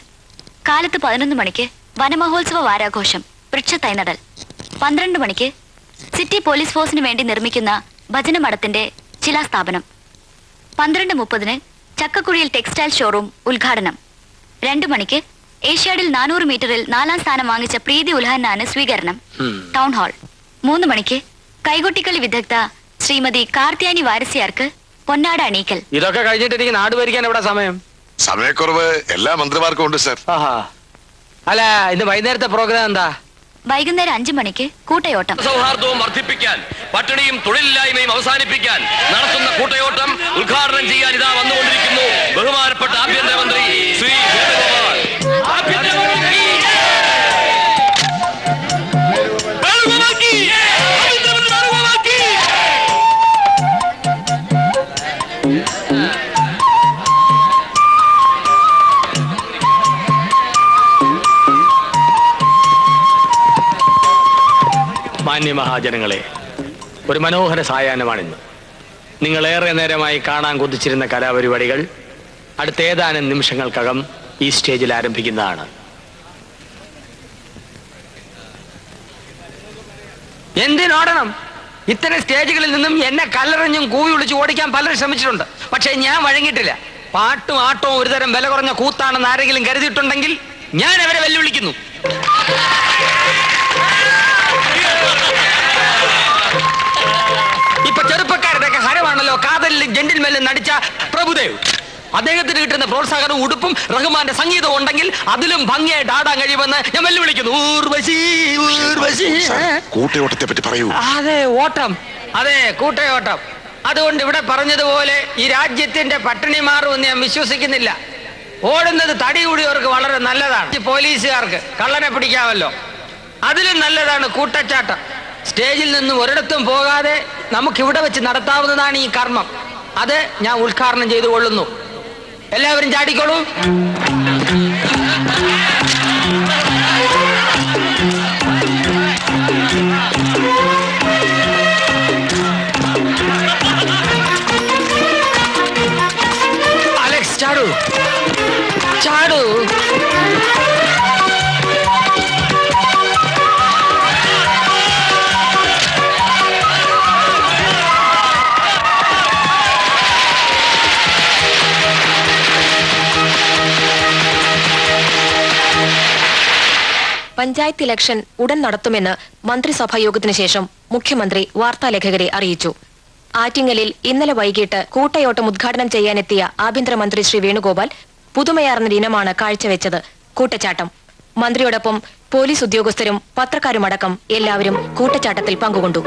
കാലത്ത് 11 മണിക്ക് വനമഹോത്സവ വാരാഘോഷം വൃക്ഷ തൈനടൽ. 12 മണിക്ക് സിറ്റി പോലീസ് ഫോഴ്സിന് വേണ്ടി നിർമ്മിക്കുന്ന ഭജനമഠത്തിന്റെ ശിലാസ്ഥാപനം. 12:30 ചക്കക്കുഴിയിൽ ടെക്സ്റ്റൈൽ ഷോറൂം ഉദ്ഘാടനം. 2 മണിക്ക് ഏഷ്യാഡിൽ 400 മീറ്ററിൽ 4ാം സ്ഥാനം വാങ്ങിച്ച പ്രീതി ഉൽഹന്നാന് സ്വീകരണം, ടൗൺ ഹാൾ. 3 മണിക്ക് കൈകൊട്ടിക്കളി വിദഗ്ധ ശ്രീമതി കാർത്തിയാനി വാരസ്യാർക്ക് പൊന്നാട അണീക്കൽ. ഇതൊക്കെ കഴിഞ്ഞിട്ട് എനിക്ക് നാട് ഭരിക്കാൻ എവിടെ സമയം? സമയക്കുറവ് എല്ലാ മന്ത്രിമാർക്കും ഉണ്ട് സർ. അല്ല, ഇന്ന് വൈകുന്നേരത്തെ പ്രോഗ്രാം എന്താ? വൈകുന്നേരം 5 മണിക്ക് കൂട്ടയോട്ടം. സൗഹാർദ്ദവും വർദ്ധിപ്പിക്കാൻ, പട്ടിണിയും തൊഴിലില്ലായ്മയും അവസാനിപ്പിക്കാൻ നടത്തുന്ന കൂട്ടയോട്ടം ഉദ്ഘാടനം ചെയ്യാൻ ഇതാ വന്നുകൊണ്ടിരിക്കുന്നു ബഹുമാനപ്പെട്ട ആഭ്യന്തരമന്ത്രി ശ്രീ വേണുഗോപാൽ. മാന്യ മഹാജനങ്ങളെ, ഒരു മനോഹര സായാഹ്നമാണിന്ന്. നിങ്ങളേറെ നേരമായി കാണാൻ കൊതിച്ചിരുന്ന കലാപരിപാടികൾ അടുത്ത ഏതാനും നിമിഷങ്ങൾക്കകം ഈ സ്റ്റേജിൽ ആരംഭിക്കുന്നതാണ്. എന്തിനോടണം? ഇത്തരം സ്റ്റേജുകളിൽ നിന്നും എന്നെ കല്ലെറിഞ്ഞും കൂവി വിളിച്ച് ഓടിക്കാൻ പലരും ശ്രമിച്ചിട്ടുണ്ട്. പക്ഷേ ഞാൻ വഴങ്ങിയിട്ടില്ല. പാട്ടും ആട്ടവും ഒരുതരം വില കുറഞ്ഞ കൂത്താണെന്ന് ആരെങ്കിലും കരുതിയിട്ടുണ്ടെങ്കിൽ ഞാൻ അവരെ വെല്ലുവിളിക്കുന്നു. ഇപ്പൊ ചെറുപ്പക്കാരുടെ ഹരമാണല്ലോ കാതലിലും ജെന്റിൽമെല്ലും നടിച്ച പ്രഭുദേവ്. അദ്ദേഹത്തിന് കിട്ടുന്ന പ്രോത്സാഹനവും ഉടുപ്പും റഹ്മാന്റെ സംഗീതവും ഉണ്ടെങ്കിൽ അതിലും ഭംഗിയായിട്ട് ആടാൻ കഴിയുമെന്ന് ഞാൻ വെല്ലുവിളിക്കുന്നു. ഊർവശി, ഊർവശി. കൂട്ടയോട്ടത്തെ പറ്റി പറയൂ. അതെ, ഓട്ടം. അതെ, കൂട്ടയോട്ടം. അതുകൊണ്ട് ഇവിടെ പറഞ്ഞതുപോലെ ഈ രാജ്യത്തിന്റെ പട്ടിണി മാറുമെന്ന് ഞാൻ വിശ്വസിക്കുന്നില്ല. ഓടുന്നത് തടി കൂടിയവർക്ക് വളരെ നല്ലതാണ്. പോലീസുകാർക്ക് കള്ളനെ പിടിക്കാമല്ലോ. അതിലും നല്ലതാണ് കൂട്ടച്ചാട്ടം. സ്റ്റേജിൽ നിന്നും ഒരിടത്തും പോകാതെ നമുക്കിവിടെ വെച്ച് നടത്താവുന്നതാണ് ഈ കർമ്മം. അത് ഞാൻ ഉദ്ഘാടനം ചെയ്തു കൊള്ളുന്നു. എല്ലാവരും ചാടിക്കോളൂ. അലക്സ് പഞ്ചായത്ത് ഇലക്ഷൻ ഉടൻ നടത്തുമെന്ന് മന്ത്രിസഭാ യോഗത്തിനു ശേഷം മുഖ്യമന്ത്രി വാർത്താലേഖകരെ അറിയിച്ചു. ആറ്റിങ്ങലിൽ ഇന്നലെ വൈകിട്ട് കൂട്ടയോട്ടം ഉദ്ഘാടനം ചെയ്യാനെത്തിയ ആഭ്യന്തരമന്ത്രി ശ്രീ വേണുഗോപാൽ പുതുമയാർന്ന ഇനമാണ് കാഴ്ചവെച്ചത്. കൂട്ടച്ചാട്ടം. മന്ത്രിയോടൊപ്പം പോലീസ് ഉദ്യോഗസ്ഥരും പത്രക്കാരുമടക്കം എല്ലാവരും കൂട്ടച്ചാട്ടത്തിൽ പങ്കുകൊണ്ടു.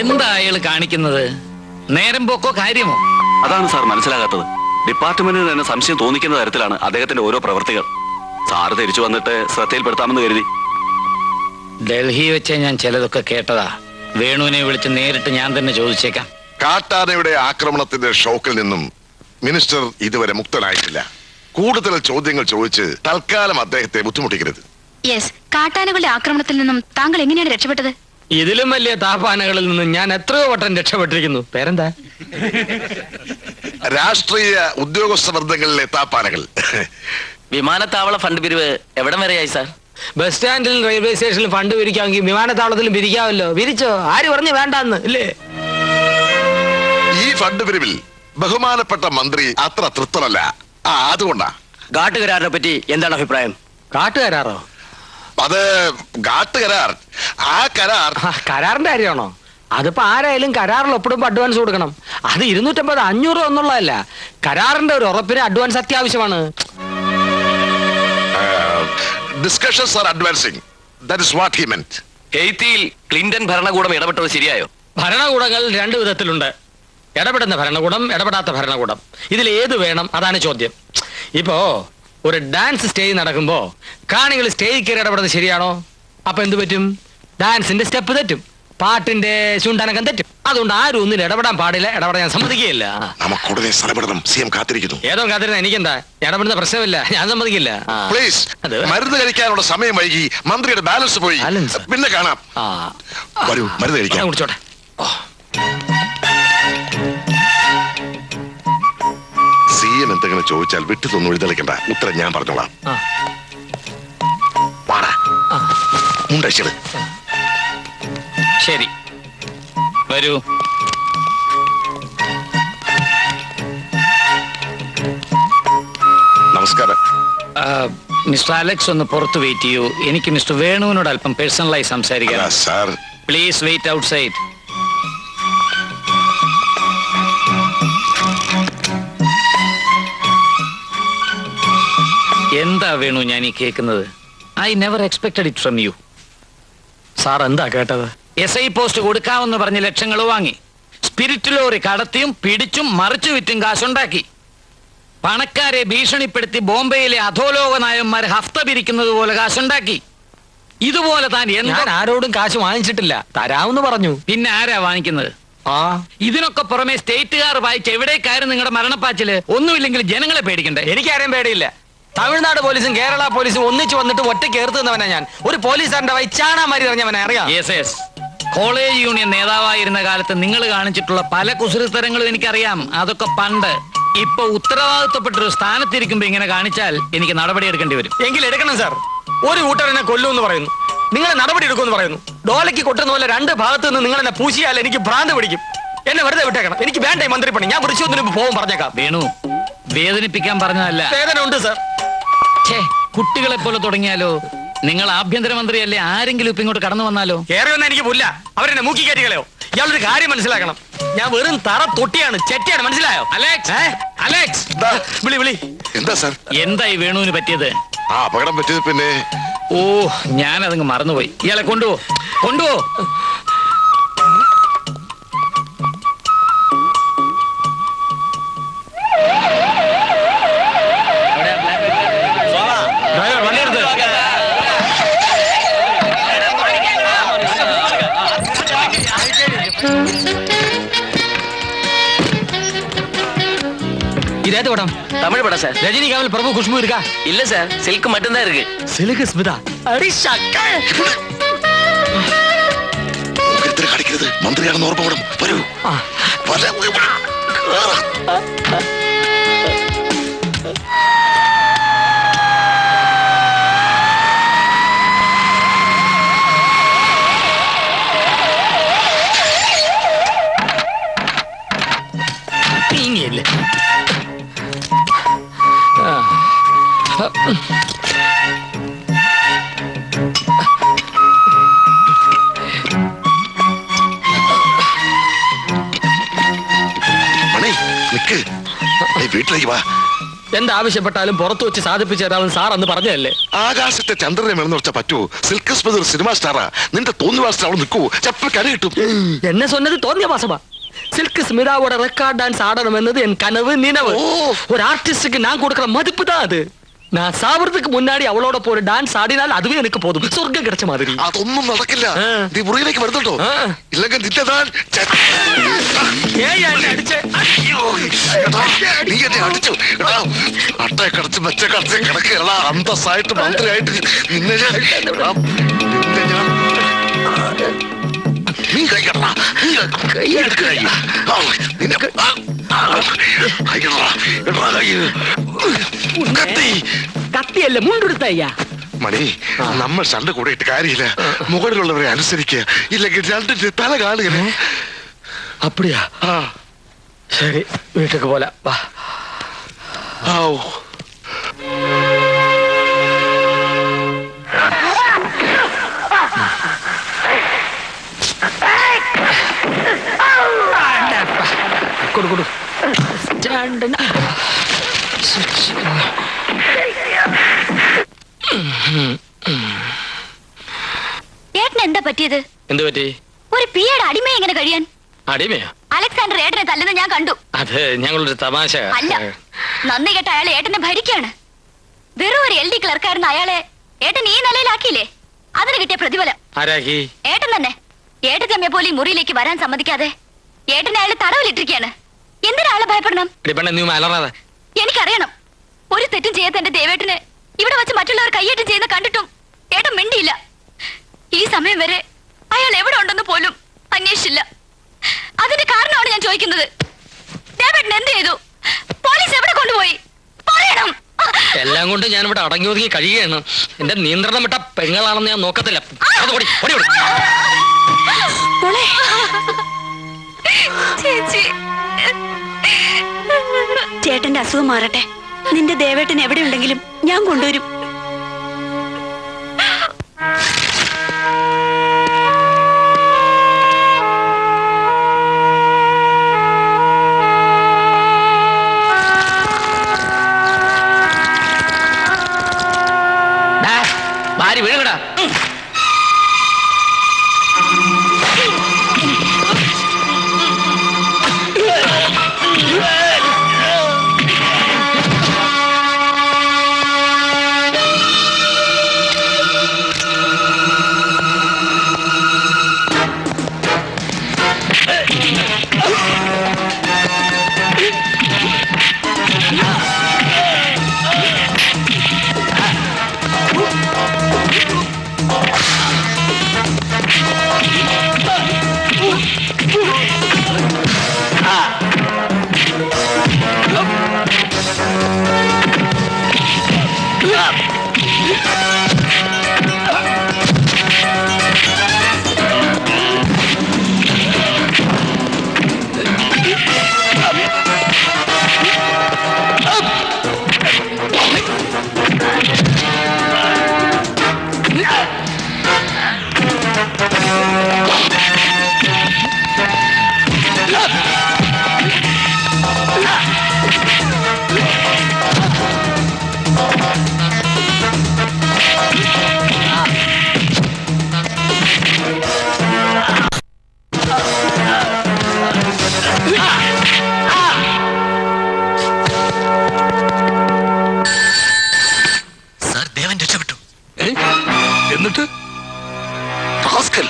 എന്താ അയാൾ കാണിക്കുന്നത്? നേരം പോക്കോ കാര്യമോ? അതാണ് സാർ മനസ്സിലാകാത്തത്. ഡിപ്പാർട്ട്മെന്റിന് തന്നെ സംശയം തോന്നിക്കുന്ന തരത്തിലാണ് അദ്ദേഹത്തിന്റെ ഓരോ പ്രവൃത്തികൾ. സാറ് തിരിച്ചു വന്നിട്ട് ശ്രദ്ധയിൽപ്പെടുത്താമെന്ന് കരുതി. ഡൽഹി വെച്ച് ഞാൻ ചിലതൊക്കെ കേട്ടതാ. വേണുവിനെ വിളിച്ച് നേരിട്ട് ഞാൻ തന്നെ ചോദിച്ചേക്കാം. കാട്ടാനയുടെ ആക്രമണത്തിന്റെ ഷോക്കിൽ നിന്നും മിനിസ്റ്റർ ഇതുവരെ മുക്തനായിട്ടില്ല. കൂടുതൽ ചോദ്യങ്ങൾ ചോദിച്ച് തൽക്കാലം അദ്ദേഹത്തെ ബുദ്ധിമുട്ടിക്കരുത്. യെസ്, കാട്ടാനകളുടെ ആക്രമണത്തിൽ നിന്നും താങ്കൾ എങ്ങനെയാണ് രക്ഷപ്പെട്ടത്? ഇതിലും വലിയ താപാനകളിൽ നിന്നും ഞാൻ എത്രയോ വട്ടം രക്ഷപ്പെട്ടിരിക്കുന്നു. പേരെന്താ? രാഷ്ട്രീയ ഉദ്യോഗസ്ഥ വൃന്ദങ്ങളിലെ താപ്പാനകൾ. വിമാനത്താവള ഫണ്ട് പിരിവ് എവിടം വരെയായി സാർ? ബസ് സ്റ്റാൻഡിൽ റെയിൽവേ സ്റ്റേഷനിൽ ഫണ്ട് പിരിക്കാമെങ്കിൽ വിമാനത്താവളത്തിലും പിരിക്കാമല്ലോ. പിരിച്ചോ? ആര് പറഞ്ഞു വേണ്ടാന്ന്? ഇല്ലേ? ഈ ഫണ്ട് പിരിവിൽ ബഹുമാനപ്പെട്ട മന്ത്രി അത്ര തൃപ്തനല്ല. അതുകൊണ്ടാ. കാട്ടുകരാറിനെ പറ്റി എന്താണ് അഭിപ്രായം? കാട്ടുകരാറോ? അത് കാട്ടുകരാർ. ആ കരാർ കരാറിന്റെ കാര്യമാണോ? അതിപ്പോ ആരായാലും കരാറിൽ ഒപ്പിടുമ്പോ അഡ്വാൻസ് കൊടുക്കണം. അത് 250 500 എന്നുള്ളതല്ല. കരാറിന്റെ ഒരു ഉറപ്പിന് അഡ്വാൻസ് അത്യാവശ്യമാണ്. Discussions are advancing. That is what he meant. ഹെയ്ത്തിയിൽ ക്ലിന്റൺ ഭരണകൂടം ഇടപെട്ടത് ശരിയായോ? ഭരണകൂടങ്ങൾ 2 വിധത്തിലുണ്ട്. ഇടപെടുന്ന ഭരണകൂടം, ഇടപെടാത്ത ഭരണകൂടം. ഇതിൽ ഏത് വേണം? അതാണ് ചോദ്യം. ഇപ്പോ ഒരു ഡാൻസ് സ്റ്റേജ് നടക്കുമ്പോ കാണികൾ സ്റ്റേജ് കയറി ഇടപെടുന്നത് ശരിയാണോ? അപ്പൊ എന്ത് പറ്റും? ഡാൻസിന്റെ സ്റ്റെപ്പ് തെറ്റും, പാട്ടിന്റെ ചുണ്ടനക്കം തെറ്റും. അതുകൊണ്ട് ആരും ഒന്നിൽ ഇടപെടാൻ പാടില്ല. ഇടപെടാൻ ഞാൻ സമ്മതിക്കുകയില്ല. നമുക്കുടനെ സ്ഥലപ്പെടണം. സിഎം കാത്തിരിക്കുന്നു. ഏതോ കാത്തിരുന്ന എനിക്കെന്താ? ഇടപെടുന്ന പ്രശ്നമില്ല, ഞാൻ സമ്മതിക്കില്ല. പ്ലീസ്. മരുന്ന് കഴിക്കാനുള്ള സമയം വൈകി. മന്ത്രിയുടെ ബാലൻസ് പോയി. പിന്നെ കാണാം. വരൂ, മരുന്ന് കഴിക്കാം. കുടിച്ചോട്ടെ. സിഎം എന്തെങ്കിലും ചോദിച്ചാൽ വിട്ടു തൊന്നും എഴുതളിക്കണ്ട. ഉത്തരം ഞാൻ പറഞ്ഞോളാം. മുണ്ടഴിച്ചത്. ശരി, വരൂ. നമസ്കാരം. മിസ്റ്റർ അലക്സ് ഒന്ന് പുറത്ത് വെയിറ്റ് ചെയ്യൂ. എനിക്ക് മിസ്റ്റർ വേണുവിനോട് അല്പം പേഴ്സണലായി സംസാരിക്കാം. Sir, please wait outside. എന്താ വേണു ഞാൻ ഈ കേൾക്കുന്നത്? I never expected it from you. Sir എന്താ കേട്ടത്? SI പോസ്റ്റ് കൊടുക്കാമെന്ന് പറഞ്ഞ് ലക്ഷങ്ങൾ വാങ്ങി. സ്പിരിറ്റ് ലോറി കടത്തിയും പിടിച്ചും മറിച്ചു വിറ്റും കാശുണ്ടാക്കി. പണക്കാരെ ഭീഷണിപ്പെടുത്തി ബോംബെയിലെ അധോലോക നായന്മാർ ഹഫ്ത പിരിക്കുന്നത് പോലെ കാശുണ്ടാക്കി. ഇതുപോലെ താൻ ഞാൻ ആരോടും കാശ് വാങ്ങിച്ചിട്ടില്ല. തരാമെന്ന് പറഞ്ഞു. പിന്നെ ആരാ വാങ്ങിക്കുന്നത്? ഇതിനൊക്കെ പുറമെ സ്റ്റേറ്റുകാർ വായിച്ച് എവിടേക്കായിരുന്നു നിങ്ങളുടെ മരണപ്പാച്ചില്? ഒന്നുമില്ലെങ്കിൽ ജനങ്ങളെ പേടിക്കണ്ടേ? എനിക്കാരെയും പേടിയില്ല. തമിഴ്നാട് പോലീസും കേരള പോലീസും ഒന്നിച്ചു വന്നിട്ട് ഒറ്റ കേർത്ത് നിന്നവനാ ഞാൻ. ഒരു പോലീസുകാരന്റെ വൈ ചാണാമാരി അറിഞ്ഞവനെ അറിയാം. കോളേജ് യൂണിയൻ നേതാവായിരുന്ന കാലത്ത് നിങ്ങൾ കാണിച്ചിട്ടുള്ള പല കുസൃത്തരങ്ങളും എനിക്കറിയാം. അതൊക്കെ പണ്ട്. ഇപ്പൊ ഉത്തരവാദിത്തപ്പെട്ടൊരു സ്ഥാനത്തിരിക്കുമ്പോ ഇങ്ങനെ കാണിച്ചാൽ എനിക്ക് നടപടി എടുക്കേണ്ടി വരും. എങ്കിൽ എടുക്കണം സാർ. ഒരു കൂട്ടരനെ കൊല്ലുമെന്ന് പറയുന്നു, നിങ്ങൾ നടപടി എടുക്കുമെന്ന് പറയുന്നു. ഡോലയ്ക്ക് കൊട്ടുന്ന പോലെ 2 ഭാഗത്ത് നിന്ന് നിങ്ങൾ എന്നെ പൂശിയാൽ എനിക്ക് ഭ്രാന്ത് പിടിക്കും. എന്നെ വെറുതെ വിട്ടേക്കണം. എനിക്ക് വേണ്ട മന്ത്രിപ്പണി. ഞാൻ വൃശ്ചികത്തിന് പോകും പറഞ്ഞേക്കാം. വേണു, വേദനിപ്പിക്കാൻ പറഞ്ഞതല്ല. വേദന ഉണ്ട് സാർ. കുട്ടികളെ പോലെ തുടങ്ങിയാലോ? നിങ്ങൾ ആഭ്യന്തരമന്ത്രിയല്ലേ? ആരെങ്കിലും ഇപ്പൊ ഇങ്ങോട്ട് കടന്നു വന്നാലോ? കയറി വന്നാൽ എനിക്ക് പുല്ല. അവരെന്നെ മൂക്കി കയറ്റികളയോ? ഇയാളൊരു കാര്യം മനസ്സിലാക്കണം. ഞാൻ വെറും തറ തൊട്ടിയാണ്, ചെറ്റിയാണ്. മനസ്സിലായോ? അലക്സ്, വിളി വിളി. എന്താ സാർ? എന്തായി വേണുവിന് പറ്റിയത്? അപകടം പറ്റിയത് പിന്നെ ഞാനതങ്ങ് മറന്നുപോയി. ഇയാളെ കൊണ്ടുപോ. இதேது படம் தமிழ் படம் சார். ரஜினி கமல் பிரபு குஷ்பு இருக்கா? இல்ல சார், சில்க் மட்டும்தான் இருக்கு. சில்க் ஸ்மிதா. அடி சக்கை. ഉഗ്രത്തിൽ കളിക്കരുത്. മന്ത്രിയാണെന്ന് ഓർമ്മ വേണം. വരൂ. മണി നിക്ക്, നീ വീട്ടിലേക്ക് വാ. എന്താവശ്യപ്പെട്ടാലും പുറത്തു വെച്ച് സാധിപ്പിച്ചു തരാമെന്ന് സാർ അന്ന് പറഞ്ഞതല്ലേ? ആകാശത്തെ ചന്ദ്രനെ വേണമെന്ന് വെച്ചാൽ പറ്റുമോ? സിൽക്ക് സ്മിത് ഒരു സിനിമ സ്റ്റാറാ. നിന്റെ തോന്നിവാസത്തിൽ അവിടെ നിൽക്കൂ, ചപ്പ കര കിട്ടും. എന്നെ சொன்னது തോന്നിയ മാസമാ. சில்க் ஸ்மிதாவோட ரெக்கார்ட் டான்ஸ் ஆடணும் என்னது என் கனவு நினைவு. ஒரு ஆர்டிஸ்டுக்கு நான் கொடுக்கிற மதிப்பு தான் அது. நான் சாவறதுக்கு முன்னாடி அவளோட போற டான்ஸ் ஆடினால் அதுவே எனக்கு போதும், சொர்க்கம் கிடைச்ச மாதிரி. അതൊന്നും നടക്കില്ല. നീ മുറിയിലേക്ക് വരുന്നുണ്ടോ? ഇല്ലെങ്കിൽ നിന്റെ നീ എന്നെ അടിച്ചു. അട്ടയെ കടച്ച് മെച്ച കടച്ച് കിടക്കുകയല്ല, അന്തസ്സായിട്ട് മന്ത്രിയായിട്ട് നിന്നെ ഞാൻ നീ കൈകട കത്തിയല്ല മുണ്ടെടുത്തയ്യ. മണി, നമ്മൾ ചണ്ട കൂടിയിട്ട് കാര്യമില്ല. മുകളിലുള്ളവരെ അനുസരിക്കുക, ഇല്ലെങ്കിൽ രണ്ടിന്റെ തല കാണുക. അപ്പടിയാ? ശരി, വീട്ടിലേക്ക് പോലെ വാ. കൊടു കൊടു സ്റ്റാൻഡിന് ഏട്ടന് എന്താ പറ്റിയത്? എന്ത് പറ്റി? ഒരു പിയുടെ അടിമ എങ്ങനെ കഴിയാൻ? അടിമയോ? അലക്സാണ്ടർ ഏട്ടനെ തല്ലുന്നത് ഞാൻ കണ്ടു. അത് ഞങ്ങളൊരു തമാശ. അല്ല, നന്ദി കേട്ട അയാൾ ഏട്ടനെ ഭരിക്കാണ്. വെറും ഒരു LD ക്ലർക്കായിരുന്ന അയാളെ ഏട്ടൻ ഈ നിലയിലാക്കിയില്ലേ? അതിന് കിട്ടിയ പ്രതിഫലം ആരാക്കി? ഏട്ടൻ തന്നെ. ഏട്ടച്ചമ്മയെ പോലെ ഈ മുറിയിലേക്ക് വരാൻ സമ്മതിക്കാതെ ഏട്ടനെ അയാൾ തടവിലിട്ടിരിക്കുകയാണ്. എന്തിനാ ആളെ ഭയപ്പെടണം? എനിക്കറിയണം. ഒരു തെറ്റും ചെയ്യാത്ത എന്റെ ദേവേട്ടന് ഇവിടെ വെച്ച് മറ്റുള്ളവർ കയ്യേറ്റം ചെയ്യുന്ന കണ്ടിട്ടും ഏട്ടൻ മിണ്ടിയില്ല. ഈ സമയം വരെ അയാൾ എവിടെ ഉണ്ടെന്ന് പോലും അന്വേഷിച്ചില്ല. അതിന്റെ കാരണമാണ് ഞാൻ ചോദിക്കുന്നത്. ദേവേട്ടൻ എന്ത് ചെയ്തു? പോലീസ് എവിടെ കൊണ്ടുപോയി? പറയണം. എല്ലാം കൊണ്ട് ഞാൻ ഇവിടെ അടങ്ങി ഒതുങ്ങി കഴിയുകയാണ്. എന്റെ നിയന്ത്രണം വിട്ട പെങ്ങളാണെന്ന് ഞാൻ നോക്കത്തില്ല. ചേട്ടന്റെ അസുഖം മാറട്ടെ. നിന്റെ ദേവേട്ടൻ എവിടെയുണ്ടെങ്കിലും ഞാൻ കൊണ്ടുവരും. ഭാര്യ വീഴടാ. എന്നിട്ട് റാസ്കൽ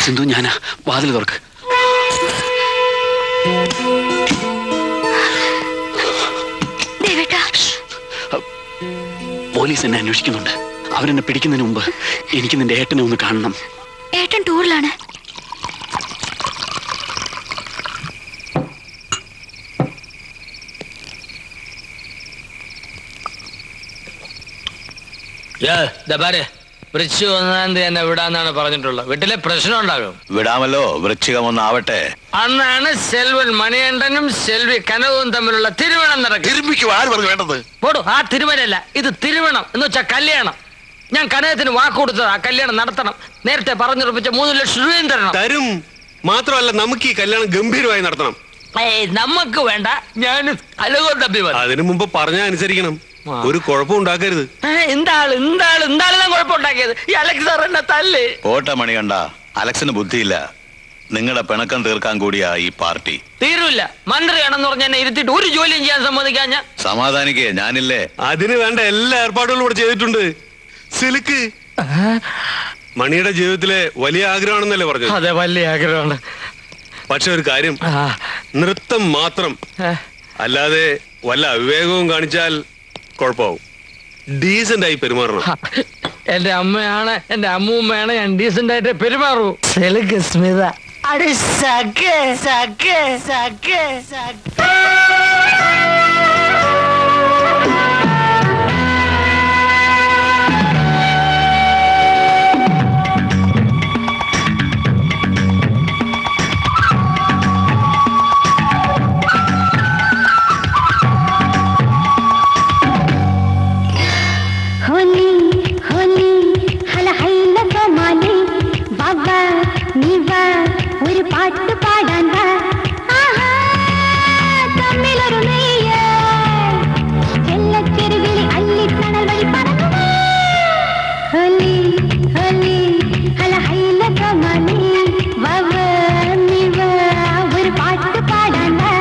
സിന്ധു, ഞാനാ. വാതിൽ തുറക്ക്. പോലീസ് എന്നെ അന്വേഷിക്കുന്നുണ്ട്. അവരെന്നെ പിടിക്കുന്നതിന് മുമ്പ് എനിക്ക് നിന്റെ ഏട്ടനെ ഒന്ന് കാണണം. ഏട്ടൻ ടൂറിലാണ്. വൃശ്ചിക 1-ാം തീയതി എന്നെ വിടാന്നാണ് പറഞ്ഞിട്ടുള്ളത്. വീട്ടിലെ പ്രശ്നം ഉണ്ടാകും. വിടാമല്ലോ, വൃശ്ചികം ഒന്നാവട്ടെ. അന്നാണ് സെൽവൻ മണികണ്ഠനും സെൽവി കനവും തമ്മിലുള്ള തിരുവണം നടക്കും. ആര് പറഞ്ഞു വേണ്ടത്? പോടൂ, ആ തിരുവനല്ല, ഇത് തിരുവണം എന്ന് വെച്ചാൽ കല്യാണം. ഞാൻ കനകത്തിന് വാക്ക് കൊടുത്തത് ആ കല്യാണം നടത്തണം. നേരത്തെ പറഞ്ഞുറപ്പിച്ച 3 ലക്ഷം രൂപയും തരണം. തരും. മാത്രമല്ല, നമുക്ക് ഈ കല്യാണം ഗംഭീരമായി നടത്തണം. നമുക്ക് വേണ്ട, ഞാൻ അലകോട്ട് അഭിമാനം. അതിനു മുമ്പ് പറഞ്ഞാൽ അനുസരിക്കണം. ഒരു കുഴപ്പം ഉണ്ടാക്കരുത്. എന്താണ് കുഴപ്പമുണ്ടാക്കിയത്? ഈ അലക്സ് സാർ എന്നെ തല്ലേ. പോട്ടെ മണികണ്ഠ, അലക്സിന് ബുദ്ധിയില്ല. നിങ്ങളുടെ പിണക്കം തീർക്കാൻ കൂടിയാ ഈ പാർട്ടി. തീരൂല്ല. മന്ത്രിയാണെന്ന് പറഞ്ഞ എന്നെ ഇരുത്തിട്ട് ഒരു ജോലിയും ചെയ്യാൻ സമ്മതിക്കാൻ ഞാൻ. സമാധാനിക്കേ, ഞാനില്ലേ. അതിന് വേണ്ട എല്ലാ ഏർപ്പാടുകളും ഇവിടെ ചെയ്തിട്ടുണ്ട്. സിൽക്ക് മണിയുടെ ജീവിതത്തിലെ വലിയ ആഗ്രഹമാണെന്നല്ലേ പറഞ്ഞു? അതെ, വലിയ ആഗ്രഹമാണ്. പക്ഷെ ഒരു കാര്യം, നൃത്തം മാത്രം. അല്ലാതെ വല്ല അവിവേകവും കാണിച്ചാൽ കുഴപ്പമാവും. ഡീസന്റ് ആയി പെരുമാറണം. എന്റെ അമ്മയാണ്, എന്റെ അമ്മൂമ്മയാണ്, ഞാൻ ഡീസന്റ് ആയിട്ട് പെരുമാറൂ. സിൽക്ക് സ്മിത അടി സഖേ സഖേ സഖേ സഖേ. ഒരു പാട്ട് പാടാൻ വാ. ആഹാ, തമ്മിലൊരു നെയ്യ ചെല്ലച്ചെരുവിളി അല്ലിത്തണൽ വഴി പറന്നു. ഹോലി ഹോലി ഹല ഹൈല കമാലി വവ നിവ ഒരു പാട്ട് പാടാൻ വാ.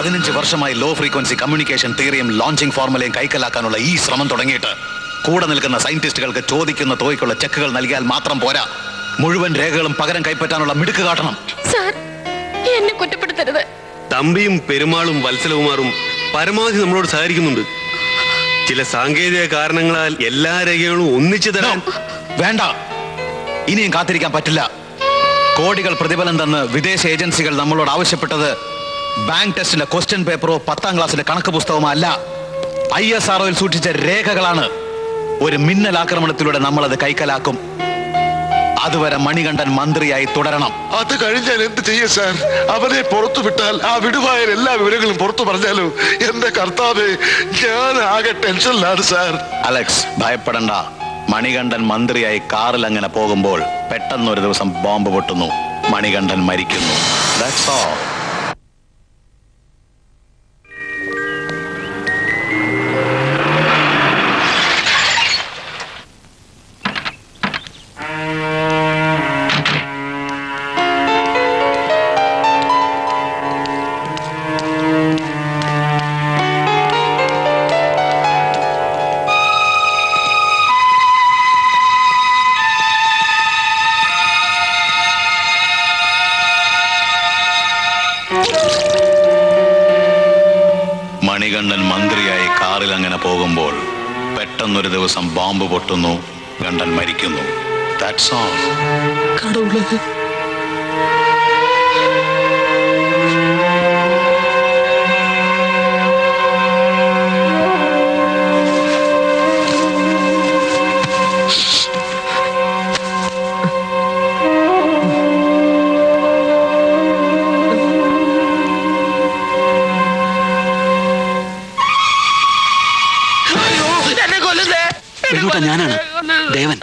15 വർഷമായി ലോ ഫ്രീക്വൻസി കമ്മ്യൂണിക്കേഷൻ തിയറിയും ലോഞ്ചിങ് ഫോർമുലയും കൈക്കലാക്കാനുള്ള ഈ ശ്രമം തുടങ്ങിയിട്ട് കൂടെ നിൽക്കുന്ന സയന്റിസ്റ്റുകൾക്ക് ചോദിക്കുന്ന തുകയ്ക്കുള്ള ചെക്കുകൾ നൽകിയാൽ മാത്രം പോരാ, മുഴുവൻ രേഖകളും പകരം കൈപ്പറ്റാനുള്ള മിടുക്ക് കാട്ടണം. സാർ, എന്നെ കുറ്റപ്പെടുത്തരുത്. തമ്പിയും പെരുമാളും വത്സലകുമാറും പരമാവധി നമ്മളോട് സഹകരിക്കുന്നുണ്ട്. ചില സാങ്കേതിക കാരണങ്ങളാൽ എല്ലാ രേഖകളും ഒന്നിച്ചു തരാൻ വേണ്ട, ഇനിയും കാത്തിരിക്കാൻ പറ്റില്ല. കോടികൾ പ്രതിഫലം തന്ന് വിദേശ ഏജൻസികൾ നമ്മളോട് ആവശ്യപ്പെട്ടത് ബാങ്ക് ടെസ്റ്റിന്റെ ക്വസ്റ്റ്യൻ പേപ്പറോ 10ാം ക്ലാസ്സിലെ കണക്ക് പുസ്തകമോ അല്ല, ISROയിൽ സൂക്ഷിച്ച രേഖകളാണ്. ഒരു മിന്നൽ ആക്രമണത്തിലൂടെ നമ്മളത് കൈക്കലാക്കും. അതുവരെ മണികണ്ഠൻ മന്ത്രിയായി തുടരണം. അത് കഴിഞ്ഞാൽ എന്ത് ചെയ്യും സാർ? അവനെ പുറത്തു വിട്ടാൽ ആ വിടുവായ എല്ലാ വിവരങ്ങളും പുറത്തു പറഞ്ഞാലോ? എന്റെ കർത്താവേ, ഞാൻ ആകെ ടെൻഷനിലാണ് സാർ. അലക്സ്, ഭയപ്പെടണ്ട. മണികണ്ഠൻ മന്ത്രിയായി കാറിൽ അങ്ങനെ പോകുമ്പോൾ പെട്ടെന്നൊരു ദിവസം ബോംബ് പൊട്ടുന്നു, മണികണ്ഠൻ മരിക്കുന്നു. That's all. മണികണ്ഠൻ മന്ത്രിയായി കാറിൽ അങ്ങനെ പോകുമ്പോൾ പെട്ടെന്നൊരു ദിവസം ബോംബ് പൊട്ടുന്നു, ഗണ്ഡൻ മരിക്കുന്നു. That's all. ഞാനാണ് ദേവൻ.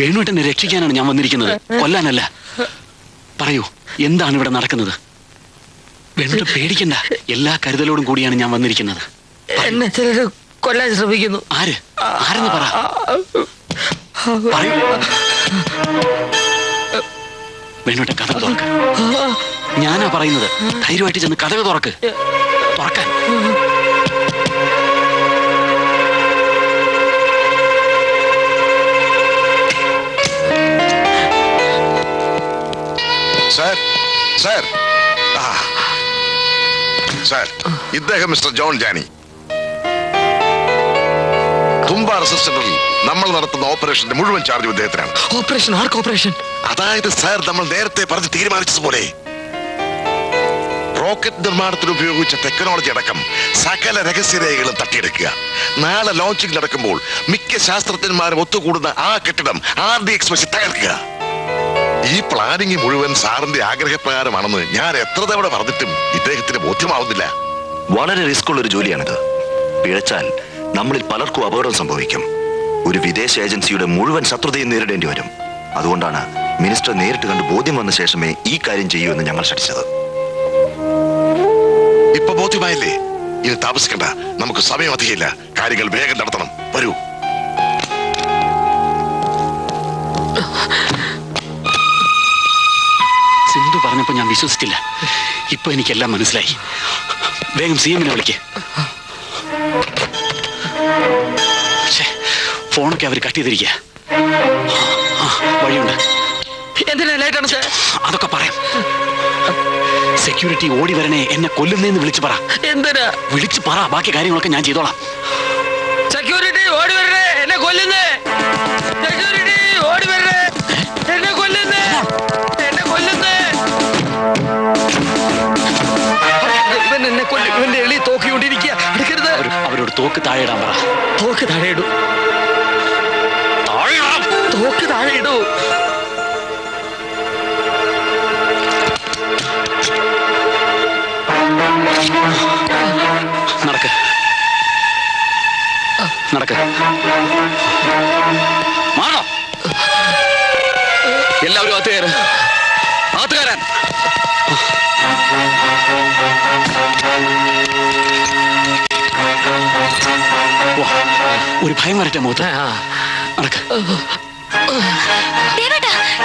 വേണുവേട്ടനെ രക്ഷിക്കാനാണ് ഞാൻ വന്നിരിക്കുന്നത്, കൊല്ലാനല്ല. പറയൂ, എന്താണ് ഇവിടെ നടക്കുന്നത്? വേണുവേട്ടൻ പേടിക്കണ്ട, എല്ലാ കരുതലോടും കൂടിയാണ് ഞാൻ വന്നിരിക്കുന്നത്. എന്നെ ചിലര് കൊല്ലാൻ ശ്രമിക്കുന്നു. ആരെന്ന് പറ. പറയൂ. വേണുവേട്ടൻ കഥക് തുറക്ക്. ഞാനാ പറയുന്നത്, ധൈര്യമായിട്ട് ചെന്ന് കഥക് തുറക്ക്. തുറക്കാൻ. സാർ, ഇദ്ദേഹം മിസ്റ്റർ ജോൺ ജാനി. തുമ്പ റെസിസ്റ്റന്റിൽ നമ്മൾ നടത്തുന്ന ഓപ്പറേഷന്റെ മുഴുവൻ ചാർജ് ഇദ്ദേഹത്തിനാണ്. ഓപ്പറേഷൻ? ആർക്ക് ഓപ്പറേഷൻ? അതായത് സാർ, നമ്മൾ നേരത്തെ പറഞ്ഞ് തീരുമാനിച്ചതുപോലെ റോക്കറ്റ് നിർമ്മാണത്തിന് ഉപയോഗിച്ച ടെക്നോളജി അടക്കം സകല രഹസ്യരേഖകളും തട്ടിയെടുക്കുക. നാളെ ലോഞ്ചിങ് നടക്കുമ്പോൾ മിക്ക ശാസ്ത്രജ്ഞന്മാരും ഒത്തുകൂടുന്ന ആ കെട്ടിടം RDX വെച്ച് തകർക്കുക. ഈ പ്ലാനിങ് മുഴുവൻ സാറിന്റെ ആഗ്രഹപ്രകാരമാണെന്ന് ഞാൻ എത്ര തവണ പറഞ്ഞിട്ടും ഇദ്ദേഹത്തിന് ബോധ്യമാവുന്നില്ല. വളരെ റിസ്ക് ഉള്ള ഒരു ജോലിയാണിത്. പിഴച്ചാൽ നമ്മളിൽ പലർക്കും അപകടം സംഭവിക്കും. ഒരു വിദേശ ഏജൻസിയുടെ മുഴുവൻ ശത്രുതയും നേരിടേണ്ടി വരും. അതുകൊണ്ടാണ് മിനിസ്റ്റർ നേരിട്ട് കണ്ട് ബോധ്യം വന്ന ശേഷമേ ഈ കാര്യം ചെയ്യൂ എന്ന് ഞങ്ങൾ ശ്രമിച്ചത്. ഇപ്പൊ ബോധ്യമായില്ലേ? ഇനി താമസിക്കണ്ട, നമുക്ക് സമയം അധികമില്ല. കാര്യങ്ങൾ വേഗം നടത്തണം. വരൂ. സിന്ധു പറഞ്ഞപ്പോ ഞാൻ വിശ്വസിച്ചില്ല. ഇപ്പൊ എനിക്കെല്ലാം മനസ്സിലായി. വേഗം CM-നെ വിളിക്ക്. ഫോണൊക്കെ അവർ കട്ട് ചെയ്തിരിക്കുക. വഴിയുണ്ട്. എന്തിനാ ലേറ്റാണ് സാർ? അതൊക്കെ പറയാം. സെക്യൂരിറ്റി ഓടി വരണേ, എന്നെ കൊല്ലുന്നേന്ന് വിളിച്ചു പറ. എന്തിനാ? വിളിച്ചു പറ, ബാക്കി കാര്യങ്ങളൊക്കെ ഞാൻ ചെയ്തോളാം. സെക്യൂരിറ്റി ഓടി വരണേ, എന്നെ കൊല്ലുന്നേ. സെക്യൂരിറ്റി ഓടി വരണേ, എന്നെ കൊല്ലുന്നേ, എന്നെ കൊല്ലുന്നേ. ഇവൻ എന്നെ കൊല്ലും. ഇവന്റെ എളി തോക്കിക്കൊണ്ടിരിക്കുക. എടുക്കരുത്. അവരോട് തോക്ക് താഴെ ഇടാൻ പറ. തോക്ക് താഴെ ഇടൂ. തോക്ക് താഴെ ഇടൂ. നടക്ക് നടക്ക്. മാറോ. എല്ലാവരും അകത്ത് കയറ്. അകത്ത് കയറാൻ. ഒരു ഭയം വരട്ടെ മുഖത്ത്. നടക്ക്.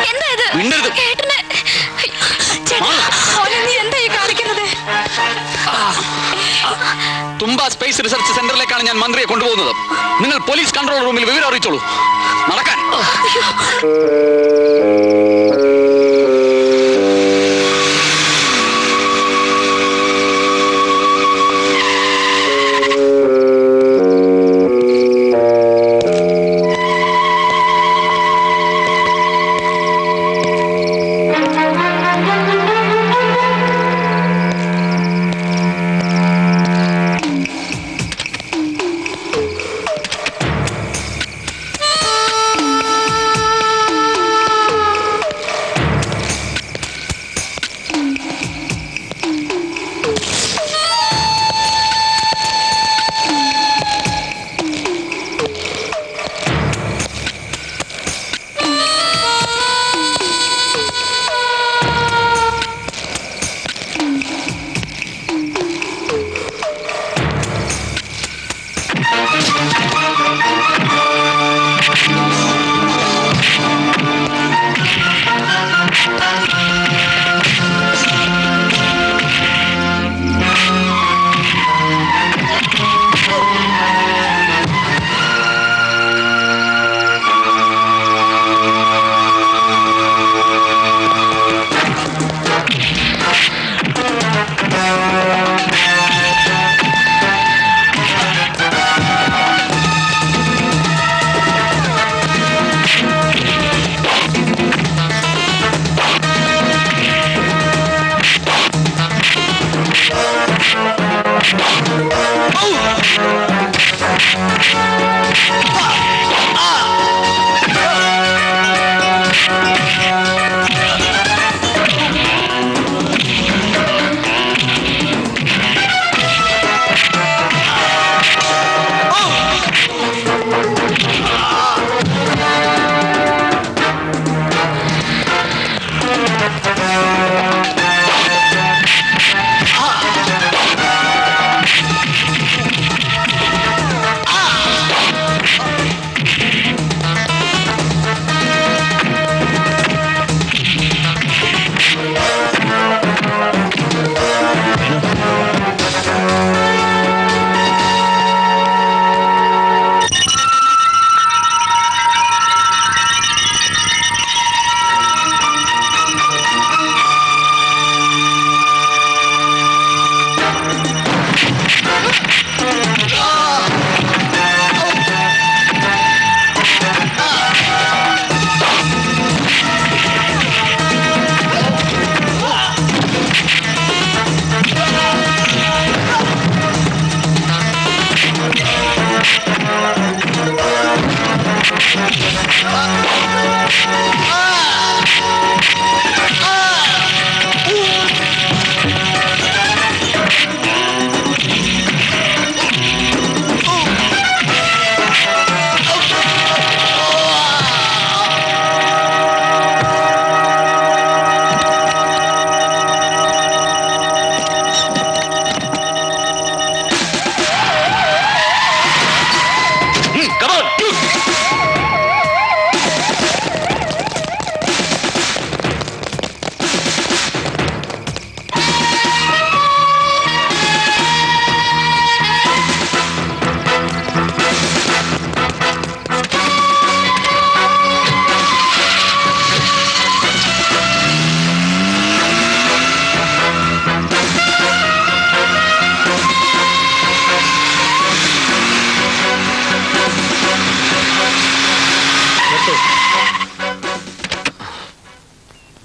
എന്താ ഇത്? മിണ്ടരുത്. നീ എന്തായി കാണിക്കുന്നത്? സ്പേസ് റിസർച്ച് സെന്ററിലേക്കാണ് ഞാൻ മന്ത്രിയെ കൊണ്ടുപോകുന്നത്. നിങ്ങൾ പോലീസ് കൺട്രോൾ റൂമിൽ വിവരം അറിയിച്ചോളൂ. നടക്കാൻ.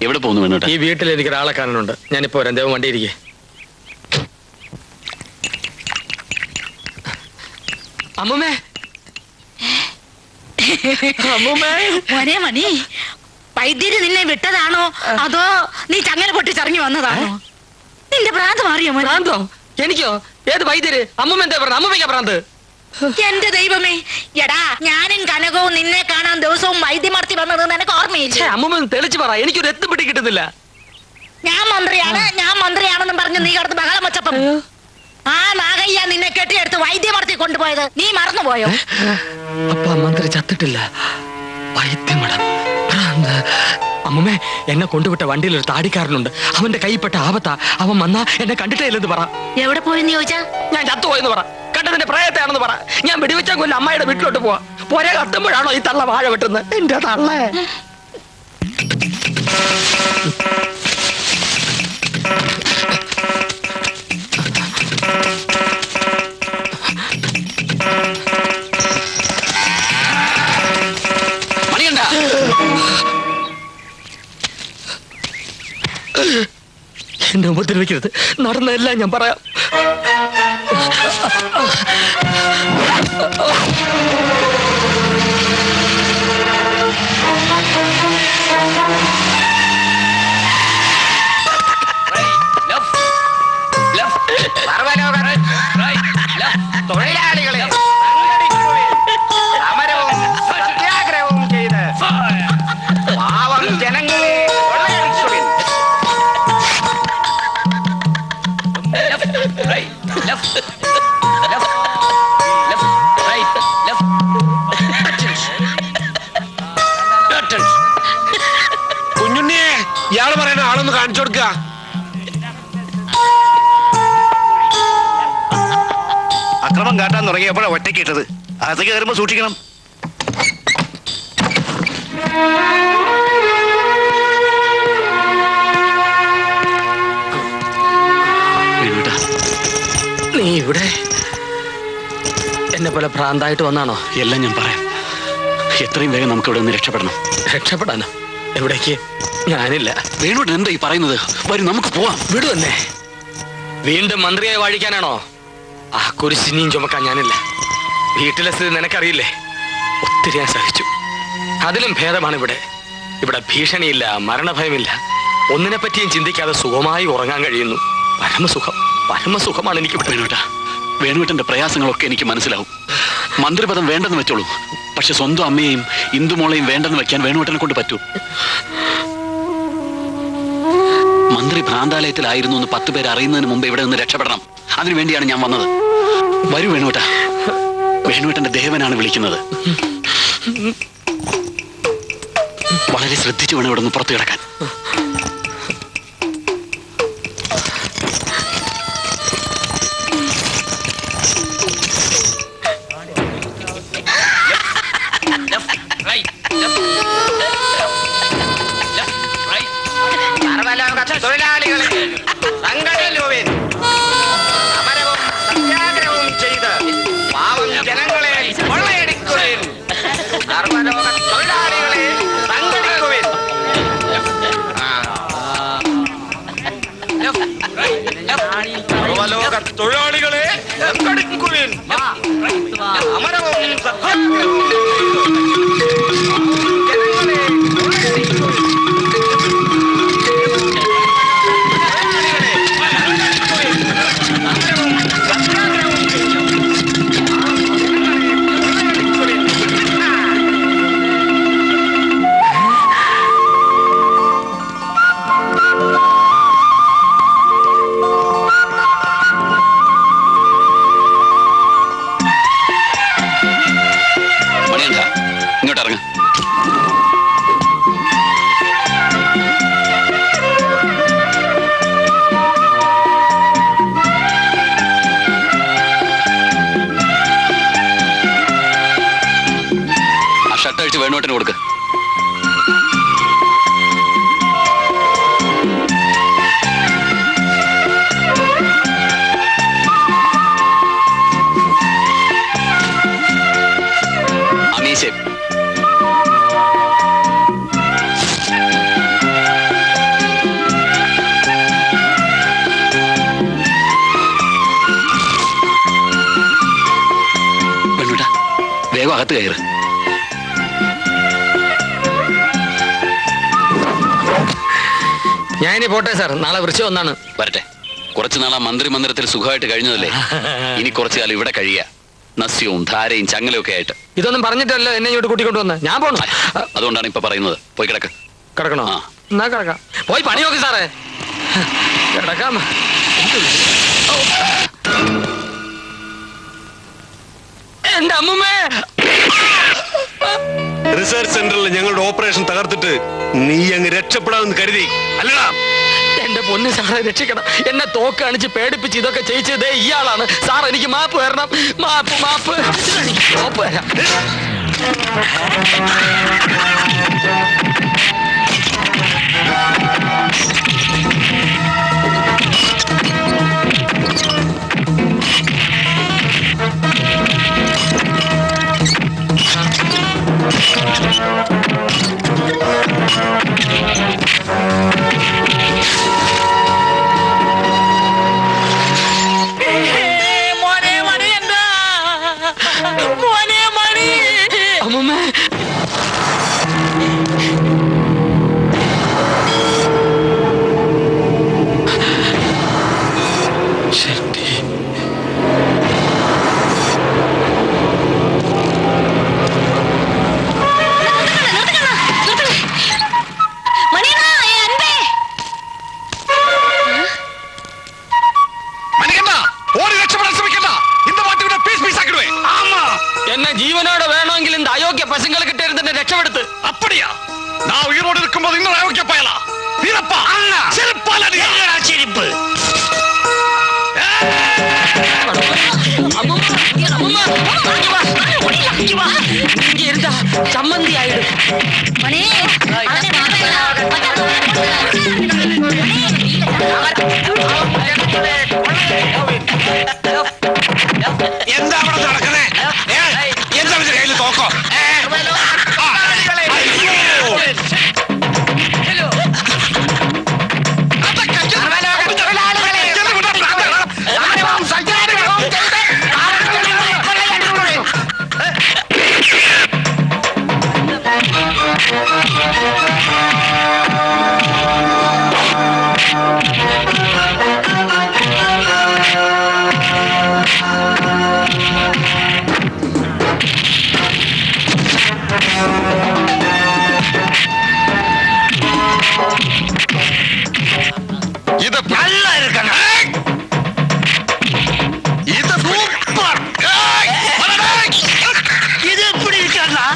എവിടെ പോകുന്നു വേണോട്ടെ? ഈ വീട്ടിൽ എനിക്ക് ഒരാളെ കാണാനുണ്ട്. ഞാനിപ്പോ വരാം. ദേവം വണ്ടി ഇരിക്കേ. അമ്മൂമ്മേ, അമ്മൂമ്മേ. മോനെ മണി, വൈദ്യര് നിന്നെ വിട്ടതാണോ അതോ നീ ചങ്ങല പൊട്ടി ചറങ്ങി വന്നതാണോ? നിന്റെ ഭ്രാന്ത് മാറിയോ? ഭ്രാന്തോ? എനിക്കോ? ഏത് വൈദ്യര്? അമ്മൂമ്മ എന്താ പറഞ്ഞ? അമ്മൂമ്മയ്ക്കാ ഭ്രാന്ത്? എന്റെ ദൈവമേ, എടാ ഞാനും കനകവും നിന്നെ കാണാൻ ദിവസവും വൈദ്യമർത്തി വന്നത് നിനക്ക് ഓർമ്മയില്ല? അമ്മൂമ്മ തെളിച്ചു പറ, എനിക്കൊരു എത്തും പിടി കിട്ടുന്നില്ല. ഞാൻ മന്ത്രിയാണെന്നും പറഞ്ഞ് നീ കിടന്ന് ബഹളം വെച്ചപ്പം ആ നാഗയ്യ നിന്നെ കെട്ടിയെടുത്ത് വൈദ്യമർത്തി കൊണ്ടുപോയത് നീ മറന്നുപോയോ? അപ്പ മന്ത്രി ചത്തിട്ടില്ല. വൈദ്യമടം ഭ്രാന്ത്. അമ്മമ്മേ, എന്നെ കൊണ്ടുവിട്ട വണ്ടിയിൽ ഒരു താടിക്കാരനുണ്ട്. അവന്റെ കൈപ്പെട്ട ആപത്താ. അവൻ വന്നാ എന്നെ കണ്ടിട്ടേ ഇല്ലെന്ന് പറ. എവിടെ പോയെന്ന് ചോദിച്ചാ? ഞാൻ ചത്തുപോയെന്ന് പറ. കണ്ടതിന്റെ പ്രായത്തെയാണെന്ന് പറ. ഞാൻ വെടിവെച്ചാൽ കൊല്ലം അമ്മായിയുടെ വീട്ടിലോട്ട് പോവാ. പോരെ കത്തുമ്പോഴാണോ ഈ തള്ള വാഴ വെട്ടുന്നത്? എന്റെ തള്ളേ. മണിയണ്ട, എന്നെ ഉപദ്രവിക്കരുത്. നടന്നതെല്ലാം ഞാൻ പറയാം. തൊഴിലാളികളെ സമരവും സത്യാഗ്രഹവും ചെയ്ത് പാവം ജനങ്ങളെ കൊള്ളയടിക്കുവിൻ. കുഞ്ഞുണ്ണിയെ ഇയാള് പറയുന്ന ആളൊന്ന് കാണിച്ചു കൊടുക്ക. അക്രമം കാട്ടാൻ തുടങ്ങിയപ്പോഴാണ് ഒറ്റയ്ക്ക് ഇട്ടത്. അത് കയറുമ്പോ സൂക്ഷിക്കണം. നീ ഇവിടെ എന്നെ പോലെ ഭ്രാന്തായിട്ട് വന്നാണോ? എല്ലാം ഞാൻ പറയാം. എത്രയും വേഗം നമുക്ക് ഇവിടെ നിന്ന് രക്ഷപ്പെടണം. രക്ഷപ്പെടാനോ? എവിടേക്ക്? ഞാനില്ല. വേണുവേട്ടൻ എന്താ ഈ പറയുന്നത്? വരും, നമുക്ക് പോവാം. വിടുവന്നെ. വീണ്ടും മന്ത്രിയെ വാഴിക്കാനാണോ? ആ കുരിശിനിയും ചുമക്കാൻ ഞാനില്ല. വീട്ടിലെ സ്ഥിതി നിനക്കറിയില്ലേ? ഒത്തിരി ഞാൻ സഹിച്ചു. അതിലും ഭേദമാണ് ഇവിടെ. ഇവിടെ ഭീഷണിയില്ല, മരണഭയമില്ല. ഒന്നിനെ പറ്റിയും ചിന്തിക്കാതെ സുഖമായി ഉറങ്ങാൻ കഴിയുന്നു. പരമസുഖം, പരമസുഖമാണ് എനിക്ക് ഇവിടെ. വേണുവേട്ടന്റെ പ്രയാസങ്ങളൊക്കെ എനിക്ക് മനസ്സിലാവും. മന്ത്രിപദം വേണ്ടെന്ന് വെച്ചോളൂ. പക്ഷെ സ്വന്തം അമ്മയെയും ഇന്ദുമോളെയും വേണ്ടെന്ന് വെക്കാൻ വേണുവേട്ടനെ കൊണ്ട് പറ്റൂ. മന്ത്രി ഭ്രാന്താലയത്തിലായിരുന്നു എന്ന് 10 പേര് അറിയുന്നതിന് മുമ്പ് ഇവിടെ നിന്ന് രക്ഷപ്പെടണം. അതിനുവേണ്ടിയാണ് ഞാൻ വന്നത്. വരൂ വേണുവേട്ട. വേണുവേട്ടന്റെ ദേവനാണ് വിളിക്കുന്നത്. വളരെ ശ്രദ്ധിച്ചു വേണം ഇവിടെ നിന്ന് പുറത്തു കിടക്കാൻ. തൊഴിലാളികളെ സംഘടിക്കുവിൻ. സമരവും സത്യാഗ്രഹവും ചെയ്ത് പാവം ജനങ്ങളെ കൊള്ളയടിക്കുവിൻ. സർവലോക തൊഴിലാളികളെ സംഘടിക്കുവിൻ. സർവലോക തൊഴിലാളികളെ സംഘടിക്കുവിൻ. സമരവും സത്യാഗ്രഹവും ജനങ്ങളെ കൊള്ളയടിക്കുവിൻ. ഇങ്ങോട്ട് ഇറങ്ങ. ആ ഷർട്ട് അഴിച്ച് വേണുവേട്ടന് കൊടുക്ക്. അമീശേ വേണുവേട്ടാ, വേഗം അകത്ത് കയറ്. ഞാനിനി പോട്ടെ സാർ. നാളെ വൃശ്ചികം ഒന്നാണ്. വരട്ടെ. കുറച്ചു നാളാ മന്ത്രിമന്ദിരത്തിൽ സുഖമായിട്ട് കഴിഞ്ഞതല്ലേ. ഇനി കുറച്ചു കാലം ഇവിടെ കഴിയുക. നസ്യവും ധാരയും ചങ്ങലയും ഒക്കെ ആയിട്ട്. ഇതൊന്നും പറഞ്ഞിട്ടല്ലോ എന്നെ ഇങ്ങോട്ട് കൂട്ടിക്കൊണ്ടുവന്ന്. ഞാൻ പോണു. അതുകൊണ്ടാണ് ഇപ്പൊ പറയുന്നത്. പോയി കിടക്ക്. കിടക്കണോ? എന്നാ കിടക്കാം. പോയി പണി നോക്കി സാറേ. കിടക്കാം. എന്റെ അമ്മൂമ്മേ. റിസർച്ച് സെന്ററിൽ ഞങ്ങളുടെ ഓപ്പറേഷൻ തകർത്തിട്ട് നീ അങ്ങ് രക്ഷപ്പെടാമെന്ന് കരുതി അല്ലടാ? എന്റെ പൊന്ന് സാറെ രക്ഷിക്കണം. എന്നെ തോക്ക് കാണിച്ച് പേടിപ്പിച്ച് ഇതൊക്കെ ചെയ്യിച്ചതേ ഇയാളാണ് സാർ. എനിക്ക് മാപ്പ് തരണം. മാപ്പ് മാപ്പ് മാപ്പ് തരാം. என்ன ஜீவனோட வேணும்ங்கில் இந்த அயோக்கிய பசங்களை கிட்ட இருந்து ரட்சப்படுத்து. அப்படியா? நான் உயிரோடு இருக்கும்போது இன்னொரு அயோக்கிய பயலா வீரப்பா அண்ணா செருப்பால நீங்கடா சிரிப்பு. இங்க இருந்தா சம்மந்தி ஆயிடும். എന്താ അവിടെ നടക്കുന്നേ? എന്താ കയ്യിൽ തോക്കോ? இது நல்லா இருக்கணும். இது சூப்பர். இது எப்படி இருக்கா?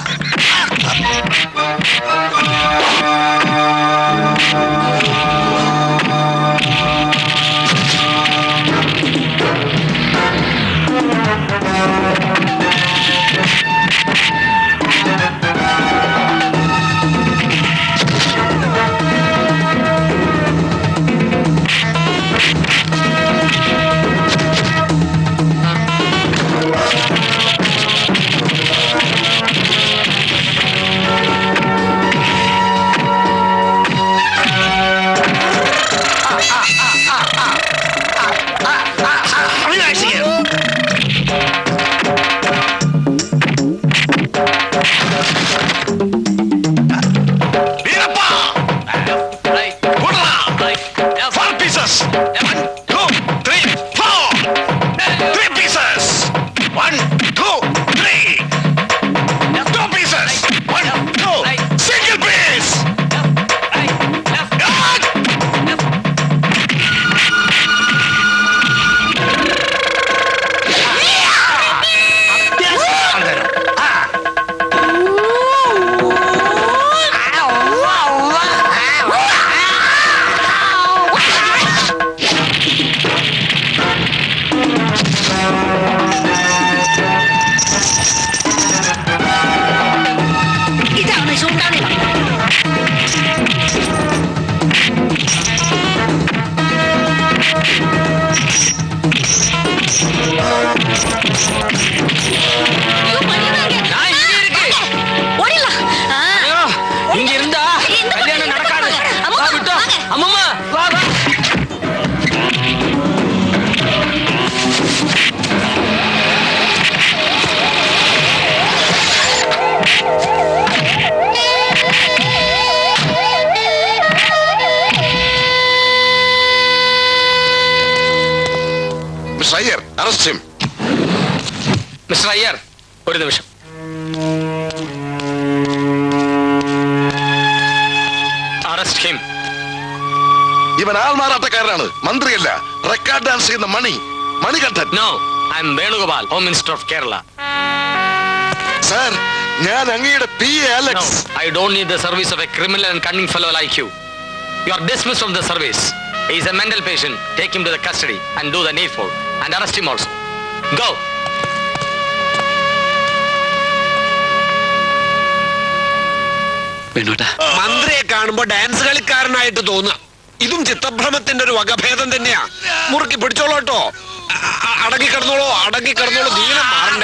മിസ്റ്റർ അയ്യർ, ഒരു നിമിഷം. Arrest him. ഇവൻ ആൾമാറാട്ടക്കാരനാണ്, മന്ത്രിയല്ല. റെക്കോർഡ് ഡാൻസ് ചെയ്യുന്ന Manikandan. No, I'm Venugopal, home minister of Kerala. Sir, ഞാൻ അങ്ങയുടെ PA Alex. I don't need the service of a criminal and cunning fellow like you. You are dismissed from the service. He is a mental patient. Take him to the custody and do the needful and arrest him also. Go. മന്ത്രിയെ കാണുമ്പോ ഡാൻസ് കളിക്കാരനായിട്ട് തോന്നുക. ഇതും ചിത്തഭ്രമത്തിന്റെ ഒരു വകഭേദം തന്നെയാ. മുറുക്കി പിടിച്ചോളൂ കേട്ടോ. അടങ്ങിക്കിടന്നോളൂ, അടങ്ങിക്കിടന്നോളൂ, നീളം മാറണ്ട.